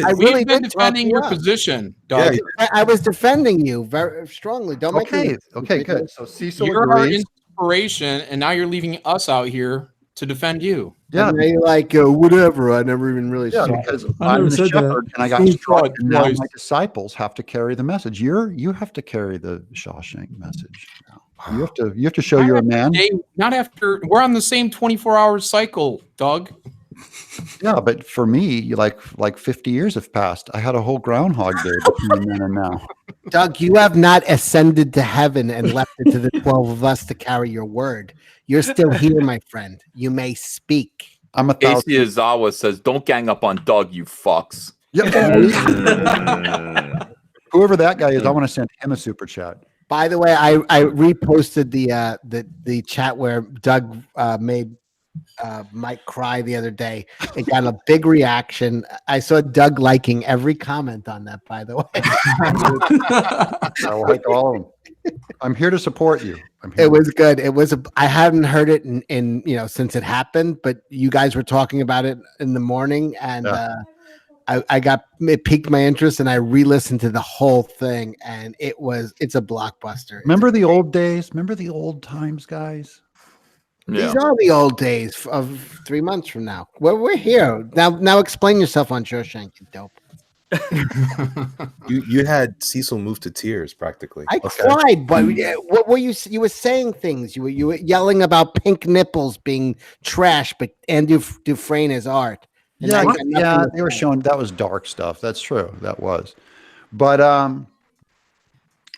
I really We've been did defending talk your you up. position, Doug. I was defending you very strongly. Don't make me. Okay, good. So Cecil You're our agrees. inspiration, and now you're leaving us out here to defend you. Yeah, and you're like whatever. I never even really Yeah, saw because it. I'm the shepherd and I got Who's struck, God and now Christ? my disciples have to carry the message. You have to carry the Shawshank message. You have to show you're a man. Not after we're on the same 24-hour cycle, Doug. Yeah, but for me, like 50 years have passed. I had a whole Groundhog Day between then and now. Doug, you have not ascended to heaven and left it to the 12 of us to carry your word. You're still here, my friend. You may speak. I'm a Casey Azawa says, "Don't gang up on Doug, you fucks." Whoever that guy is, I want to send him a super chat. By the way, I reposted the chat where Doug made Mike cry the other day. It got a big reaction. I saw Doug liking every comment on that, by the way. I like all of them. I'm here to support you. It was good. I hadn't heard it in since it happened, but you guys were talking about it in the morning, and it piqued my interest, and I re-listened to the whole thing, and it's a blockbuster. Remember the old days? Remember the old times, guys? These are the old days of 3 months from now. We're here now. Explain yourself on Shawshank, you dope. You had Cecil move to tears practically. I cried, but what were you? You were saying things. You were yelling about pink nipples being trash, but Andy Dufresne is art. And I got nothing to they were say. showing that was dark stuff. That's true. That was, but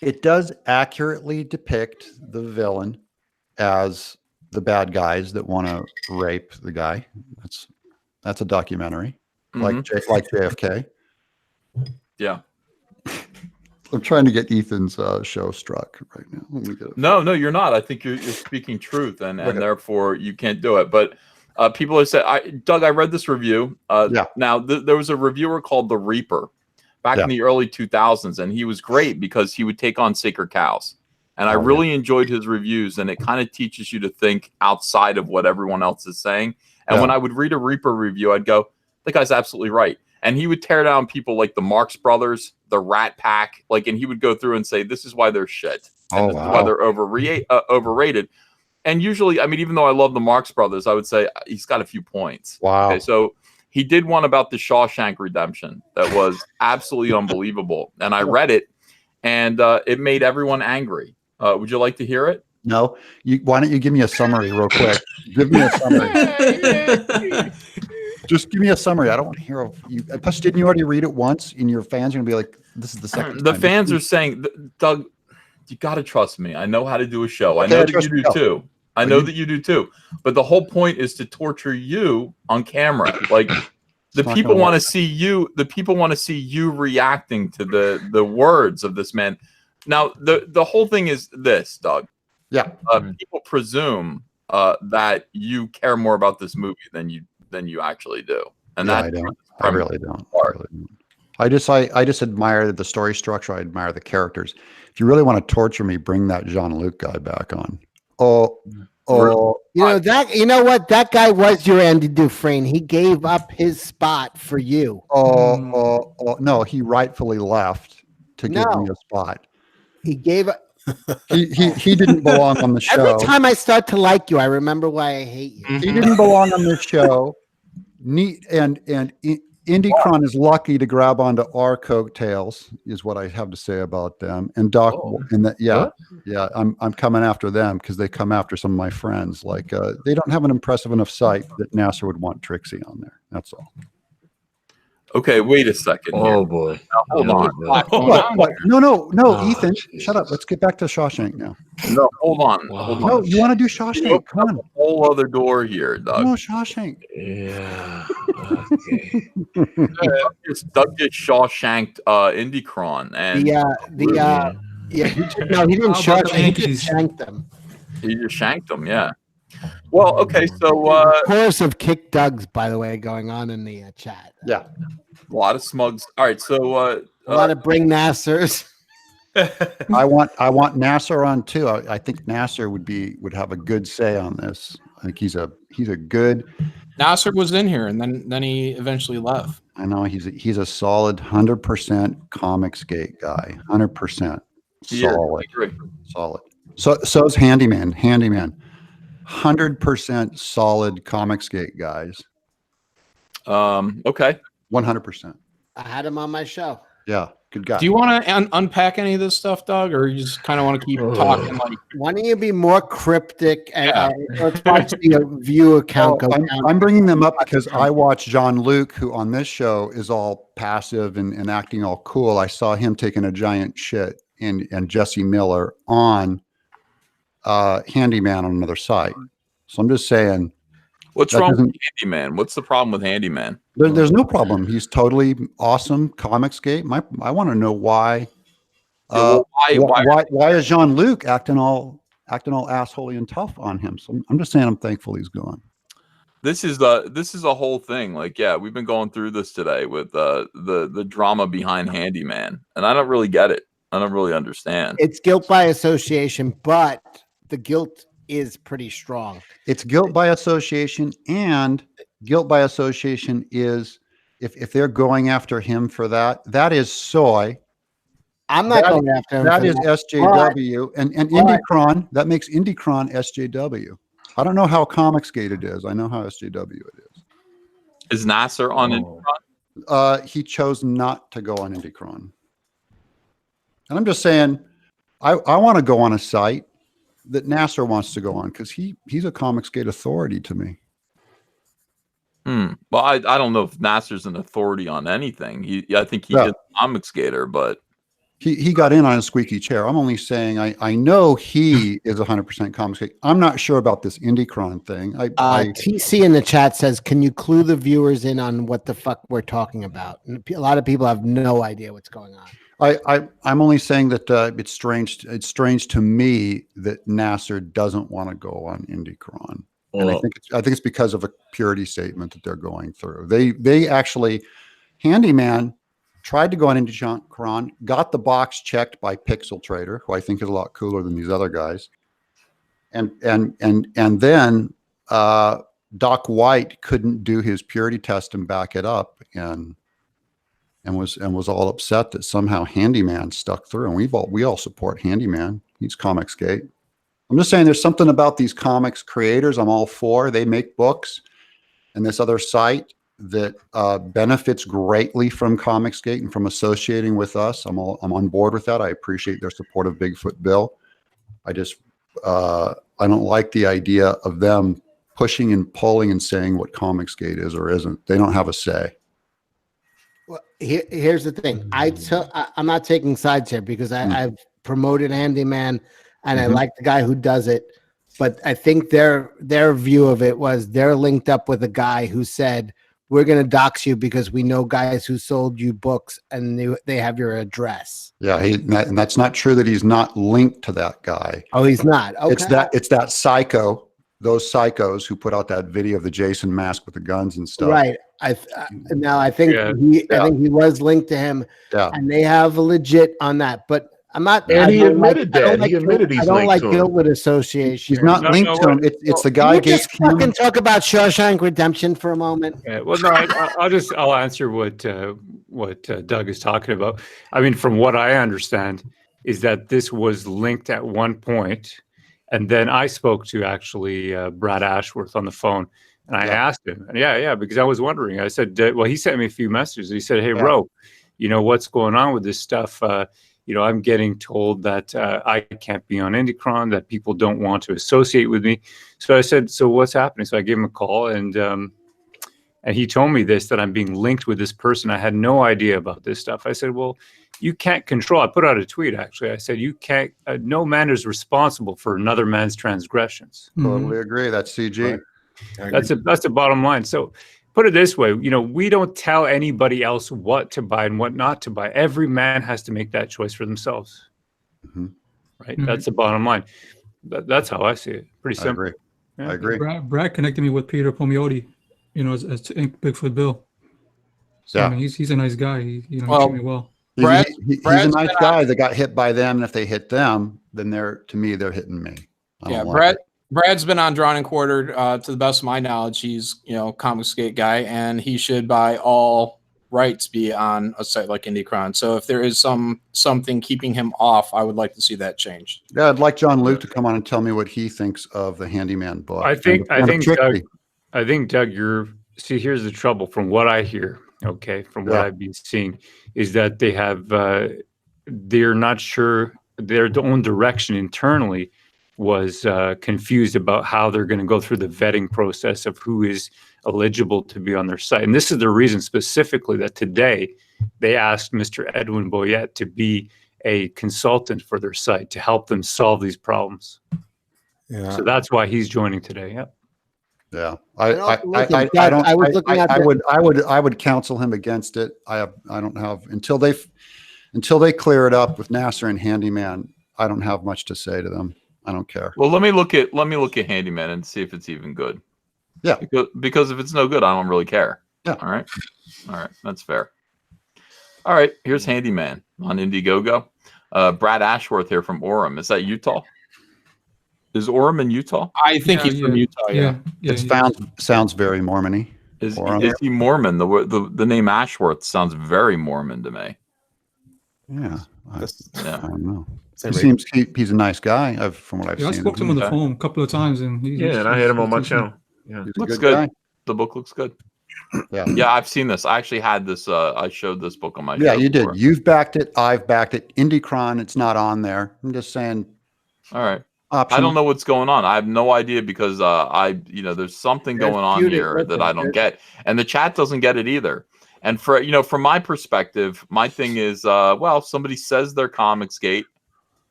it does accurately depict the villain as the bad guys that want to rape the guy. That's a documentary, like JFK. Yeah. I'm trying to get Ethan's show struck right now. Let me get it. No, you're not. I think you're speaking truth, and therefore you can't do it. But people have said, Doug, I read this review. Now, there was a reviewer called The Reaper back in the early 2000s, and he was great because he would take on sacred cows. And I really enjoyed his reviews, and it kind of teaches you to think outside of what everyone else is saying. And when I would read a Reaper review, I'd go, that guy's absolutely right. And he would tear down people like the Marx Brothers, the Rat Pack, and he would go through and say, this is why they're shit. And this is why they're overrated. And usually, I mean, even though I love the Marx Brothers, I would say he's got a few points. Wow. Okay, so he did one about the Shawshank Redemption that was absolutely unbelievable. And I read it, and it made everyone angry. Would you like to hear it? No. Why don't you give me a summary real quick? Give me a summary. Just give me a summary. I don't want to hear you. Plus, didn't you already read it once? And your fans are going to be like, this is the second The time. fans are saying, Doug, you got to trust me. I know how to do a show. I know that you do too. I know that you do too. But the whole point is to torture you on camera. The people want to see you. The people want to see you reacting to the words of this man. Now, the whole thing is this, Doug. Yeah. People presume that you care more about this movie than you actually do, and I don't. I really don't. I just admire the story structure. I admire the characters. If you really want to torture me, bring that Jean-Luc guy back on. You know what? That guy was your Andy Dufresne. He gave up his spot for you. No, he rightfully left to give me a spot. He gave up. He didn't belong on the show. Every time I start to like you, I remember why I hate you. He didn't belong on this show. neat and Indy Kron is lucky to grab onto our coattails, is what I have to say about them. And Doc, and that, yeah, I'm coming after them because they come after some of my friends. Like they don't have an impressive enough site that NASA would want Trixie on there. That's all. Okay, wait a second. Oh boy! Now, hold on. What? No, Ethan, shut up. Let's get back to Shawshank now. No, hold on. Hold on. No, you want to do Shawshank? Come on. A whole other door here, Doug. No, Shawshank. Yeah. Okay. Doug just Shawshanked Indy Kron, and No, he didn't Shawshank. He just shanked them. He just shanked them. Yeah. Well, okay, so chorus of kick Dougs, by the way, going on in the chat. Yeah, a lot of smugs. All right, so a lot of bring Nassers. I want Nasser on too. I think Nasser would have a good say on this. I think he's a good. Nasser was in here, and then he eventually left. I know he's a solid 100% Comicsgate guy. 100% solid. So's Handyman. 100% solid Comicsgate guys. Okay. 100%. I had him on my show. Yeah, good guy. Do you want to unpack any of this stuff, Doug, or you just kind of want to keep talking? Like, why don't you be more cryptic and let's watch the view account go down. I'm bringing them up because I watched Jean-Luc, who on this show is all passive and acting all cool. I saw him taking a giant shit and Jesse Miller on Handyman on another site. So I'm just saying. What's wrong with Handyman? What's the problem with Handyman? There's no problem. He's totally awesome. Comicsgate. I want to know why. Why is Jean-Luc acting all assholey and tough on him? So I'm just saying I'm thankful he's gone. This is a whole thing. Like, yeah, we've been going through this today with the drama behind Handyman, and I don't really get it. I don't really understand. It's guilt by association, but the guilt is pretty strong. It's guilt by association, and guilt by association is if they're going after him for that is soy. I'm not going after him. That is SJW, and Indy Kron. That makes Indy Kron SJW. I don't know how Comicsgate it is. I know how SJW it is. Is Nasser on Indy Kron? He chose not to go on Indy Kron. And I'm just saying, I want to go on a site that Nasser wants to go on because he's a Comicsgate authority to me. Well, I don't know if Nasser's an authority on anything. I think he's a Comicsgater, but he got in on a squeaky chair. I'm only saying I know he is 100% Comicsgate. I'm not sure about this Indy Kron thing. TC in the chat says, "Can you clue the viewers in on what the fuck we're talking about?" And a lot of people have no idea what's going on. I'm only saying that it's strange. It's strange to me that Nasser doesn't want to go on Indy Kron, and I think it's because of a purity statement that they're going through. They actually, Handyman tried to go on Indy Kron, got the box checked by Pixel Trader, who I think is a lot cooler than these other guys, and then Doc White couldn't do his purity test and back it up, and was all upset that somehow Handyman stuck through. And we all support Handyman. He's Comicsgate. I'm just saying there's something about these comics creators I'm all for. They make books, and this other site that benefits greatly from Comicsgate and from associating with us. I'm on board with that. I appreciate their support of Bigfoot Bill. I just I don't like the idea of them pushing and pulling and saying what Comicsgate is or isn't. They don't have a say. Well, here's the thing. I'm not taking sides here because I've promoted Handyman and I like the guy who does it. But I think their view of it was they're linked up with a guy who said, "We're going to dox you because we know guys who sold you books and they have your address." Yeah, and that's not true that he's not linked to that guy. Oh, he's not. Okay. It's that psycho, those psychos who put out that video of the Jason mask with the guns and stuff. Right. I think he was linked to him, and they have a legit on that. But I'm not. And he admitted that. He admitted he's linked to him. I don't like guilt with association. He's not linked to him. It's the guy. Can you just fucking talk about Shawshank Redemption for a moment? Well, no, I'll answer what Doug is talking about. I mean, from what I understand, is that this was linked at one point, and then I spoke to actually Brad Ashworth on the phone, And I asked him, and yeah, because I was wondering. I said, well, he sent me a few messages. He said, hey, Ro, what's going on with this stuff? I'm getting told that I can't be on Indy Kron, that people don't want to associate with me. So I said, so what's happening? So I gave him a call, and he told me that I'm being linked with this person. I had no idea about this stuff. I said, well, you can't control. I put out a tweet, actually. I said, you can't, no man is responsible for another man's transgressions. Totally agree. That's CG. Right. That's the bottom line. So put it this way, we don't tell anybody else what to buy and what not to buy. Every man has to make that choice for themselves. Right? That's the bottom line. That's how I see it. Pretty simple. I agree. Brad connected me with Peter Pomiotti, as Bigfoot Bill. So, I mean, he's a nice guy. He treated me well. He's a nice guy that got hit by them, and if they hit them, then they're hitting me. Brad's been on Drawn and Quartered. To the best of my knowledge, he's Comicsgate guy, and he should by all rights be on a site like Indy Kron. So if there is something keeping him off, I would like to see that changed. Yeah, I'd like John Luke to come on and tell me what he thinks of the Handyman book. I think Doug, here's the trouble from what I hear. Okay, from what I've been seeing, is that they have they're not sure their own direction internally was confused about how they're going to go through the vetting process of who is eligible to be on their site. And this is the reason specifically that today they asked Mr. Edwin Boyette to be a consultant for their site to help them solve these problems. Yeah. So that's why he's joining today. Yep. Yeah. I would counsel him against it. I don't have until they clear it up with Nasser and Handyman. I don't have much to say to them. I don't care. Well, let me look at Handyman and see if it's even good. Yeah. Because if it's no good, I don't really care. Yeah. All right. That's fair. All right. Here's Handyman on Indiegogo. Brad Ashworth here from Orem. Is that Utah? Is Orem in Utah? I think he's from Utah. Yeah. It sounds very Mormon-y. Is he Mormon? The name Ashworth sounds very Mormon to me. Yeah. I don't know. He's a nice guy. From what I've seen. I spoke to him on the phone a couple of times, and and I had him on my channel. Yeah, looks good. The book looks good. Yeah, I've seen this. I actually had this. I showed this book on my. Yeah, you did. You've backed it. I've backed it. Indy Kron, it's not on there. I'm just saying. All right. Optional. I don't know what's going on. I have no idea because there's something going on here that I don't get, and the chat doesn't get it either. And from my perspective, my thing is, somebody says they're Comicsgate.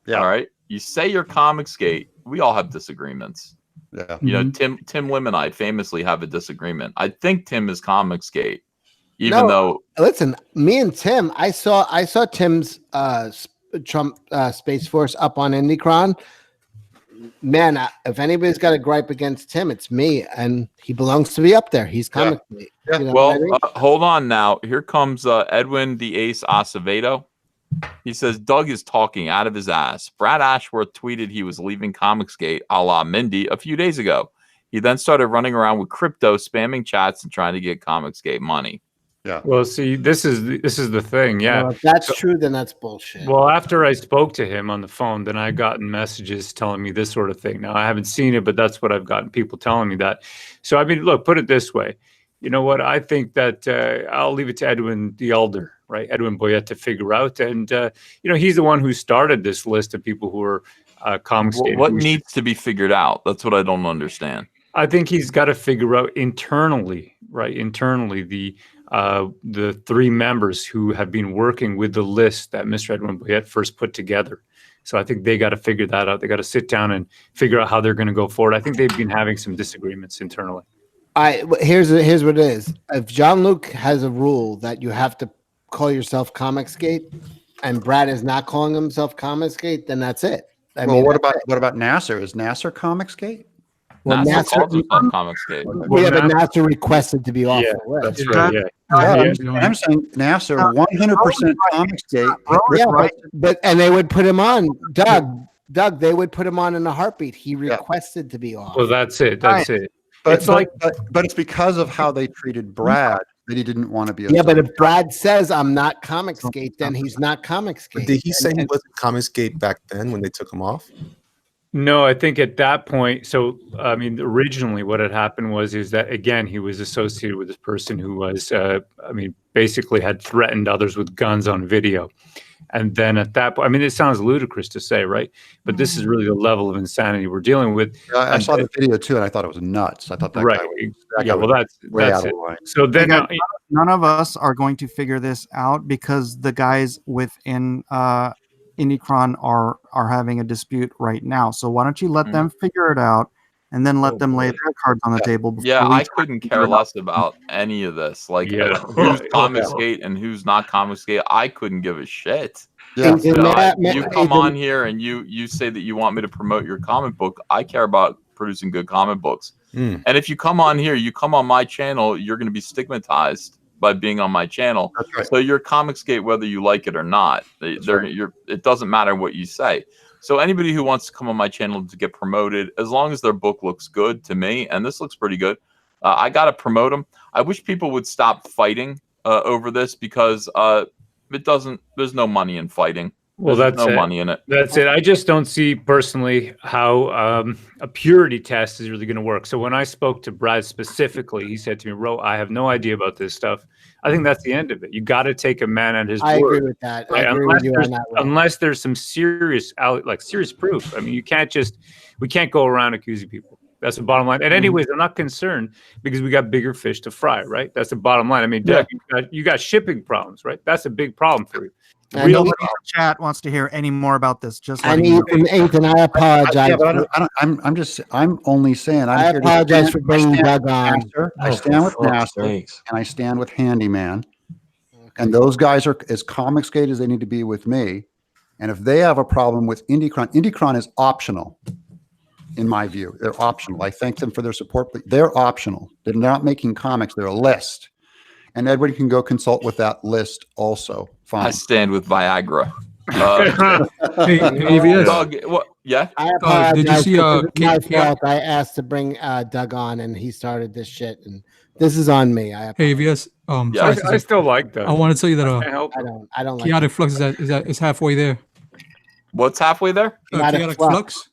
Yeah. All right. You say you're Comicsgate. We all have disagreements. Yeah. Tim Lim and I famously have a disagreement. I think Tim is Comicsgate, even though. Listen, me and Tim, I saw Tim's Trump Space Force up on Indy Kron. Man, if anybody's got a gripe against Tim, it's me, and he belongs to be up there. He's Comicsgate. Yeah. Hold on now. Here comes Edwin the Ace Acevedo. He says, Doug is talking out of his ass. Brad Ashworth tweeted he was leaving Comicsgate a la Mindy a few days ago. He then started running around with crypto, spamming chats and trying to get Comicsgate money. Yeah. Well, see, this is the thing. Yeah. Well, if that's true, then that's bullshit. Well, after I spoke to him on the phone, then I gotten messages telling me this sort of thing. Now, I haven't seen it, but that's what I've gotten, people telling me that. So, I mean, look, put it this way. You know what? I think that I'll leave it to Edwin the Elder, right? Edwin Boyette to figure out. And, he's the one who started this list of people who are Comicsgate. What needs to be figured out? That's what I don't understand. I think he's got to figure out internally, right? Internally, the three members who have been working with the list that Mr. Edwin Boyette first put together. So I think they got to figure that out. They got to sit down and figure out how they're going to go forward. I think they've been having some disagreements internally. Here's what it is. If John Luke has a rule that you have to call yourself Comicsgate, and Brad is not calling himself Comicsgate, then that's it. What about Nasser? Is Nasser Comicsgate? Well, Nasser calls himself Comicsgate. But Nasser requested to be off the list. That's right. I'm saying Nasser 100% Comicsgate. But they would put him on. Doug, they would put him on in a heartbeat. He requested to be off. Well, that's it. That's it. But it's because of how they treated Brad that he didn't want to be. But if Brad says I'm not Comicsgate, then he's not Comicsgate. Did he say he wasn't Comicsgate back then when they took him off? No, I think at that point, so I mean, originally what had happened is that again he was associated with this person who was, I mean, basically had threatened others with guns on video, and then at that point, I mean, it sounds ludicrous to say, right? But this is really the level of insanity we're dealing with. I saw the video too, and I thought it was nuts. I thought that Right. guy was, Yeah, well, that's way out of it. line. So then, Hey, guys, none of us are going to figure this out because the guys within Indy Kron are having a dispute right now. So why don't you let them figure it out, and then let them lay their cards on the table? Before Yeah, we I try couldn't to care figure it out. less about any of this. Like Yeah. who's Comicsgate and who's not Comicsgate. I couldn't give a shit. Yeah. You know, you Ethan- come on here and you say that you want me to promote your comic book. I care about producing good comic books. Mm. And if you come on here, you come on my channel, you're going to be stigmatized by being on my channel. That's right. So you're Comicsgate whether you like it or not. It doesn't matter what you say. So anybody who wants to come on my channel to get promoted, as long as their book looks good to me, and this looks pretty good, I got to promote them. I wish people would stop fighting over this because it doesn't. There's no money in fighting. Well, There's that's no it. money in it. That's it. I just don't see personally how a purity test is really going to work. So when I spoke to Brad specifically, he said to me, "Ro, I have no idea about this stuff." I think that's the end of it. You got to take a man at his I word. agree with that. I Right? agree Unless with you there's, on that one. unless there's some serious proof. I mean, we can't go around accusing people. That's the bottom line. And anyways, I'm not concerned because we got bigger fish to fry, right? That's the bottom line. I mean, Doug, you got shipping problems, right? That's a big problem for you. Nobody in the chat wants to hear any more about this. Just And letting you know. Ethan, I apologize. Yeah, but I'm only saying. I here to apologize stand- for bringing I stand Doug on. with Nasser, I Oh, stand with for fuck's Nasser, sakes. and I stand with Handyman. And those guys are as Comicsgate as they need to be with me. And if they have a problem with Indy Kron is optional, in my view. They're optional. I thank them for their support, but they're optional. They're not making comics. They're a list. And everybody can go consult with that list also. Fine. I stand with Viagra. Hey, AVS. Doug, what? Yeah. I apologize. did you see because it's my Kate- fault. I asked to bring Doug on, and he started this shit, and this is on me. I Hey, AVS. Yeah, sorry, I still like that. I want to tell you that I don't like chaotic flux is halfway there. What's halfway there? Chaotic flux.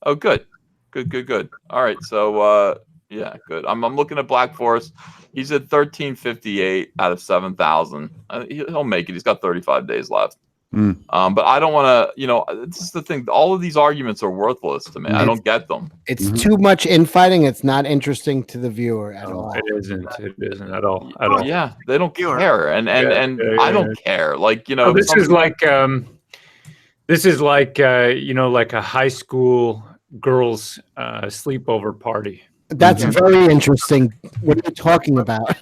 Oh, good. Good. All right. So, yeah, good. I'm looking at Black Forest. He's at 1358 out of 7,000. He'll make it. He's got 35 days left. But I don't want to, this is the thing. All of these arguments are worthless to me. I don't get them. It's too much infighting. It's not interesting to the viewer at all. It isn't at all. Yeah, they don't care. And I don't care. Like, Oh, this is like like a high school girls sleepover party. That's very interesting. What are you talking about?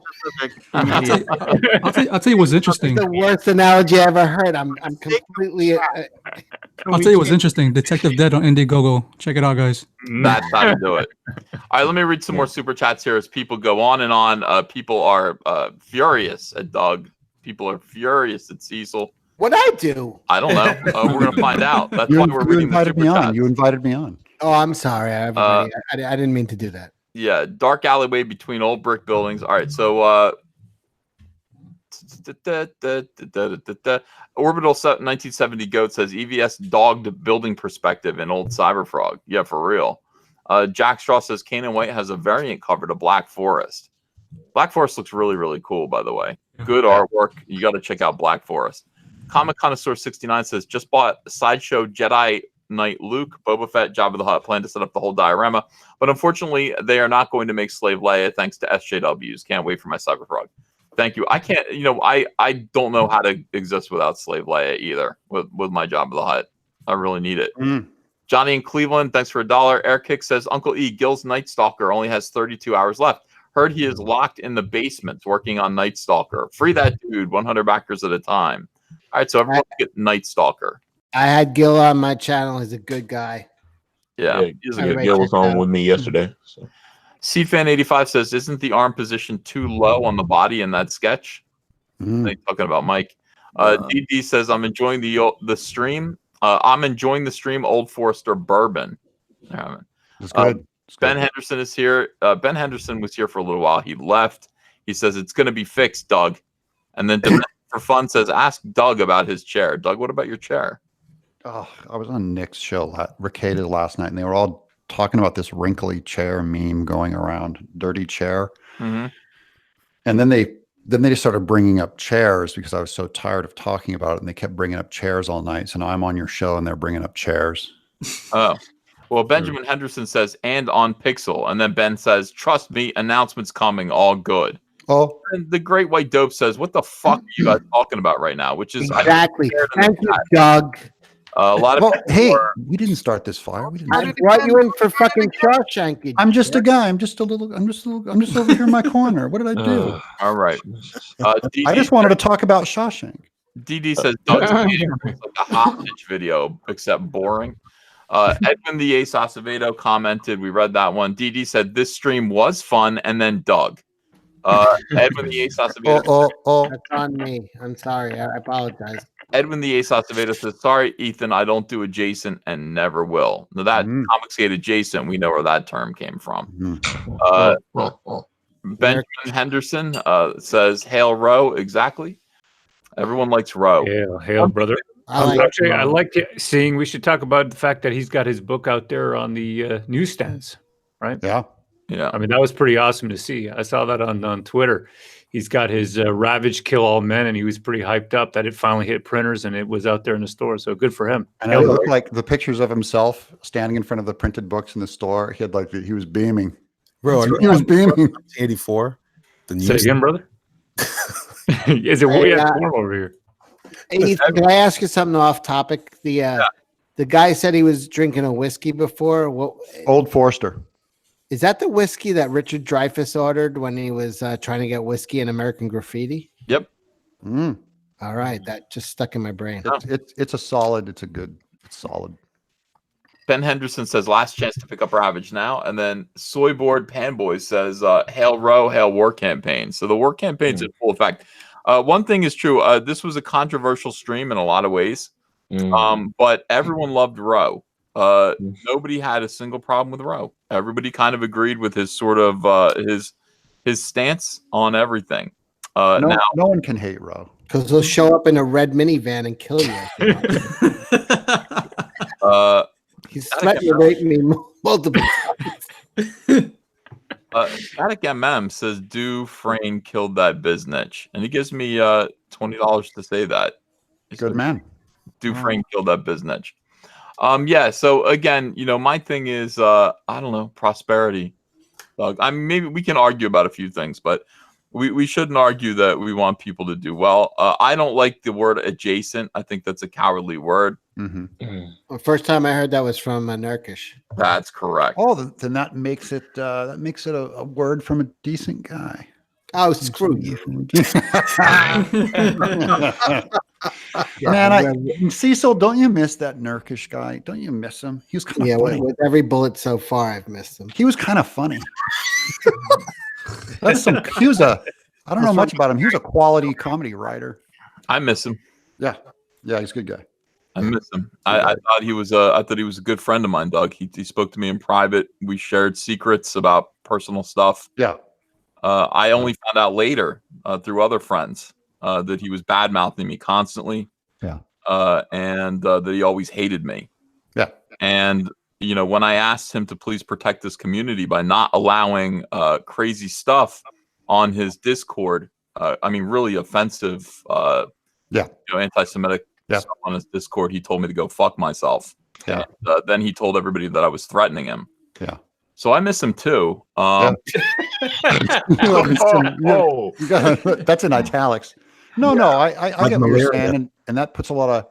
I'll tell you what's interesting. The worst analogy I ever heard. I'm completely. I'll tell you what's interesting. Detective Dead on Indiegogo. Check it out, guys. That's how to do it. All right, let me read some more super chats here as people go on and on. People are furious at Doug. People are furious at Cecil. What'd I do? I don't know. We're gonna find out. That's You why we're reading the invited super me on. chats. You invited me on. Oh, I'm sorry. I didn't mean to do that. Yeah, dark alleyway between old brick buildings. All right, so Orbital 1970 Goat says EVS dogged building perspective in old Cyberfrog. Yeah, for real. Jack Straw says Kane and White has a variant cover to Black Forest. Black Forest looks really, really cool, by the way. Good artwork. You got to check out Black Forest. Comic Connoisseur 69 says just bought Sideshow Jedi Knight Luke, Boba Fett, Jabba the Hutt. Plan to set up the whole diorama, but unfortunately, they are not going to make Slave Leia thanks to SJWs. Can't wait for my Cyberfrog. Thank you. I can't. I don't know how to exist without Slave Leia either. With my Jabba the Hutt, I really need it. Johnny in Cleveland, thanks for $1. Air Kick says Uncle E Gil's Night Stalker only has 32 hours left. Heard he is locked in the basement working on Night Stalker. Free that dude, 100 backers at a time. All right, so everyone get Night Stalker. I had Gil on my channel. He's a good guy. Yeah, he's a good Gil was on with me yesterday. So. CFan85 says, isn't the arm position too low on the body in that sketch? They're talking about Mike. DD says, I'm enjoying the stream. I'm enjoying the stream, Old Forester Bourbon. That's good. Ben Henderson is here. Ben Henderson was here for a little while. He left. He says, it's going to be fixed, Doug. And then for fun says, ask Doug about his chair. Doug, what about your chair? Oh, I was on Nick's show, Ricada, last night, and they were all talking about this wrinkly chair meme going around, dirty chair. Mm-hmm. And then they just started bringing up chairs because I was so tired of talking about it, and they kept bringing up chairs all night. So now I'm on your show, and they're bringing up chairs. Oh, well, Benjamin Henderson says, and on Pixel, and then Ben says, trust me, announcements coming, all good. Oh, and the Great White Dope says, what the fuck are you guys talking about right now? Which is exactly. Thank you, Doug. A lot of hey, we didn't start this fire. We didn't. I brought you in for fucking Shawshank. I'm just a guy. I'm just over here in my corner. What did I do? All right. I just wanted to talk about Shawshank. DD says, Doug's like a hostage video, except boring. Edwin the Ace Acevedo commented, we read that one. DD said, this stream was fun, and then Doug. Edwin the Ace Acevedo. That's on me. I'm sorry. I apologize. Edwin the Ace Acevedo says, sorry, Ethan, I don't do adjacent and never will. Now that Comicsgate adjacent, we know where that term came from. Benjamin Henderson says, hail Roe. Exactly. Everyone likes Roe. Hail, brother. I like seeing, we should talk about the fact that he's got his book out there on the newsstands, right? Yeah. I mean, that was pretty awesome to see. I saw that on Twitter. He's got his Ravage Kill All Men, and he was pretty hyped up that it finally hit printers and it was out there in the store. So good for him. And it looked like the pictures of himself standing in front of the printed books in the store. He had he was beaming. Bro, he was beaming. 84. Say again, brother. Is it way warm over here? Hey, Ethan, can I ask you something off topic? The guy said he was drinking a whiskey before. What? Old Forester. Is that the whiskey that Richard Dreyfuss ordered when he was trying to get whiskey in American Graffiti? Yep. All right, that just stuck in my brain. It's a solid. It's solid. Ben Henderson says, last chance to pick up Ravage now. And then Soyboard Panboy says, hail Roe, hail War Campaign. So the War Campaign's in full effect. One thing is true. This was a controversial stream in a lot of ways. But everyone loved Roe. Nobody had a single problem with Roe. Everybody kind of agreed with his sort of his stance on everything. No one can hate Roe because he'll show up in a red minivan and kill you. He's threatened to rape me multiple times. Attic MM says, "Do Frayne killed that biznitch," and he gives me $20 to say that. Good man. Do Frayne killed that biznitch. Yeah. So again, my thing is, I don't know, prosperity. I mean, maybe we can argue about a few things, but we shouldn't argue that we want people to do well. I don't like the word adjacent. I think that's a cowardly word. The first time I heard that was from Nurkish. That's correct. Oh, then that makes it a word from a decent guy. Oh, screw you. Man, Cecil, don't you miss that Nurkish guy? Don't you miss him? He was kind of funny. With every bullet so far, I've missed him. He was kind of funny. I don't know much about him. He was a quality comedy writer. I miss him. Yeah, he's a good guy. I miss him. I thought he was a good friend of mine, Doug. He spoke to me in private. We shared secrets about personal stuff. Yeah. I only found out later through other friends that he was bad mouthing me constantly. Yeah. And that he always hated me. Yeah. And when I asked him to please protect this community by not allowing crazy stuff on his Discord, I mean, really offensive, anti-Semitic stuff on his Discord, he told me to go fuck myself. Yeah. And, then he told everybody that I was threatening him. Yeah. So I miss him too. That's in italics. No, I get what you're saying, and that puts a lot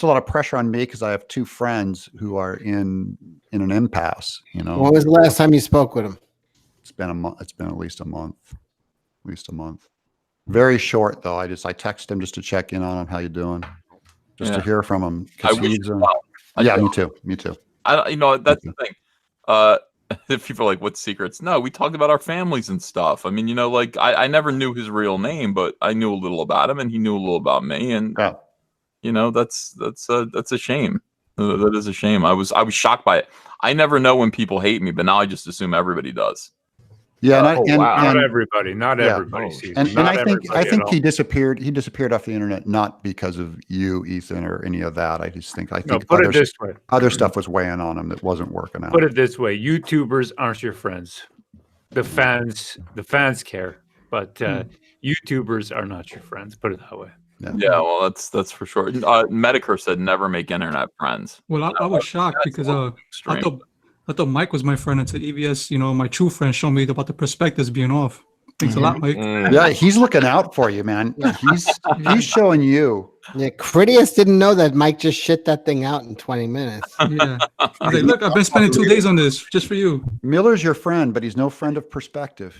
of pressure on me because I have two friends who are in an impasse. When was the last time you spoke with him? It's been a month. It's been at least a month. Very short though. I text him just to check in on him. How you doing? Just to hear from him. Me too. That's the thing. If people are like, what secrets? No, we talked about our families and stuff. I mean, I never knew his real name, but I knew a little about him and he knew a little about me. And, that's a shame. That is a shame. I was shocked by it. I never know when people hate me, but now I just assume everybody does. Yeah, not everybody. Not everybody sees And, him. and Not I think everybody at all. he disappeared. He disappeared off the internet not because of you, Ethan, or any of that. I think put it this way. other stuff was weighing on him that wasn't working out. Put it this way: YouTubers aren't your friends. The fans care, but YouTubers are not your friends. Put it that way. Yeah, well, that's for sure. Medicare said never make internet friends. Well, I was shocked because I thought Mike was my friend until EVS, my true friend showed me about the prospectus being off. Thanks a lot, Mike. Yeah, he's looking out for you, man. He's showing you. Yeah, Critias didn't know that Mike just shit that thing out in 20 minutes. Yeah. He's like, look, I've been spending 2 days on this just for you. Miller's your friend, but he's no friend of perspective.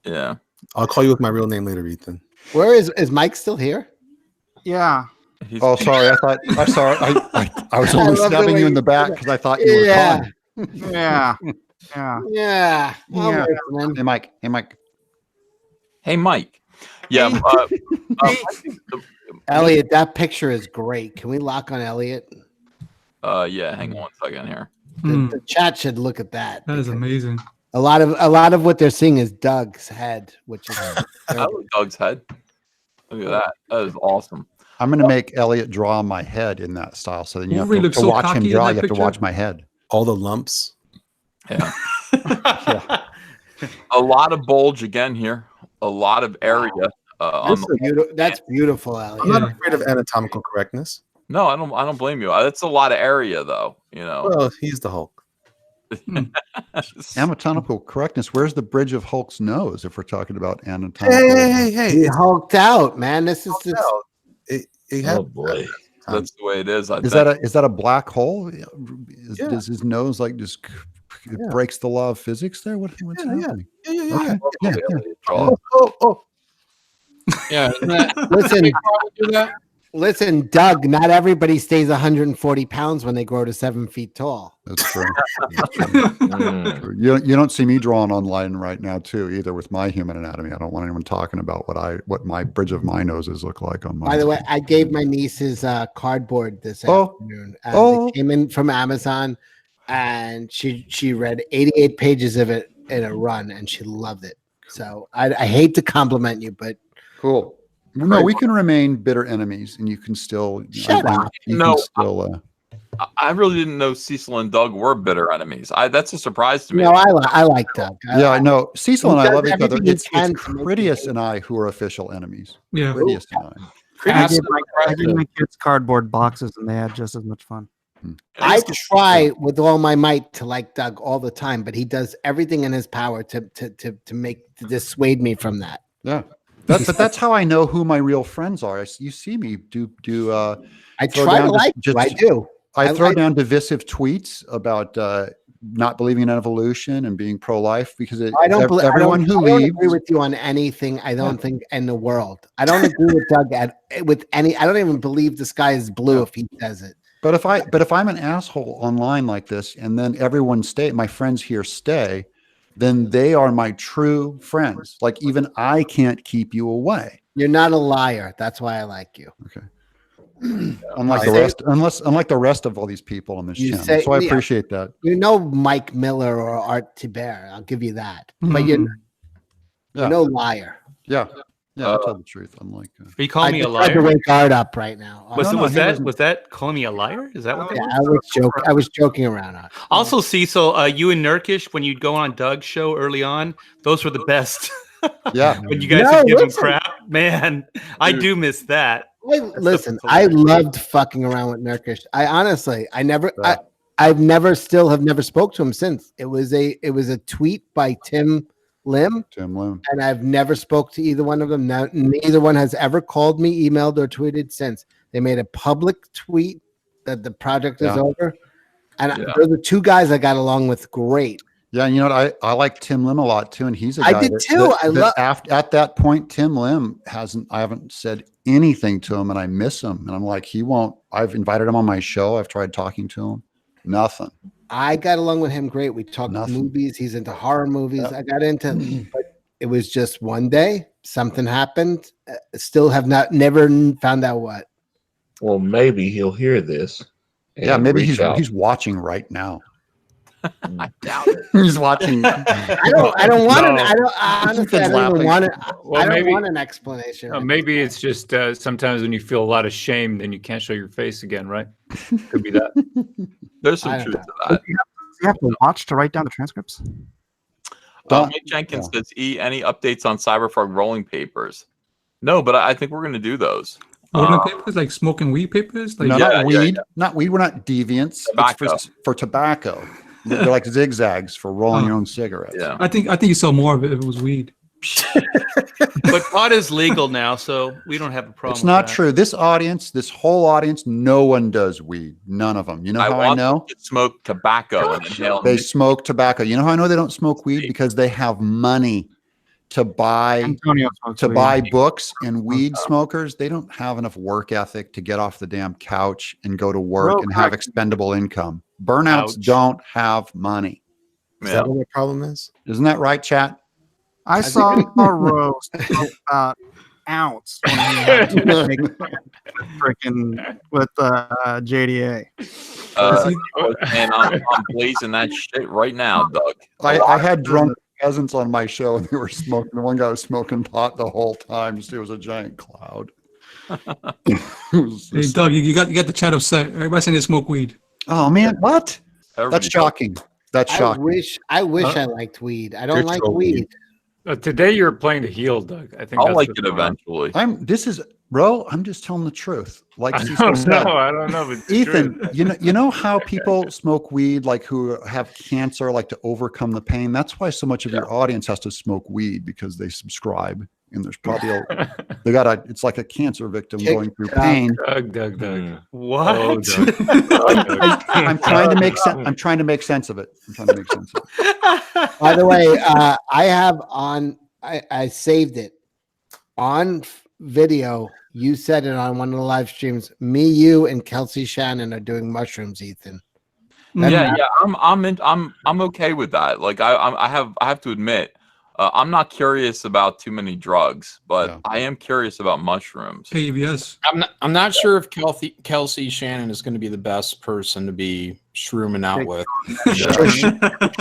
Yeah. I'll call you with my real name later, Ethan. Where is Mike still here? Yeah. Oh, sorry. I was only stabbing you in the back because I thought you were gone. Yeah. Yeah. Hey, Mike. Hey, Mike. Yeah. Elliot, that picture is great. Can we lock on Elliot? Yeah. Hang on 1 second here. The chat should look at that. That is amazing. A lot of what they're seeing is Doug's head, which is I love Doug's head. Look at that. That is awesome. I'm going to make Elliot draw my head in that style. So then you have to so watch him draw. You have to picture. watch my head. All the lumps. Yeah. A lot of bulge again here. A lot of area. That's beautiful, Elliot. I'm not afraid of anatomical correctness. No, I don't blame you. That's a lot of area, though. Well, he's the Hulk. Anatomical correctness. Where's the bridge of Hulk's nose? If we're talking about anatomical, Hey! He hulked out, man. This is just. Oh boy, that's the way it is. Is that a black hole? Does his nose just it breaks the law of physics there? What's happening? Yeah. Listen, Doug, not everybody stays 140 pounds when they grow to 7 feet tall. That's true. You don't see me drawing online right now, too, either with my human anatomy. I don't want anyone talking about what my bridge of my noses look like on my. By the way, I gave my nieces cardboard this afternoon. They came in from Amazon, and she read 88 pages of it in a run, and she loved it. So I hate to compliment you, but cool. No, we can remain bitter enemies, and you can still shut up. I really didn't know Cecil and Doug were bitter enemies. That's a surprise to me. No, I like Doug. I know Cecil and I love each other. It's Critias and I who are official enemies. Yeah, Critias and I gave my kids cardboard boxes, and they had just as much fun. I try with all my might to like Doug all the time, but he does everything in his power to dissuade me from that. Yeah. That's how I know who my real friends are. You see me do. I try to like you. I do. I throw down divisive tweets about not believing in evolution and being pro-life because everyone who leaves. I don't agree with you on anything. I don't think in the world. I don't agree with Doug with any. I don't even believe the sky is blue if he says it. But if I'm an asshole online like this, and then everyone my friends here stay. Then they are my true friends. Like even I can't keep you away. You're not a liar. That's why I like you. Okay. Unlike the rest of all these people on this channel. So I appreciate that. Mike Miller or Art Tiber. I'll give you that. But you're no liar. Yeah. Yeah, I'll tell the truth. I'm like, are you calling me a liar? I tried to wake Art up right now. Was that calling me a liar? Is that what that was? I was joking around. Also, Cecil, you and Nurkish, when you'd go on Doug's show early on, those were the best. Yeah. When you guys would give him crap, man, I do miss that. Listen, I loved fucking around with Nurkish. I've never spoke to him since. It was a tweet by Tim Lim, and I've never spoke to either one of them. Now, neither one has ever called me, emailed, or tweeted since. They made a public tweet that the project is over, and those are two guys I got along with great. Yeah, and you know what? I like Tim Lim a lot too, and he's a guy. I did too. At that point, Tim Lim I haven't said anything to him, and I miss him. And I'm like, he won't. I've invited him on my show. I've tried talking to him. Nothing. I got along with him great. We talked movies. He's into horror movies. I got into, but it was just one day something happened. Still have never found out what. Well, maybe he'll hear this. Yeah, maybe he's watching right now. I doubt it. He's watching. I don't want No. it. Honestly, I don't even want it. Well, I don't maybe- want an explanation. Maybe it's just sometimes when you feel a lot of shame, then you can't show your face again, right? Could be that. There's some I don't truth know. to that. You have to watch to write down the transcripts. Mike Jenkins says, any updates on Cyberfrog rolling papers? No, but I think we're going to do those. Rolling papers, like smoking weed papers? Like, No, not weed. Not weed. We're not deviants. Tobacco. It's for tobacco. They're like zigzags for rolling your own cigarettes. Yeah. I think you sell more of it if it was weed. But pot is legal now, so we don't have a problem. It's not with that. true. This audience, this whole audience, no one does weed. None of them. You know how I know? Them to smoke tobacco and inhale. They smoke tobacco. You know how I know they don't smoke weed? Because they have money to buy Antonio smokes weed. buy books, and weed smokers, they don't have enough work ethic to get off the damn couch and go to work Bro, and have expendable income. Burnouts don't have money. Is that what the problem is? Isn't that right, chat? I saw a roast about ounce when he had to make freaking with JDA. And I'm blazing that shit right now, Doug. I had drunk peasants on my show, and they were smoking. The one guy was smoking pot the whole time. Just, it was a giant cloud. Hey, Doug, you got the chat upset. Everybody's saying they smoke weed. Oh man, what? That's shocking. That's shocking. I wish I liked weed. I don't You're like so weed. Today you're playing to heal, Doug. I think I'll that's like what's it going on. eventually. I'm just telling the truth. Like I Cecil don't said. know. I don't know. But it's Ethan, true. you know how people smoke weed, like who have cancer, like to overcome the pain. That's why so much of your audience has to smoke weed, because they subscribe, and there's probably it's like a cancer victim going through pain. Doug. What? Oh, Doug. I'm trying to make sense. I'm trying to make sense of it. By the way, I have I saved it on video. You said it on one of the live streams. Me, you, and Kelsey Shannon are doing mushrooms, Ethan. Yeah, I'm okay with that. Like I have to admit, I'm not curious about too many drugs, but I am curious about mushrooms. KBS. I'm not sure if Kelsey Shannon is going to be the best person to be shrooming out with.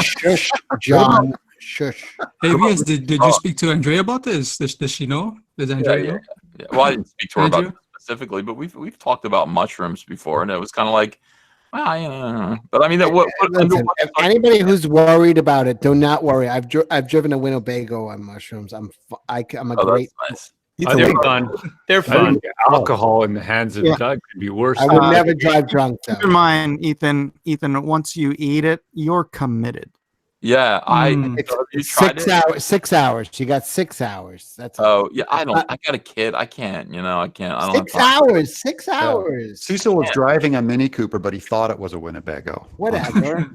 Shush, John. Shush. KBS, did you speak to Andrea about this? Does she know? Does Andrea know? Yeah. Well, I didn't speak to her about Andrea? it specifically, but we've talked about mushrooms before, and it was kind of like, well, but I mean, Listen, if anybody who's worried about it, do not worry. I've driven a Winnebago on mushrooms. I'm a great. Nice. They're fun. They're I fun. think alcohol in the hands of Yeah. Doug could be worse. I would never drive drunk. Keep in mind, Ethan. Once you eat it, you're committed. Yeah, It's you tried 6 it? hours. 6 hours. You got 6 hours. That's Oh yeah, I got a kid. I can't. I can't. I don't 6 have time. hours. 6 hours. Cecil was driving a Mini Cooper, but he thought it was a Winnebago. Whatever.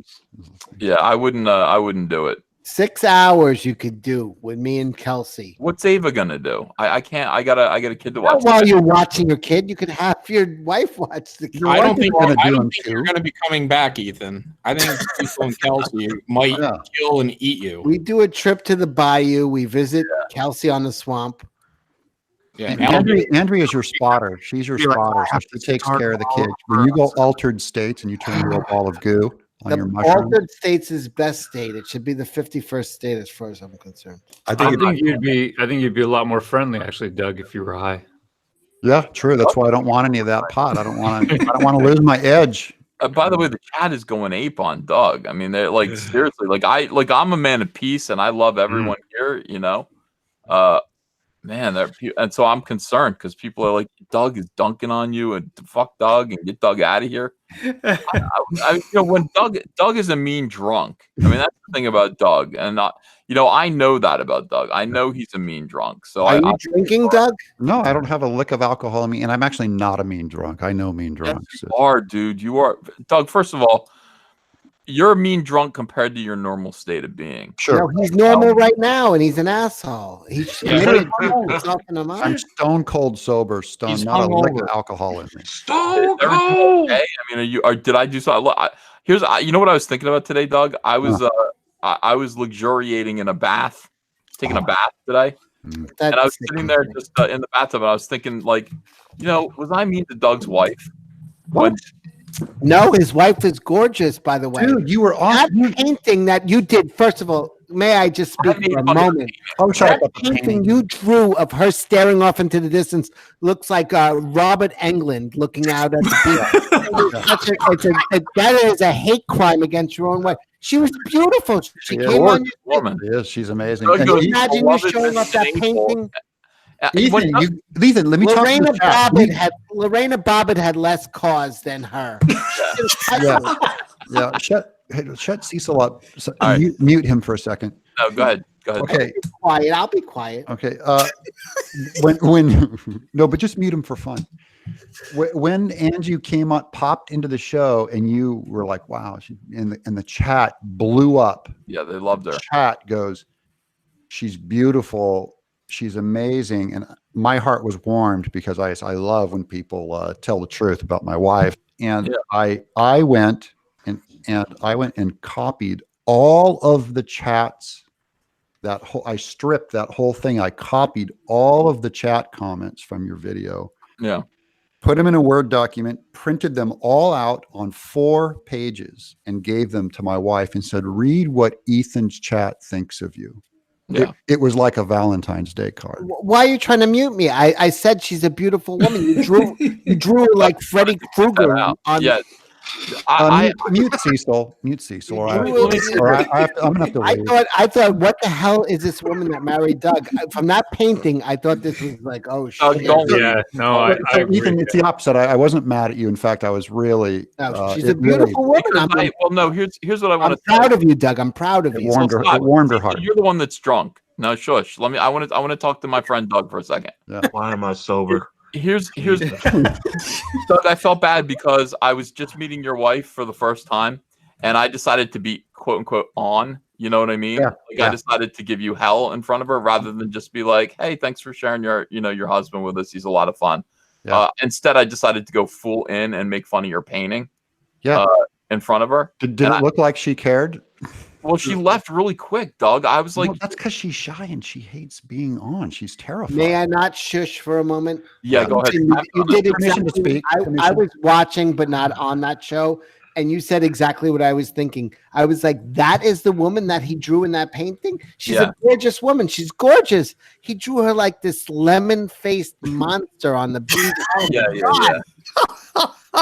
Yeah, I wouldn't do it. 6 hours you could do with me and Kelsey. What's Ava gonna do? I can't. I got a kid to watch. Not while you're watching your kid, you could have your wife watch the kid. I don't think gonna do you're them too. going to be coming back, Ethan. I think Cecil and Kelsey might kill and eat you. We do a trip to the bayou. We visit Kelsey on the swamp. Yeah, Andrea is your spotter. She's your spotter, so she takes care of the kids. When you go altered states and you turn into a ball of goo on your The mushroom, altered states is best state. It should be the 51st state as far as I'm concerned. I think you'd be a lot more friendly, actually, Doug, if you were high. yeah, true. That's why I don't want any of that pot. I don't want to lose my edge. By the way, the chat is going ape on Doug. I mean, they're like seriously. I'm a man of peace, and I love everyone here. Man, and so I'm concerned because people are like, Doug is dunking on you, and fuck Doug, and get Doug out of here. When Doug is a mean drunk. I mean, that's the thing about Doug, and I know that about Doug. I know he's a mean drunk. So Are you drinking, Doug? No, I don't have a lick of alcohol in me, and I'm actually not a mean drunk. I know mean drunks. Yes, you are, dude. You are, Doug. First of all, you're a mean drunk compared to your normal state of being. Sure. No, he's normal right now, and he's an assaole. I'm stone cold sober, He's not a lick hungover. of alcohol in me. Stone cold. Okay. I mean, did I do something? You know what I was thinking about today, Doug? I was luxuriating in a bath, taking a bath today, and I was sitting there just in the bathtub, and I was thinking, was I mean to Doug's wife? What? No, his wife is gorgeous, by the way. Dude, you were awesome. That painting that you did, first of all, may I just speak for a moment? Oh, shut That up. painting you drew of her staring off into the distance looks like Robert Englund looking out at the beach. That is a hate crime against your own wife. She was beautiful. She came on your woman. She's amazing. Can you imagine you showing off that painting? Ethan, let me talk to Lorena the chat. Lorena Bobbitt had less cause than her. Yeah. Shut Cecil up. So, mute him for a second. No, go ahead. Okay. I'll be quiet. Okay. When no, but just mute him for fun. When Angie popped into the show, and you were like, "Wow!" and the chat blew up. Yeah, they loved her. The chat goes, "She's beautiful. She's amazing," and my heart was warmed because I love when people tell the truth about my wife. And I went and copied all of the chats. I stripped that whole thing. I copied all of the chat comments from your video. Yeah. Put them in a Word document, printed them all out on 4 pages, and gave them to my wife and said, "Read what Ethan's chat thinks of you." Yeah. It was like a Valentine's Day card. Why are you trying to mute me? I said she's a beautiful woman. You drew her like Freddy Krueger on. Yeah. Mute Cecil. Mute Cecil. All right. I'm gonna have to wait. I thought, what the hell is this woman that married Doug? From that painting, I thought this was like, oh shit. Yeah, no, I agree. Ethan, it's the opposite. I wasn't mad at you. In fact, I was really. She's a beautiful woman. Here's what I want to. I'm proud of you, Doug. I'm proud of you. It warmed her heart. You're the one that's drunk. No, shush. I want to talk to my friend Doug for a second. Yeah. Why am I sober? Here's Doug, I felt bad because I was just meeting your wife for the first time, and I decided to be quote unquote on. You know what I mean? I decided to give you hell in front of her rather than just be like, "Hey, thanks for sharing your husband with us. He's a lot of fun." Yeah. Instead, I decided to go full in and make fun of your painting. Yeah. In front of her. Did it look like she cared? Well, she left really quick, Doug. I was like, no, that's because she's shy and she hates being on. She's terrified. May I not shush for a moment? Yeah, go ahead. You did Permission to exactly. speak. I was watching, but not on that show. And you said exactly what I was thinking. I was like, that is the woman that he drew in that painting. She's a gorgeous woman. She's gorgeous. He drew her like this lemon-faced monster on the beach. Oh, yeah.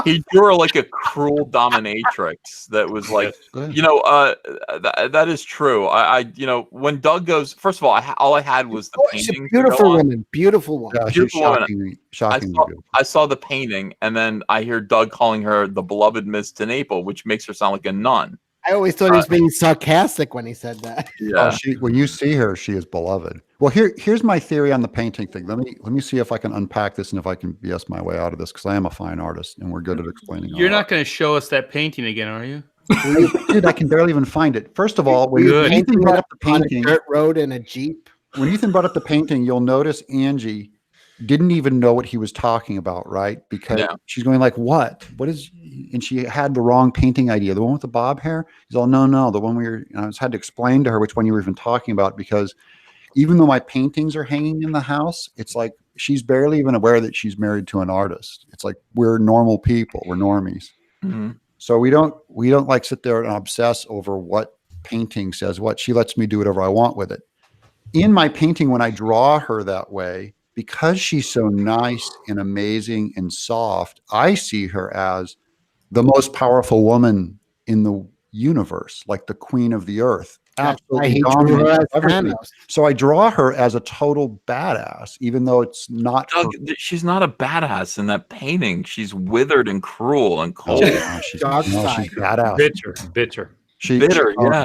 He drew her like a cruel dominatrix that was like, that is true. I when Doug goes, first of all, all I had was the painting. She's a beautiful woman. Beautiful woman. Yeah, she's shockingly beautiful. I saw the painting, and then I hear Doug calling her the beloved Miss Tenaple, which makes her sound like a nun. I always thought he was being sarcastic when he said that. Yeah. When you see her, she is beloved. Well, here's my theory on the painting thing. Let me see if I can unpack this and if I can BS my way out of this, because I am a fine artist and we're good at explaining. You're not going to show us that painting again, are you? Dude, I can barely even find it. First of all, when Ethan brought up the painting, on a dirt road in a Jeep. When Ethan brought up the painting, you'll notice Angie didn't even know what he was talking about, right? Because she's going like, "What? What is?" And she had the wrong painting idea. The one with the bob hair. He's all, "No, the one we were." I had to explain to her which one you were even talking about, because even though my paintings are hanging in the house, it's like she's barely even aware that she's married to an artist. It's like we're normal people. We're normies. Mm-hmm. So we don't like sit there and obsess over what painting says what. She lets me do whatever I want with it. In my painting, when I draw her that way, because she's so nice and amazing and soft, I see her as the most powerful woman in the universe, like the queen of the earth. Absolutely dominates everything. So I draw her as a total badass, even though it's not. Doug, she's not a badass in that painting. She's withered and cruel and cold. She's badass. Bitter. Bitter, yeah.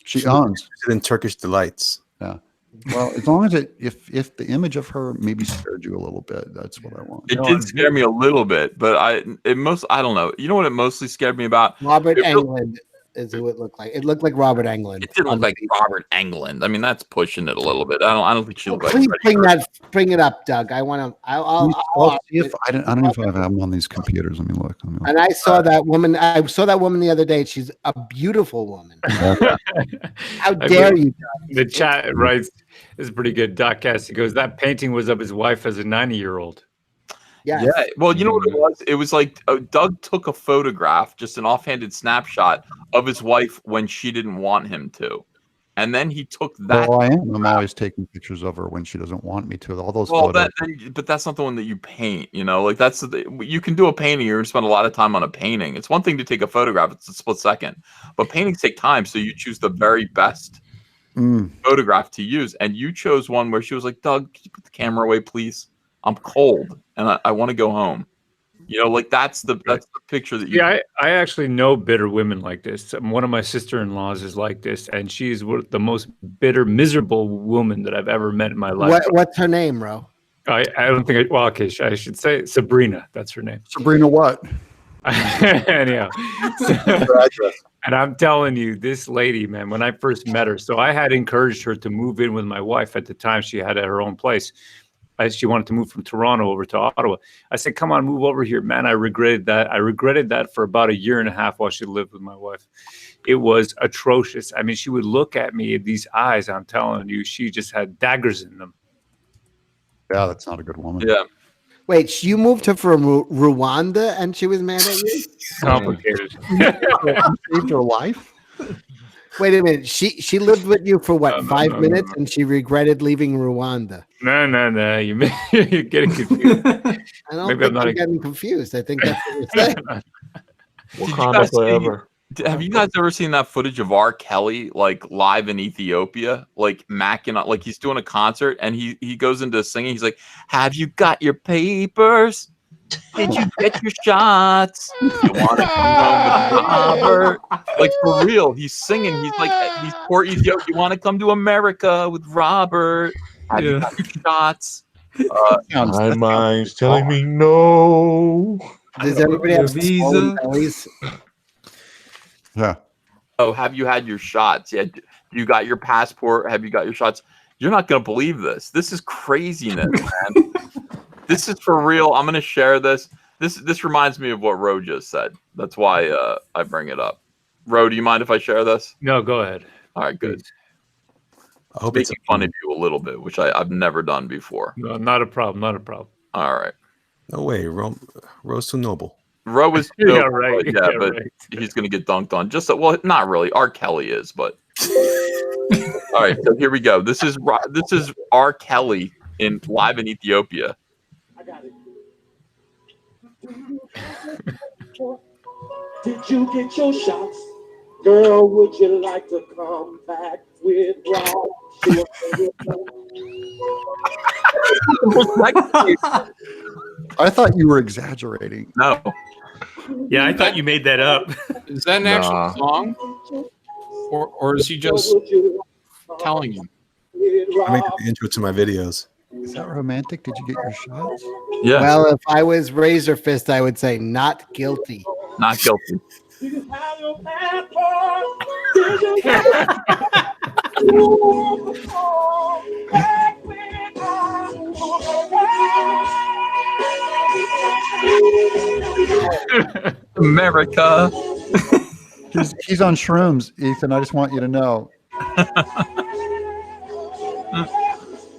She owns. She's in Turkish delights. Yeah. Well, as long as if the image of her maybe scared you a little bit, that's what I want. It did scare me a little bit, but I don't know. You know what it mostly scared me about? Robert Englund is who it looked like. It looked like Robert Englund. It didn't look like Robert Englund. I mean, that's pushing it a little bit. I don't think she looked like. Please bring it up, Doug. I want to. I'll see if I don't know if I have them on these computers. Let me look. And I saw that woman. I saw that woman the other day. She's a beautiful woman. How dare you, Doug? The chat writes is pretty good. Doc Cassidy goes, that painting was of his wife as a 90-year-old. Yes. Yeah. Well, you know what it was? It was like Doug took a photograph, just an offhanded snapshot of his wife when she didn't want him to. And then he took that. Well, I am. I'm always taking pictures of her when she doesn't want me to. All those Well, photos. but that's not the one that you paint, you know, like you can do a painting. You're going to spend a lot of time on a painting. It's one thing to take a photograph. It's a split second, but paintings take time. So you choose the very best photograph to use. And you chose one where she was like, Doug, can you put the camera away, please? I'm cold and I want to go home. You know, like that's the picture that you. Yeah, I actually know bitter women like this. One of my sister-in-laws is like this, and she's the most bitter, miserable woman that I've ever met in my life. What's her name, Ro? I don't think. Well, okay, I should say Sabrina. That's her name. Sabrina what? Anyhow, and I'm telling you, this lady, man, when I first met her, so I had encouraged her to move in with my wife at the time. She had her own place. She wanted to move from Toronto over to Ottawa. I said, come on, move over here. Man, I regretted that. I regretted that for about 1.5 years while she lived with my wife. It was atrocious. I mean, she would look at me with these eyes. I'm telling you, she just had daggers in them. Yeah, that's not a good woman. Yeah. Wait, you moved her from Rwanda and she was mad at you? Complicated. Saved her life? Wait a minute. She lived with you for what, 5 minutes, and she regretted leaving Rwanda. No. You're getting confused. I don't think I'm getting confused. I think that's what you're saying. Wakanda forever. Have you guys ever seen that footage of R. Kelly like live in Ethiopia, like macking up, like he's doing a concert and he goes into singing. He's like, "Have you got your papers? Did you get your shots? You want to come home with Robert?" Like for real, he's singing. He's like, he's poor Ethiopia. You want to come to America with Robert? Have you got your shots? My mind's telling me no. Does everybody have swollen bellies? Yeah. Oh, have you had your shots? Yeah. You got your passport? Have you got your shots? You're not going to believe this. This is craziness, man. This is for real. I'm going to share this. This reminds me of what Ro just said. That's why I bring it up. Ro, do you mind if I share this? No, go ahead. All right, good. I hope making fun of you a little bit, which I've never done before. No, not a problem. Not a problem. All right. No way. Ro's too noble. Ro is Yeah, right. Yeah, Yeah, but right. he's going to get dunked on. Well, not really. R. Kelly is, but all right. So here we go. This is R. Kelly live in Ethiopia. Did you get your shots? Girl, would you like to come back with Rob? I thought you were exaggerating. No. Yeah, I thought you made that up. Is that an actual song? Or is he just telling you? I make the intro to my videos. Is that romantic? Did you get your shots? Yeah. Well, if I was Razor Fist, I would say not guilty. Not guilty. America. He's on shrooms, Ethan. I just want you to know.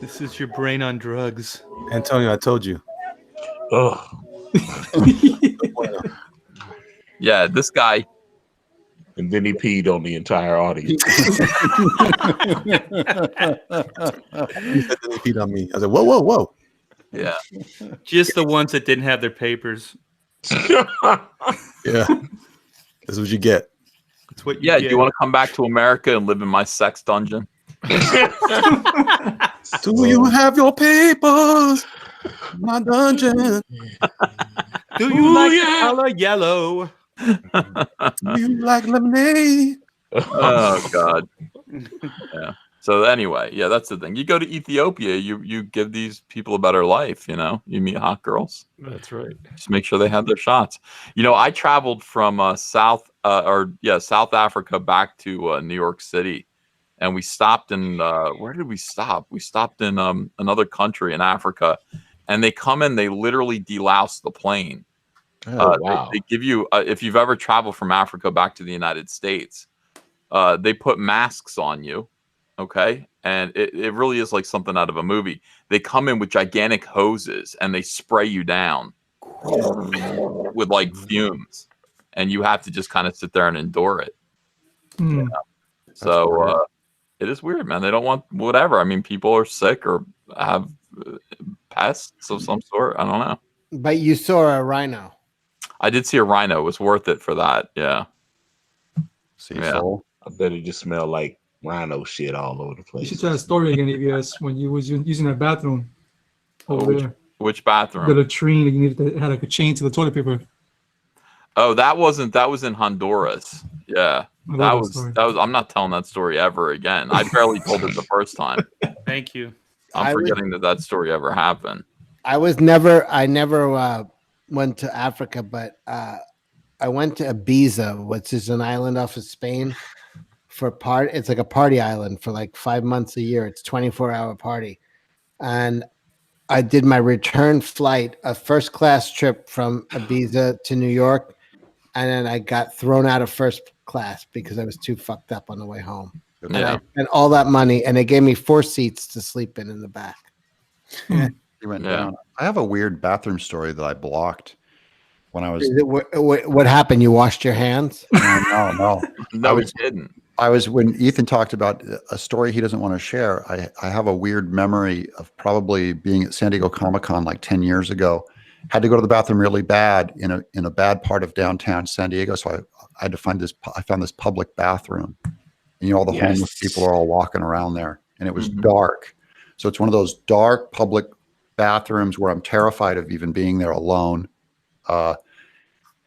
This is your brain on drugs. Antonio, I told you. Oh. Yeah, this guy. And then he peed on the entire audience. He said that he peed on me. I was like, whoa. Yeah. Just the ones that didn't have their papers. Yeah. That's what you get. That's what Do you want to come back to America and live in my sex dungeon? Do you have your papers? My dungeon. Do you like the color yellow? Do you like lemonade? Oh God. Yeah. So anyway, yeah, that's the thing. You go to Ethiopia, you give these people a better life, you know. You meet hot girls. That's right. Just make sure they have their shots. You know, I traveled from South Africa back to New York City, and we stopped in where did we stop? We stopped in another country in Africa, and they come in, they literally delouse the plane. Oh, wow. They give you if you've ever traveled from Africa back to the United States, they put masks on you. Okay. And it really is like something out of a movie. They come in with gigantic hoses and they spray you down. with like fumes, and you have to just kind of sit there and endure it. Hmm. So it is weird, man. They don't want whatever. I mean, people are sick or have pests of some sort. I don't know. But you saw a rhino. I did see a rhino. It was worth it for that. Yeah. I bet it just smelled like rhino shit all over the You place. should tell the story again, EBS, when you was using that bathroom over there. Which bathroom? The latrine that you needed to had like a chain to the toilet paper. Oh, that was in Honduras. Yeah. I That love was story. I'm not telling that story ever again. I barely told it the first time. Thank you. I'm forgetting that story ever happened. I never went to Africa, but I went to Ibiza, which is an island off of Spain for it's like a party island for like 5 months a year. It's 24-hour party. And I did my return flight, a first class trip from Ibiza to New York. And then I got thrown out of first class because I was too fucked up on the way home. And I spent all that money, and they gave me 4 seats to sleep in the back. You went down. I have a weird bathroom story that I blocked when I was. What happened? You washed your hands? No. No, we didn't. When Ethan talked about a story he doesn't want to share, I have a weird memory of probably being at San Diego Comic-Con like 10 years ago. Had to go to the bathroom really bad in a bad part of downtown San Diego. So I had to find I found this public bathroom. And all the homeless people are all walking around there. And it was dark. So it's one of those dark public bathrooms where I'm terrified of even being there alone.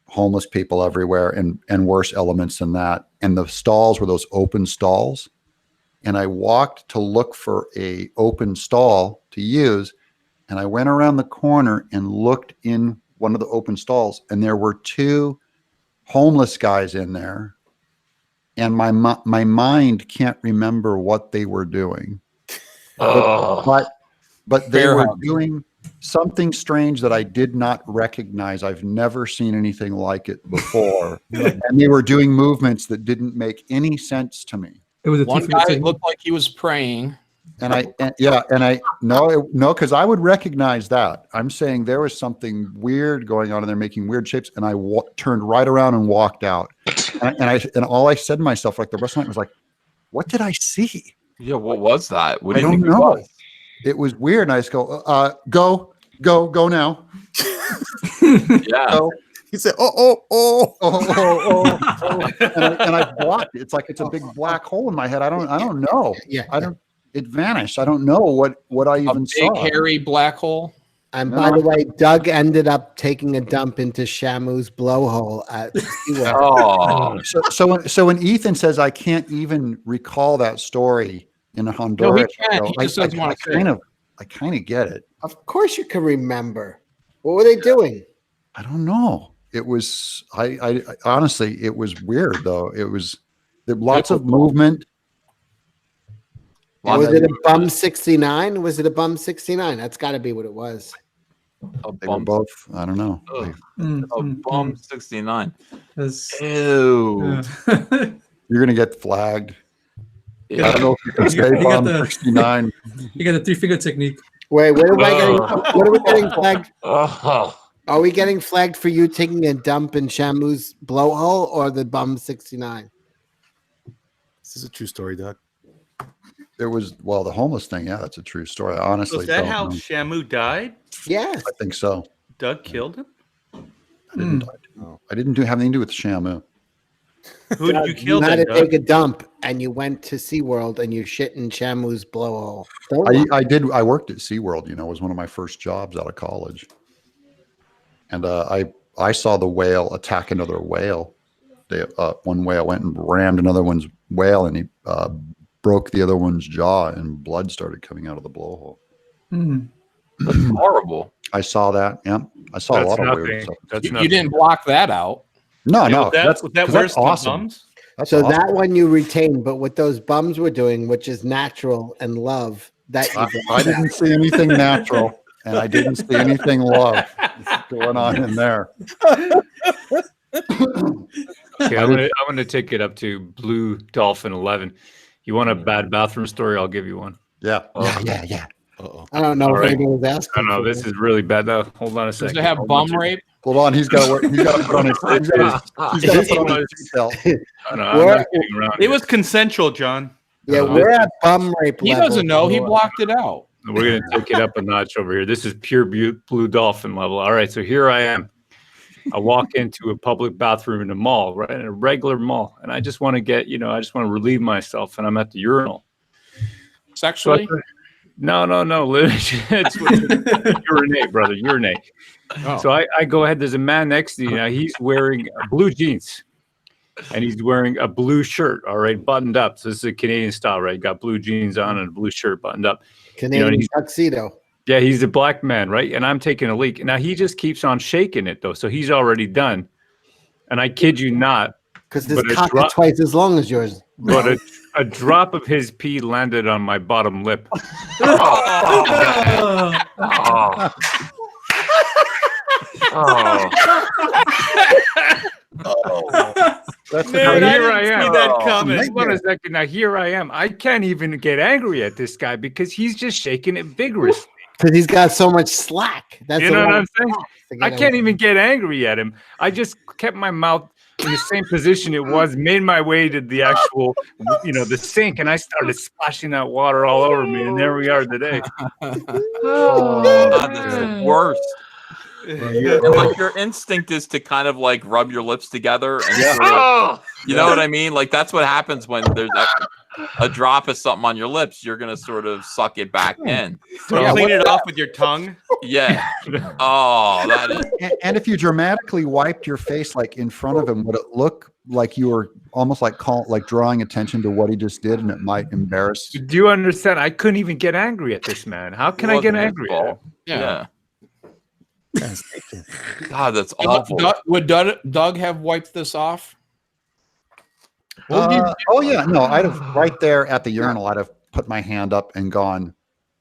Homeless people everywhere and worse elements than that. And the stalls were those open stalls. And I walked to look for a open stall to use. And I went around the corner and looked in one of the open stalls. And there were 2 homeless guys in there. And my mind can't remember what they were doing. But they were doing something strange that I did not recognize. I've never seen anything like it before. And they were doing movements that didn't make any sense to me. It was one guy looked like he was praying. And because I would recognize that. I'm saying there was something weird going on and they're making weird shapes. And I turned right around and walked out. And all I said to myself, like the rest of the night, was like, "What did I see?" Yeah, what was that? What I do you don't think know. it was? It was weird. And I just go, go now. Yeah. So, he said, oh. And I blocked it. It's like it's a big black hole in my head. I don't know. It vanished. I don't know what I even saw. Big hairy black hole. And by the way, Doug ended up taking a dump into Shamu's blowhole at SeaWorld. So when Ethan says I can't even recall that story in Honduras, No, he can't. He just doesn't want to say it. I kind of get it. Of course you can remember. What were they doing? I don't know. It was I honestly, it was weird though. It was lots of movement. Was it a bum 69? Was it a bum 69? That's got to be what it was. They were both. I don't know. A bum 69. Ew. You're gonna get flagged. Yeah. I don't know if you can say bum 69. You got the 3-finger technique. Wait, what are we getting flagged? Are we getting flagged for you taking a dump in Shamu's blowhole or the bum 69? This is a true story, Doug. There was the homeless thing. Yeah, that's a true story. I honestly Was that don't how know. Shamu died? Yes. I think so. Doug killed him? I didn't have anything to do with Shamu. Who did you kill You had then, to Doug? take a dump and you went to SeaWorld and you shit in Shamu's blowhole. I did. I worked at SeaWorld. It was one of my first jobs out of college. And I saw the whale attack another whale. One whale went and rammed another one's whale, and he broke the other one's jaw, and blood started coming out of the blowhole. That's horrible. I saw that. Yeah, I saw a lot of weird stuff. You didn't block that out. No, was that worse than awesome. bums? That's so awesome. that one you retained, but what those bums were doing, which is natural and love, that I didn't see anything natural, and I didn't see anything love going on in there. Okay, I'm gonna take it up to Blue Dolphin 11. You want a bad bathroom story? I'll give you one. Yeah. Yeah. I don't know All if right. anyone was asking. No, for this is really bad. Though. Hold on a second. Does it have Hold bum on. rape? Hold on, he's got to put on his seatbelt. It was consensual, John. Yeah, we're at bum rape He level. doesn't know. He blocked it out. We're going to take it up a notch over here. This is pure blue dolphin level. All right, so here I am. I walk into a public bathroom in a mall, right, in a regular mall, and I just want to get, I just want to relieve myself, and I'm at the urinal. Sexually? No. It's urinate, brother, urinate. Oh. So I go ahead. There's a man next to you. Now he's wearing blue jeans, and he's wearing a blue shirt. All right, buttoned up. So this is a Canadian style, right? Got blue jeans on and a blue shirt buttoned up. Canadian tuxedo. Yeah, he's a black man, right? And I'm taking a leak. Now he just keeps on shaking it though, so he's already done. And I kid you not, because this cock is twice as long as yours. But a drop of his pee landed on my bottom lip. That's Man, here I am. see that coming. Hold on a second. Now here I am. I can't even get angry at this guy because he's just shaking it vigorously. Because he's got so much slack. That's You know what I'm saying? I get can't even get angry at him. I just kept my mouth in the same position it was, made my way to the actual, the sink, and I started splashing that water all over me, and there we are today. God, that's the worst. And like your instinct is to kind of like rub your lips together and sort of, you know what I mean? Like that's what happens when there's a drop of something on your lips. You're gonna sort of suck it back in. So clean it off with your tongue. Yeah. Oh, that is. And if you dramatically wiped your face like in front of him, would it look like you were almost like drawing attention to what he just did, and it might embarrass? Do you understand? I couldn't even get angry at this man. How can I get angry at him? Yeah. God, that's awful. Would Doug have wiped this off? Oh yeah, no, I'd have right there at the urinal. I'd have put my hand up and gone,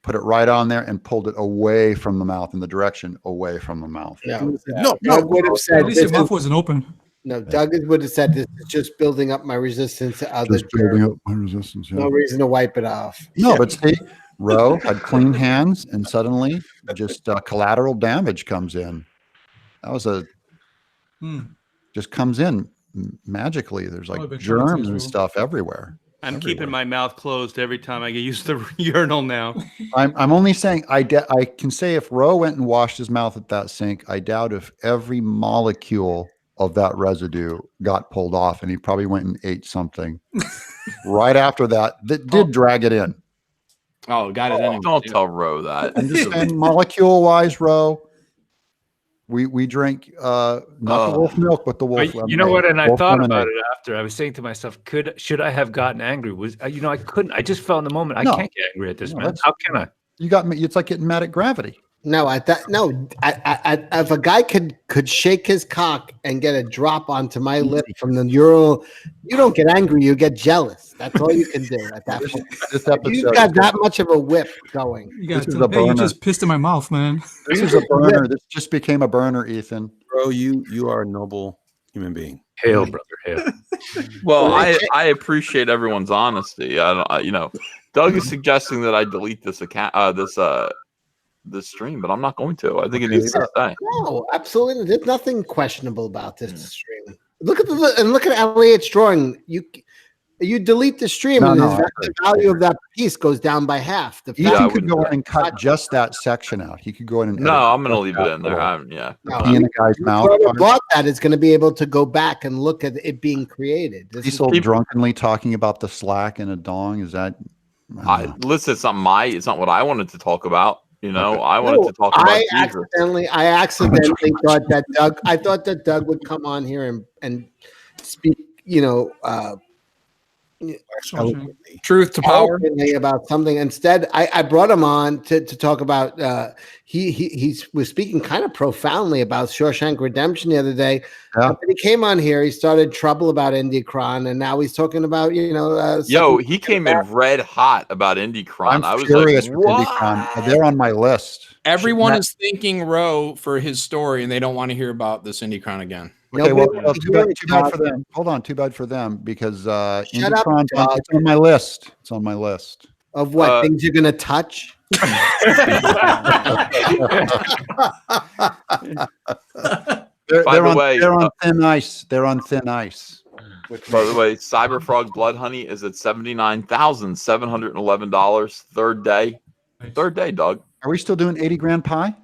put it right on there, and pulled it away from the mouth in the direction away from the mouth. Yeah. Doug would have said At least your mouth wasn't open. No, Doug would have said this is just building up my resistance to other Just building up my resistance. Yeah. No reason to wipe it off. No, but see, Roe had clean hands, and suddenly just collateral damage comes in. That was just comes in magically. There's like germs and stuff everywhere. I'm keeping my mouth closed every time I get used to the urinal now. I'm only saying I can say if Roe went and washed his mouth at that sink, I doubt if every molecule of that residue got pulled off, and he probably went and ate something right after that did drag it in. Oh, got it in. Don't tell Roe that. I'm just saying, molecule wise, Roe. We drink not the wolf milk, but the wolf. You know what? And I wolf thought lemonade. about it after. I was saying to myself, should I have gotten angry? I couldn't. I just felt in the moment. No. I can't get angry at this No, man. that's- How can I? You got me. It's like getting mad at gravity. No, if a guy could shake his cock and get a drop onto my lip from the urinal, you don't get angry. You get jealous. That's all you can do at that point. This episode You've got that much of a whip going. You got This is to, a hey, you burner. just pissed in my mouth, man. This is a burner. This just became a burner, Ethan. Bro, you are a noble human being. Hail, brother, hail. Well, I appreciate everyone's honesty. Doug is suggesting that I delete this account, this stream, but I'm not going to. I think it needs to stay. No, absolutely. There's nothing questionable about this stream. Look at Elliot's drawing. You delete the stream, and the value of that piece goes down by half. The Ethan could go in and cut just that section out. He could go in and No, I'm going to leave it in there. Pee in the guy's mouth. Whoever bought that is going to be able to go back and look at it being created. Cecil drunkenly talking about the slack in a dong. Is that? Listen, it's not what I wanted to talk about. I wanted to talk about. I accidentally thought that Doug. I thought that Doug would come on here and speak. Truth to power about something. Instead, I brought him on to talk about. He was speaking kind of profoundly about Shawshank Redemption the other day. Yeah. But he came on here. He started trouble about Indy Kron, and now he's talking about he came in red hot about Indy Kron. I was furious like, with Indy what? Kron. They're on my list. Everyone is thanking Roe for his story, and they don't want to hear about this Indy Kron again. Okay, well, too bad for them. Hold on, too bad for them because Indy up, Kron's Doug. it's on my list. It's on my list. Of what things you're going to touch. They're on thin ice. They're on thin ice. By the way, Cyberfrog Blood Honey is at $79,711. Third day, Doug. Are we still doing 80 grand pie?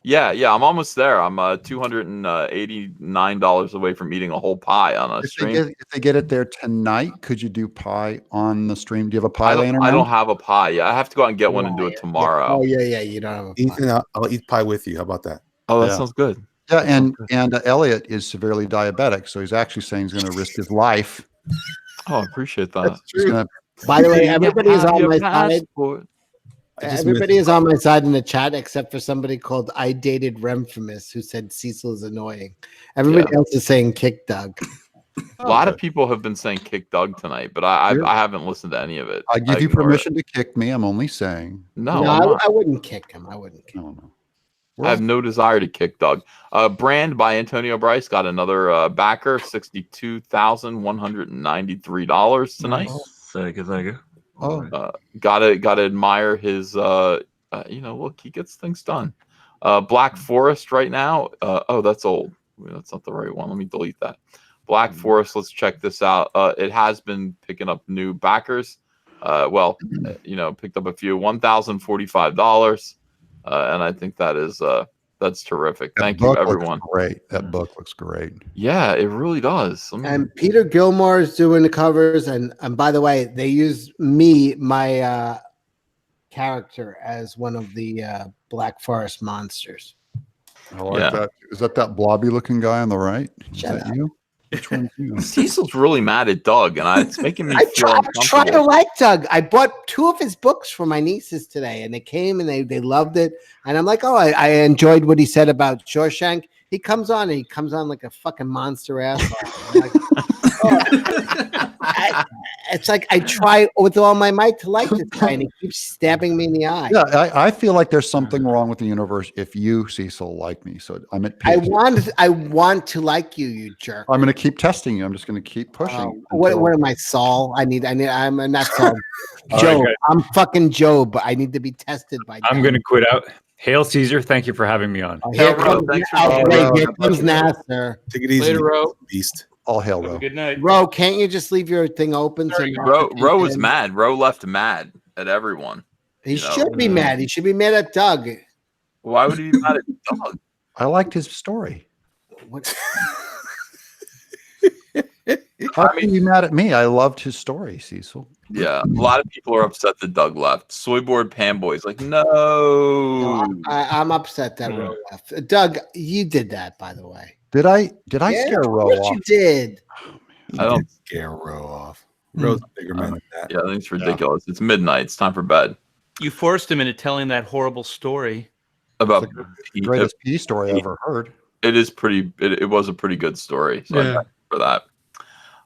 Yeah, I'm almost there. I'm $289 away from eating a whole pie on a stream. If they get it there tonight, could you do pie on the stream? Do you have a pie laying around? I don't have a pie. Yeah, I have to go out and get one and do it tomorrow. Oh yeah. You don't have a pie. Ethan, I'll eat pie with you. How about that? Oh, that sounds good. Yeah, and Elliot is severely diabetic, so he's actually saying he's going to risk his life. Oh, I appreciate that. By the way, everybody is on my side. Everybody is on my side in the chat except for somebody called I Dated Remfamous who said Cecil is annoying. Everybody else is saying kick Doug. A lot of people have been saying kick Doug tonight, but I haven't listened to any of it. I give you permission to kick me. I'm only saying. No, I wouldn't kick him. I wouldn't kick him. I have no desire to kick Doug. Brand by Antonio Bryce got another backer, $62,193 tonight. Thank you. Gotta admire his look, he gets things done. Black Forest right now. That's old. That's not the right one. Let me delete that. Black Forest, let's check this out. It has been picking up new backers. Picked up a few, $1,045. And I think that is that's terrific. Thank you, everyone. Great. That book looks great. Yeah, it really does. And Peter Gilmore is doing the covers, and by the way, they use my character as one of the Black Forest monsters. I like that. Is that blobby looking guy on the right? Shut that up. you? Which one's you? Cecil's really mad at Doug, and it's making me feel try uncomfortable. to like Doug. I bought 2 of his books for my nieces today, and they came and they loved it. And I'm like, I enjoyed what he said about Shawshank. He comes on like a fucking monster asshole. It's like I try with all my might to like this guy, and he keeps stabbing me in the eye. Yeah, I feel like there's something wrong with the universe if you, Cecil, like me. So I'm at peace. I want to like you, you jerk. I'm going to keep testing you. I'm just going to keep pushing. What am I, Saul? I'm not Saul. Job. Right, I'm fucking Job. I need to be tested by. I'm going to quit out. Hail Caesar! Thank you for having me on. Here comes Nasser. Take it easy, Later, Ro. beast. All hail, Ro. Good night. Ro, can't you just leave your thing open? Ro was mad. Ro left mad at everyone. He should be mad. He should be mad at Doug. Why would he be mad at Doug? I liked his story. What? How can you be mad at me? I loved his story, Cecil. Yeah, a lot of people are upset that Doug left. Soyboard Panboy's like, no. I'm upset that Ro left. Doug, you did that, by the way. Did I scare Ro off? You did. I don't scare Ro off. Ro's a bigger man than that. Yeah, I think it's ridiculous. It's midnight. It's time for bed. You forced him into telling that horrible story about the greatest pee story I ever heard. It is pretty. It was a pretty good story. So I'm happy for that.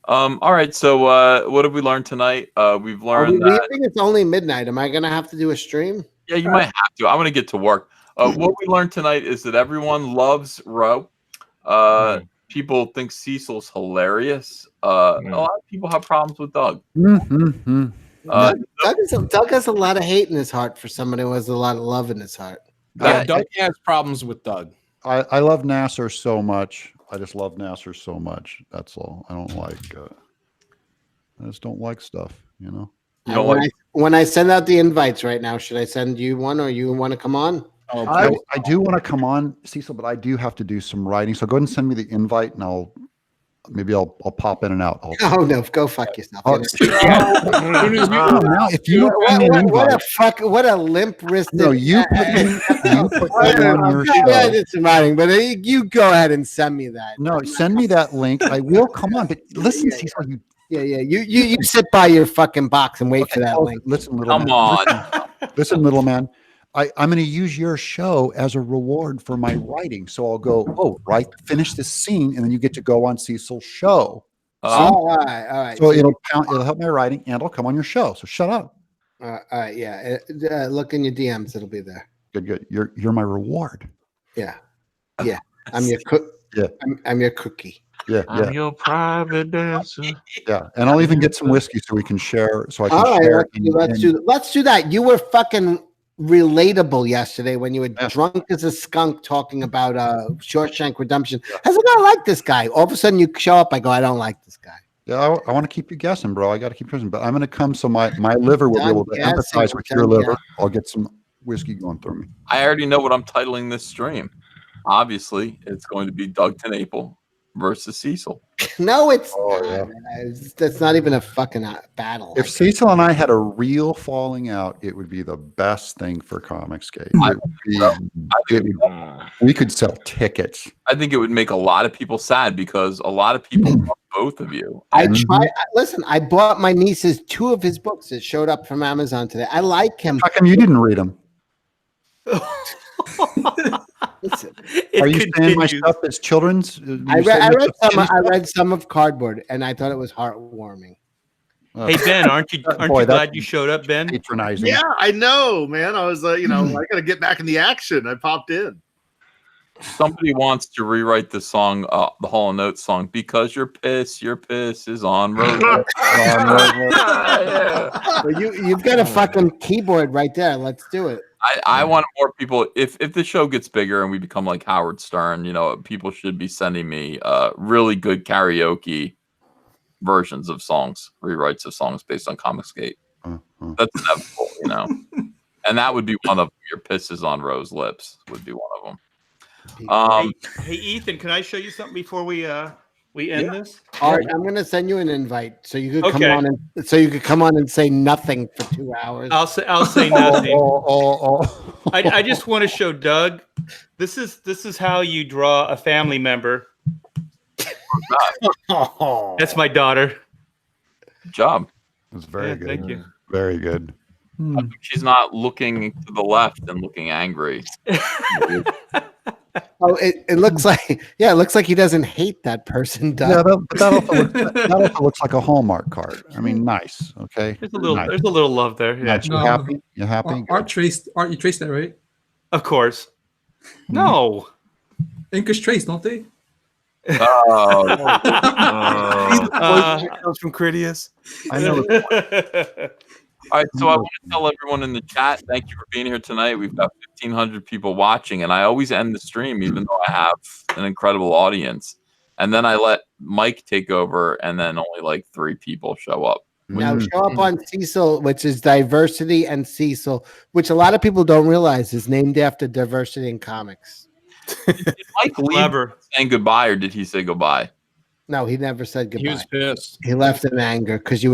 All right. So what have we learned tonight? We've learned that it's only midnight. Am I gonna have to do a stream? Yeah, you might have to. I'm gonna get to work. What we learned tonight is that everyone loves Ro. People think Cecil's hilarious. A lot of people have problems with Doug. Doug has a lot of hate in his heart for somebody who has a lot of love in his heart. Doug has problems with Doug. I love Nasser so much. I just love Nasser so much. That's all. I don't like. I just don't like stuff. You know. When I send out the invites right now, should I send you one, or you want to come on? I do want to come on, Cecil, but I do have to do some writing. So go ahead and send me the invite, and I'll pop in and out. Oh no, go fuck yourself. Now, if you what a limp wrist. No, you put me on your show. Yeah, it's writing, but you go ahead and send me that. No, send me that link. I will come on. But listen, Cecil, you sit by your fucking box and wait for that link. Listen, little man. on. Listen, little man. I'm going to use your show as a reward for my writing. So I'll go, finish this scene, and then you get to go on Cecil's show. All right. So it'll help my writing, and I'll come on your show. So shut up. All right, yeah. Look in your DMs; it'll be there. Good. You're my reward. Yeah. I'm your cook. Yeah, I'm your cookie. Yeah. I'm your private dancer. Yeah, and I'll even get some whiskey so we can share. So I can All right, share. let's do that. You were fucking relatable yesterday when you were drunk as a skunk talking about Shawshank Redemption. I was like, I like this guy. All of a sudden you show up, I go, I don't like this guy. Yeah, I want to keep you guessing, bro. I got to keep guessing, but I'm going to come so my liver will be able to empathize with your liver. I'll get some whiskey going through me. I already know what I'm titling this stream. Obviously, it's going to be Doug Tenaple versus Cecil. No, it's not. That's not even a fucking battle. If Cecil and I had a real falling out, it would be the best thing for Comicsgate. We could sell tickets. I think it would make a lot of people sad because a lot of people love both of you. Listen, I bought my nieces 2 of his books that showed up from Amazon today. I like him. How come you didn't read them? Listen, are you saying my stuff is children's? I read some of Cardboard, and I thought it was heartwarming. Hey Ben, aren't you glad you showed up, Ben? Patronizing. Yeah, I know, man. I was I got to get back in the action. I popped in. Somebody wants to rewrite the song, the Hall & Notes song, because your piss is on road. Well, you've got a fucking keyboard right there. Let's do it. I want more people. If the show gets bigger and we become like Howard Stern, people should be sending me really good karaoke versions of songs, rewrites of songs based on Comicsgate. That's inevitable, and that would be one of them. Your piss is on Rose lips would be one of them. Hey Ethan, can I show you something before we end this? All right, I'm gonna send you an invite so you could come on and say nothing for 2 hours. I'll say nothing. I just want to show Doug. This is how you draw a family member. That's my daughter. Good job. It's very good. Thank you. Very good. She's not looking to the left and looking angry. Oh, it looks like it looks like he doesn't hate that person. Doug. Yeah, that also looks like a Hallmark card. I mean, nice. Okay, there's a little love there. Yeah, you happy? You happy? Art you traced that, right? Of course. No, ink is traced, don't they? Comes from Critias. I know. All right, so I want to tell everyone in the chat, thank you for being here tonight. We've got 1,500 people watching, and I always end the stream, even though I have an incredible audience. And then I let Mike take over, and then only like 3 people show up. Now show up on Cecil, which is Diversity and Cecil, which a lot of people don't realize is named after diversity in comics. Did Mike leave saying goodbye, or did he say goodbye? No, he never said goodbye. He was pissed. He left in anger because you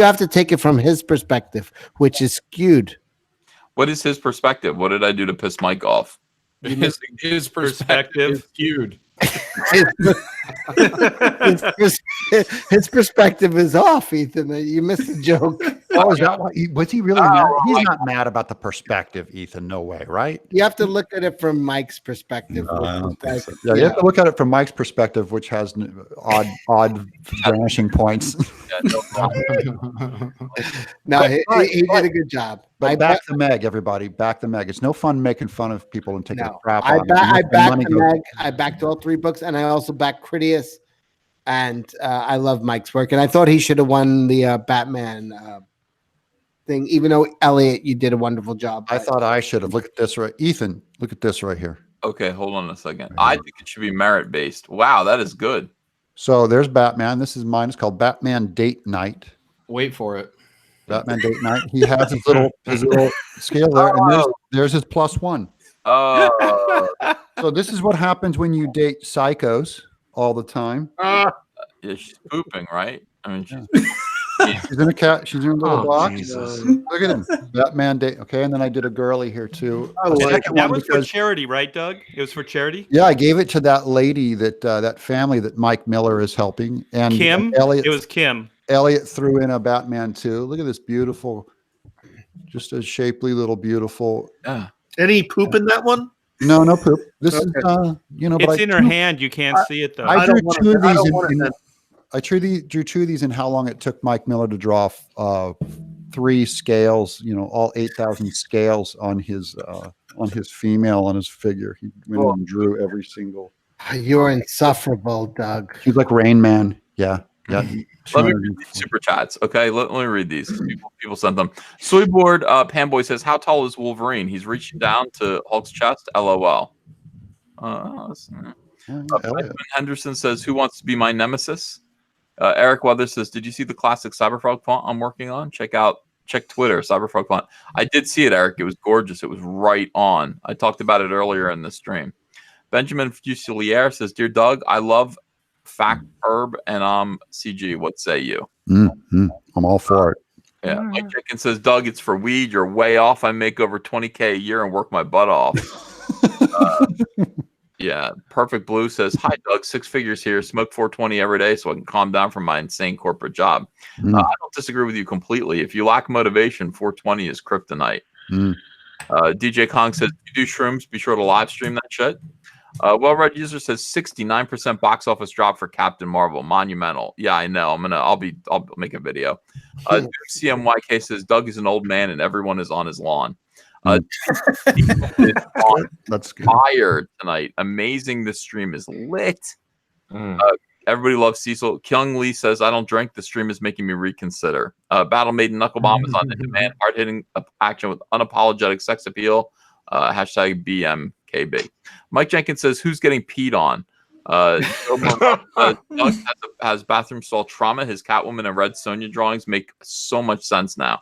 have to take it from his perspective, which is skewed. What is his perspective? What did I do to piss Mike off? His perspective is skewed. His perspective is off, Ethan. You missed the joke. Oh, is that why? Was he really mad? He's not mad about the perspective, Ethan. No way, right? You have to look at it from Mike's perspective. No, I don't think so. Yeah, you have to look at it from Mike's perspective, which has odd vanishing points. No, he did a good job. But back the Meg, everybody. Back the Meg. It's no fun making fun of people and taking a crap I on them. backed the Meg. I backed all 3 books, and I also backed Critias. And I love Mike's work. And I thought he should have won the Batman thing, even though, Elliot, you did a wonderful job. I thought I should have. Look at this right. Ethan, look at this right here. Okay, hold on a second. I think it should be merit-based. Wow, that is good. So there's Batman. This is mine. It's called Batman Date Night. Wait for it. Batman Date Night. He has his little scale there, and there's his +1. So this is what happens when you date psychos all the time. Yeah, she's pooping, right? I mean, she's in a cat. She's in a little box. Look at him. Batman Date. Okay, and then I did a girly here too. That was for charity, right, Doug? It was for charity. Yeah, I gave it to that lady that family that Mike Miller is helping, and Kim. Elliot, it was Kim. Elliot threw in a Batman too. Look at this beautiful, just a shapely little beautiful. Yeah. Any poop in that one? No poop. This is It's in her hand. You can't see it though. I drew 2 of these. I drew 2 of these and how long it took Mike Miller to draw 3 scales. All 8,000 scales on his female on his figure. He went and drew every single. You're insufferable, Doug. He's like Rain Man. Yeah. Yeah. Let me read these super chats. Okay, let me read these. People sent them. Soyboard Panboy says, "How tall is Wolverine? He's reaching down to Hulk's chest." LOL. Benjamin Henderson says, "Who wants to be my nemesis?" Eric Weathers says, "Did you see the classic Cyberfrog font I'm working on? Check Twitter, Cyberfrog font." I did see it, Eric. It was gorgeous. It was right on. I talked about it earlier in the stream. Benjamin Fusilier says, "Dear Doug, I love Fact Herb and CG. What say you?" I'm all for it. Yeah. Mike Jenkins says, "Doug, it's for weed. You're way off. I make over 20K a year and work my butt off." Yeah. Perfect Blue says, "Hi, Doug. 6 figures here. Smoke 420 every day so I can calm down from my insane corporate job." I don't disagree with you completely. If you lack motivation, 420 is kryptonite. DJ Kong says, "You do shrooms, be sure to live stream that shit." Well-read user says 69% box office drop for Captain Marvel. Monumental. Yeah, I know. I'll make a video. CMYK says, "Doug is an old man and everyone is on his lawn." That's good. Fire tonight. Amazing. This stream is lit. Everybody loves Cecil. Kyung Lee says, "I don't drink. The stream is making me reconsider." Battle Maiden Knuckle Bomb is on the demand. Hard-hitting action with unapologetic sex appeal. Hashtag BMKB. Mike Jenkins says, "Who's getting peed on?" Doug has bathroom stall trauma. His Catwoman and Red Sonja drawings make so much sense now.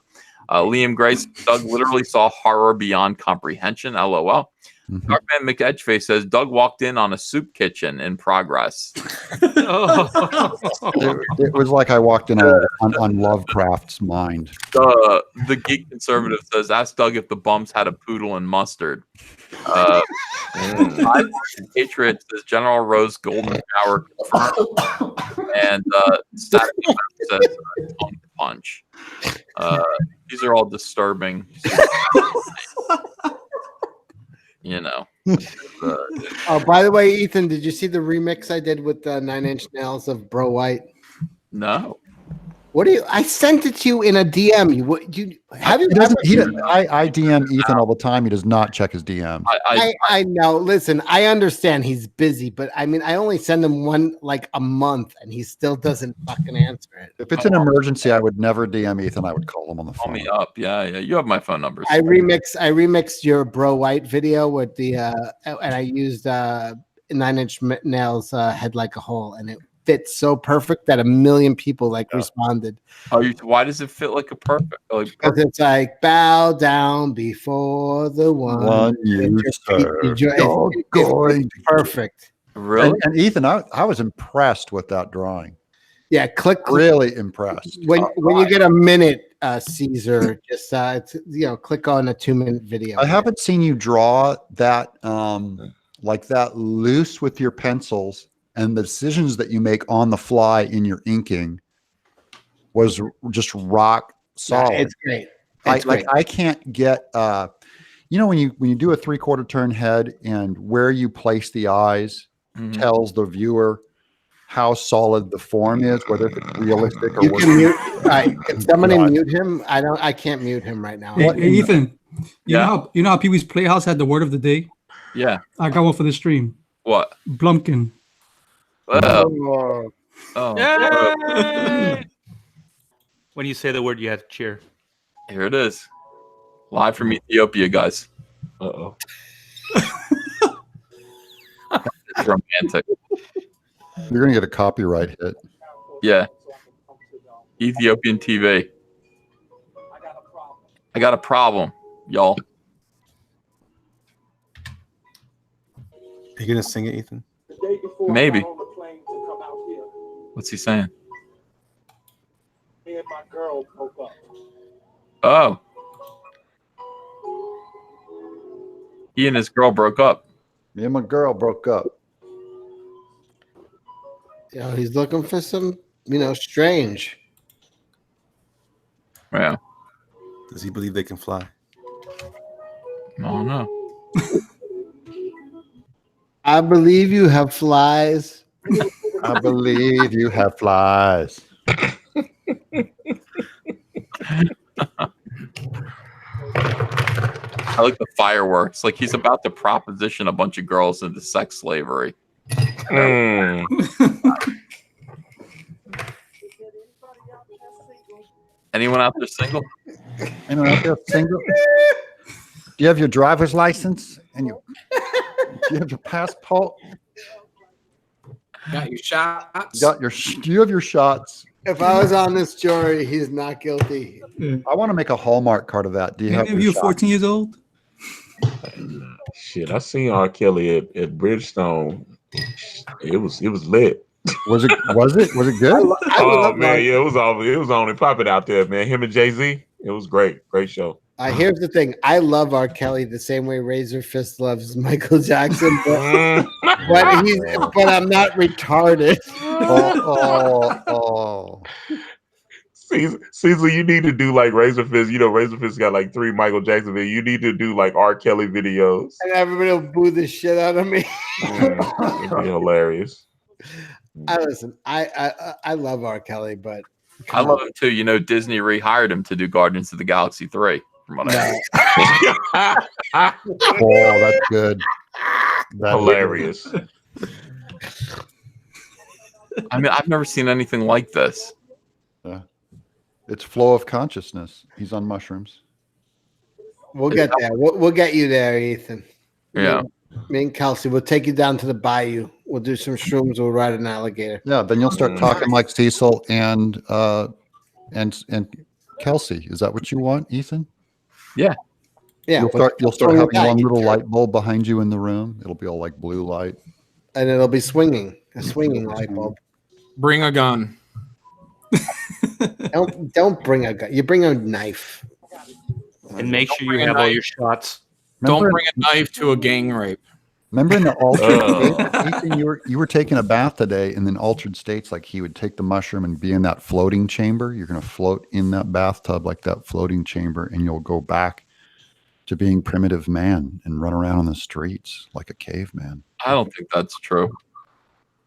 Liam Grace, "Doug literally saw horror beyond comprehension." LOL. Darkman McEdgeface says, "Doug walked in on a soup kitchen in progress." It was like I walked in on Lovecraft's mind. The Geek Conservative says, "Ask Doug if the bums had a poodle and mustard." Patriot says, "General Rose golden shower confirmed." And Static says, "Tongue punch." These are all disturbing. You know. Oh, by the way, Ethan, did you see the remix I did with the 9 Inch Nails of Bro White? No. What do you? I sent it to you in a DM. Have you? I DM Ethan all the time. He does not check his DM. I know. Listen, I understand he's busy, but I mean, I only send him one like a month, and he still doesn't fucking answer it. If it's an emergency, I would never DM Ethan. I would call him on the phone. Call me up. Yeah. You have my phone numbers. I remixed your Bro White video with the and I used 9 Inch Nails Head Like a Hole, and it fits so perfect that 1 million people responded. Why does it fit like a perfect? Because it's like, bow down before the one you serve. It's perfect. Really? And Ethan, I was impressed with that drawing. Yeah, really impressed. When you get a minute, Caesar, just click on a 2-minute video. I haven't seen you draw that like that loose with your pencils, and the decisions that you make on the fly in your inking was just rock solid. Yeah, it's great. I can't get when you do a 3/4 turn head and where you place the eyes tells the viewer how solid the form is, whether it's realistic or you can mute. Can somebody mute him? I can't mute him right now. Hey, Ethan, you know how Pee-wee's Playhouse had the word of the day? Yeah. I got one for the stream. What? Blumpkin. When you say the word, you have to cheer. Here it is. Live from Ethiopia, guys. Uh-oh. It's romantic. You're going to get a copyright hit. Yeah. Ethiopian TV. I got a problem, y'all. Are you going to sing it, Ethan? Maybe. What's he saying? Me and my girl broke up. Oh. He and his girl broke up. Me and my girl broke up. He's looking for some, strange. Yeah. Does he believe they can fly? Oh, no. I believe you have flies. I believe you have flies. I like the fireworks. Like he's about to proposition a bunch of girls into sex slavery. Anyone out there single? Anyone out there single? Do you have your driver's license and do you have your passport? Got your shots. Do you have your shots? If I was on this jury, he's not guilty. I want to make a Hallmark card of that. Do you have Maybe your you're 14 years old. Shit, I seen R. Kelly at Bridgestone. It was lit. Was it good? Oh man, yeah, it was on and pop it out there, man. Him and Jay-Z, it was great show. Here's the thing. I love R. Kelly the same way Razor Fist loves Michael Jackson, but I'm not retarded. Caesar, you need to do like Razor Fist. You know, Razor Fist got like 3 Michael Jackson videos. You need to do like R. Kelly videos. And everybody will boo the shit out of me. It'd be hilarious. I love R. Kelly, but I love him too. You know, Disney rehired him to do Guardians of the Galaxy 3. From what I Oh, that's good. That's hilarious. I mean, I've never seen anything like this. Yeah. It's flow of consciousness. He's on mushrooms. We'll get there. We'll get you there, Ethan. Yeah. Me and Kelsey, we'll take you down to the bayou. We'll do some shrooms. We'll ride an alligator. Yeah, then you'll start talking like Cecil and Kelsey. Is that what you want, Ethan? Yeah. Yeah. You'll start having one little light bulb behind you in the room. It'll be all like blue light. And it'll be swinging. A swinging light bulb. Bring a gun. Don't bring a gun. You bring a knife. And make sure you have all your shots. Don't bring a knife to a gang rape. Remember in the altered state, Ethan, you were taking a bath today, and then altered states, like he would take the mushroom and be in that floating chamber. You're going to float in that bathtub like that floating chamber, and you'll go back to being primitive man and run around on the streets like a caveman. I don't think that's true.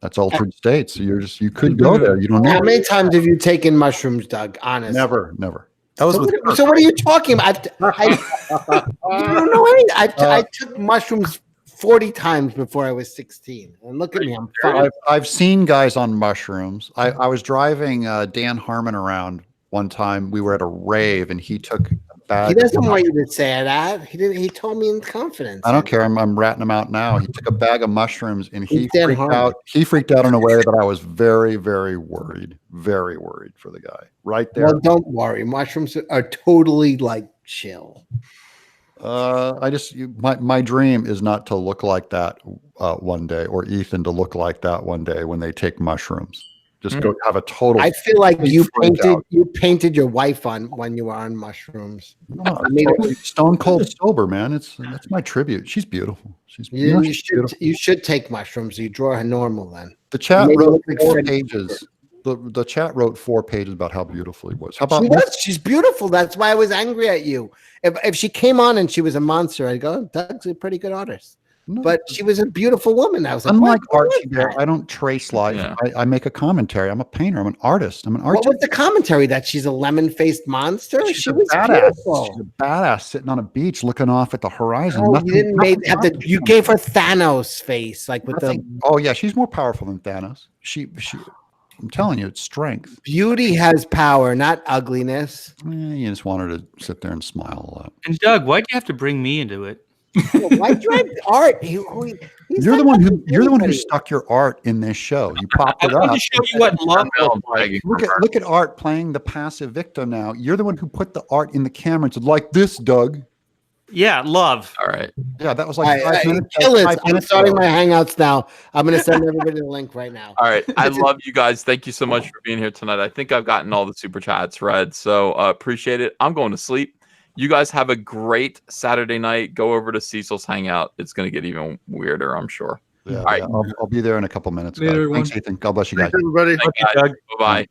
That's altered states. So you could go there. You don't know. How many times have you taken mushrooms, Doug? Honestly. Never. That was so what are you talking about? I don't know anything. I took mushrooms 40 times before I was 16. And look at me, I'm fine. I've seen guys on mushrooms. I was driving Dan Harmon around one time. We were at a rave, and he took a bag. He doesn't want you to say that. He didn't. He told me in confidence. I don't care. I'm ratting him out now. He took a bag of mushrooms, and he freaked out. He freaked out in a way that I was very, very worried. Very worried for the guy. Right there. Well, don't worry. Mushrooms are totally like chill. My dream is not to look like that one day, or Ethan to look like that one day when they take mushrooms. Just go have a total. I feel like you painted your wife on when you were on mushrooms. No, totally stone cold sober, man. That's my tribute. She's beautiful. You should take mushrooms. You draw her normal then. The chat wrote 4 pages. The chat wrote 4 pages about how beautiful he was. How about she's beautiful. That's why I was angry at you. If she came on and she was a monster, I'd go, Doug's a pretty good artist. No. But she was a beautiful woman. I was like, unlike Archie Bear, I don't trace life. Yeah. I make a commentary. I'm a painter. I'm an artist. I'm an artist. What was the commentary? That she's a lemon-faced monster? She was badass. Beautiful. She's a badass sitting on a beach looking off at the horizon. Oh, you gave her Thanos face, like with the. Oh yeah, she's more powerful than Thanos. She. I'm telling you, it's strength. Beauty has power, not ugliness. You just want her to sit there and smile a lot. And Doug, why'd you have to bring me into it? Why do you have art? You're the one who stuck your art in this show. You popped it up. To show you what love look at Art playing the passive victim now. You're the one who put the art in the camera and said, like this, Doug. Yeah, love. All right. Yeah, that was like 5 minutes. I'm starting my Hangouts now. I'm going to send everybody the link right now. All right. I love you guys. Thank you so much for being here tonight. I think I've gotten all the super chats read, so appreciate it. I'm going to sleep. You guys have a great Saturday night. Go over to Cecil's Hangout. It's going to get even weirder, I'm sure. Yeah, all right. I'll be there in a couple minutes. Later, Thanks, Ethan. God bless you guys. Thanks, everybody. Thank you, Doug. Bye-bye.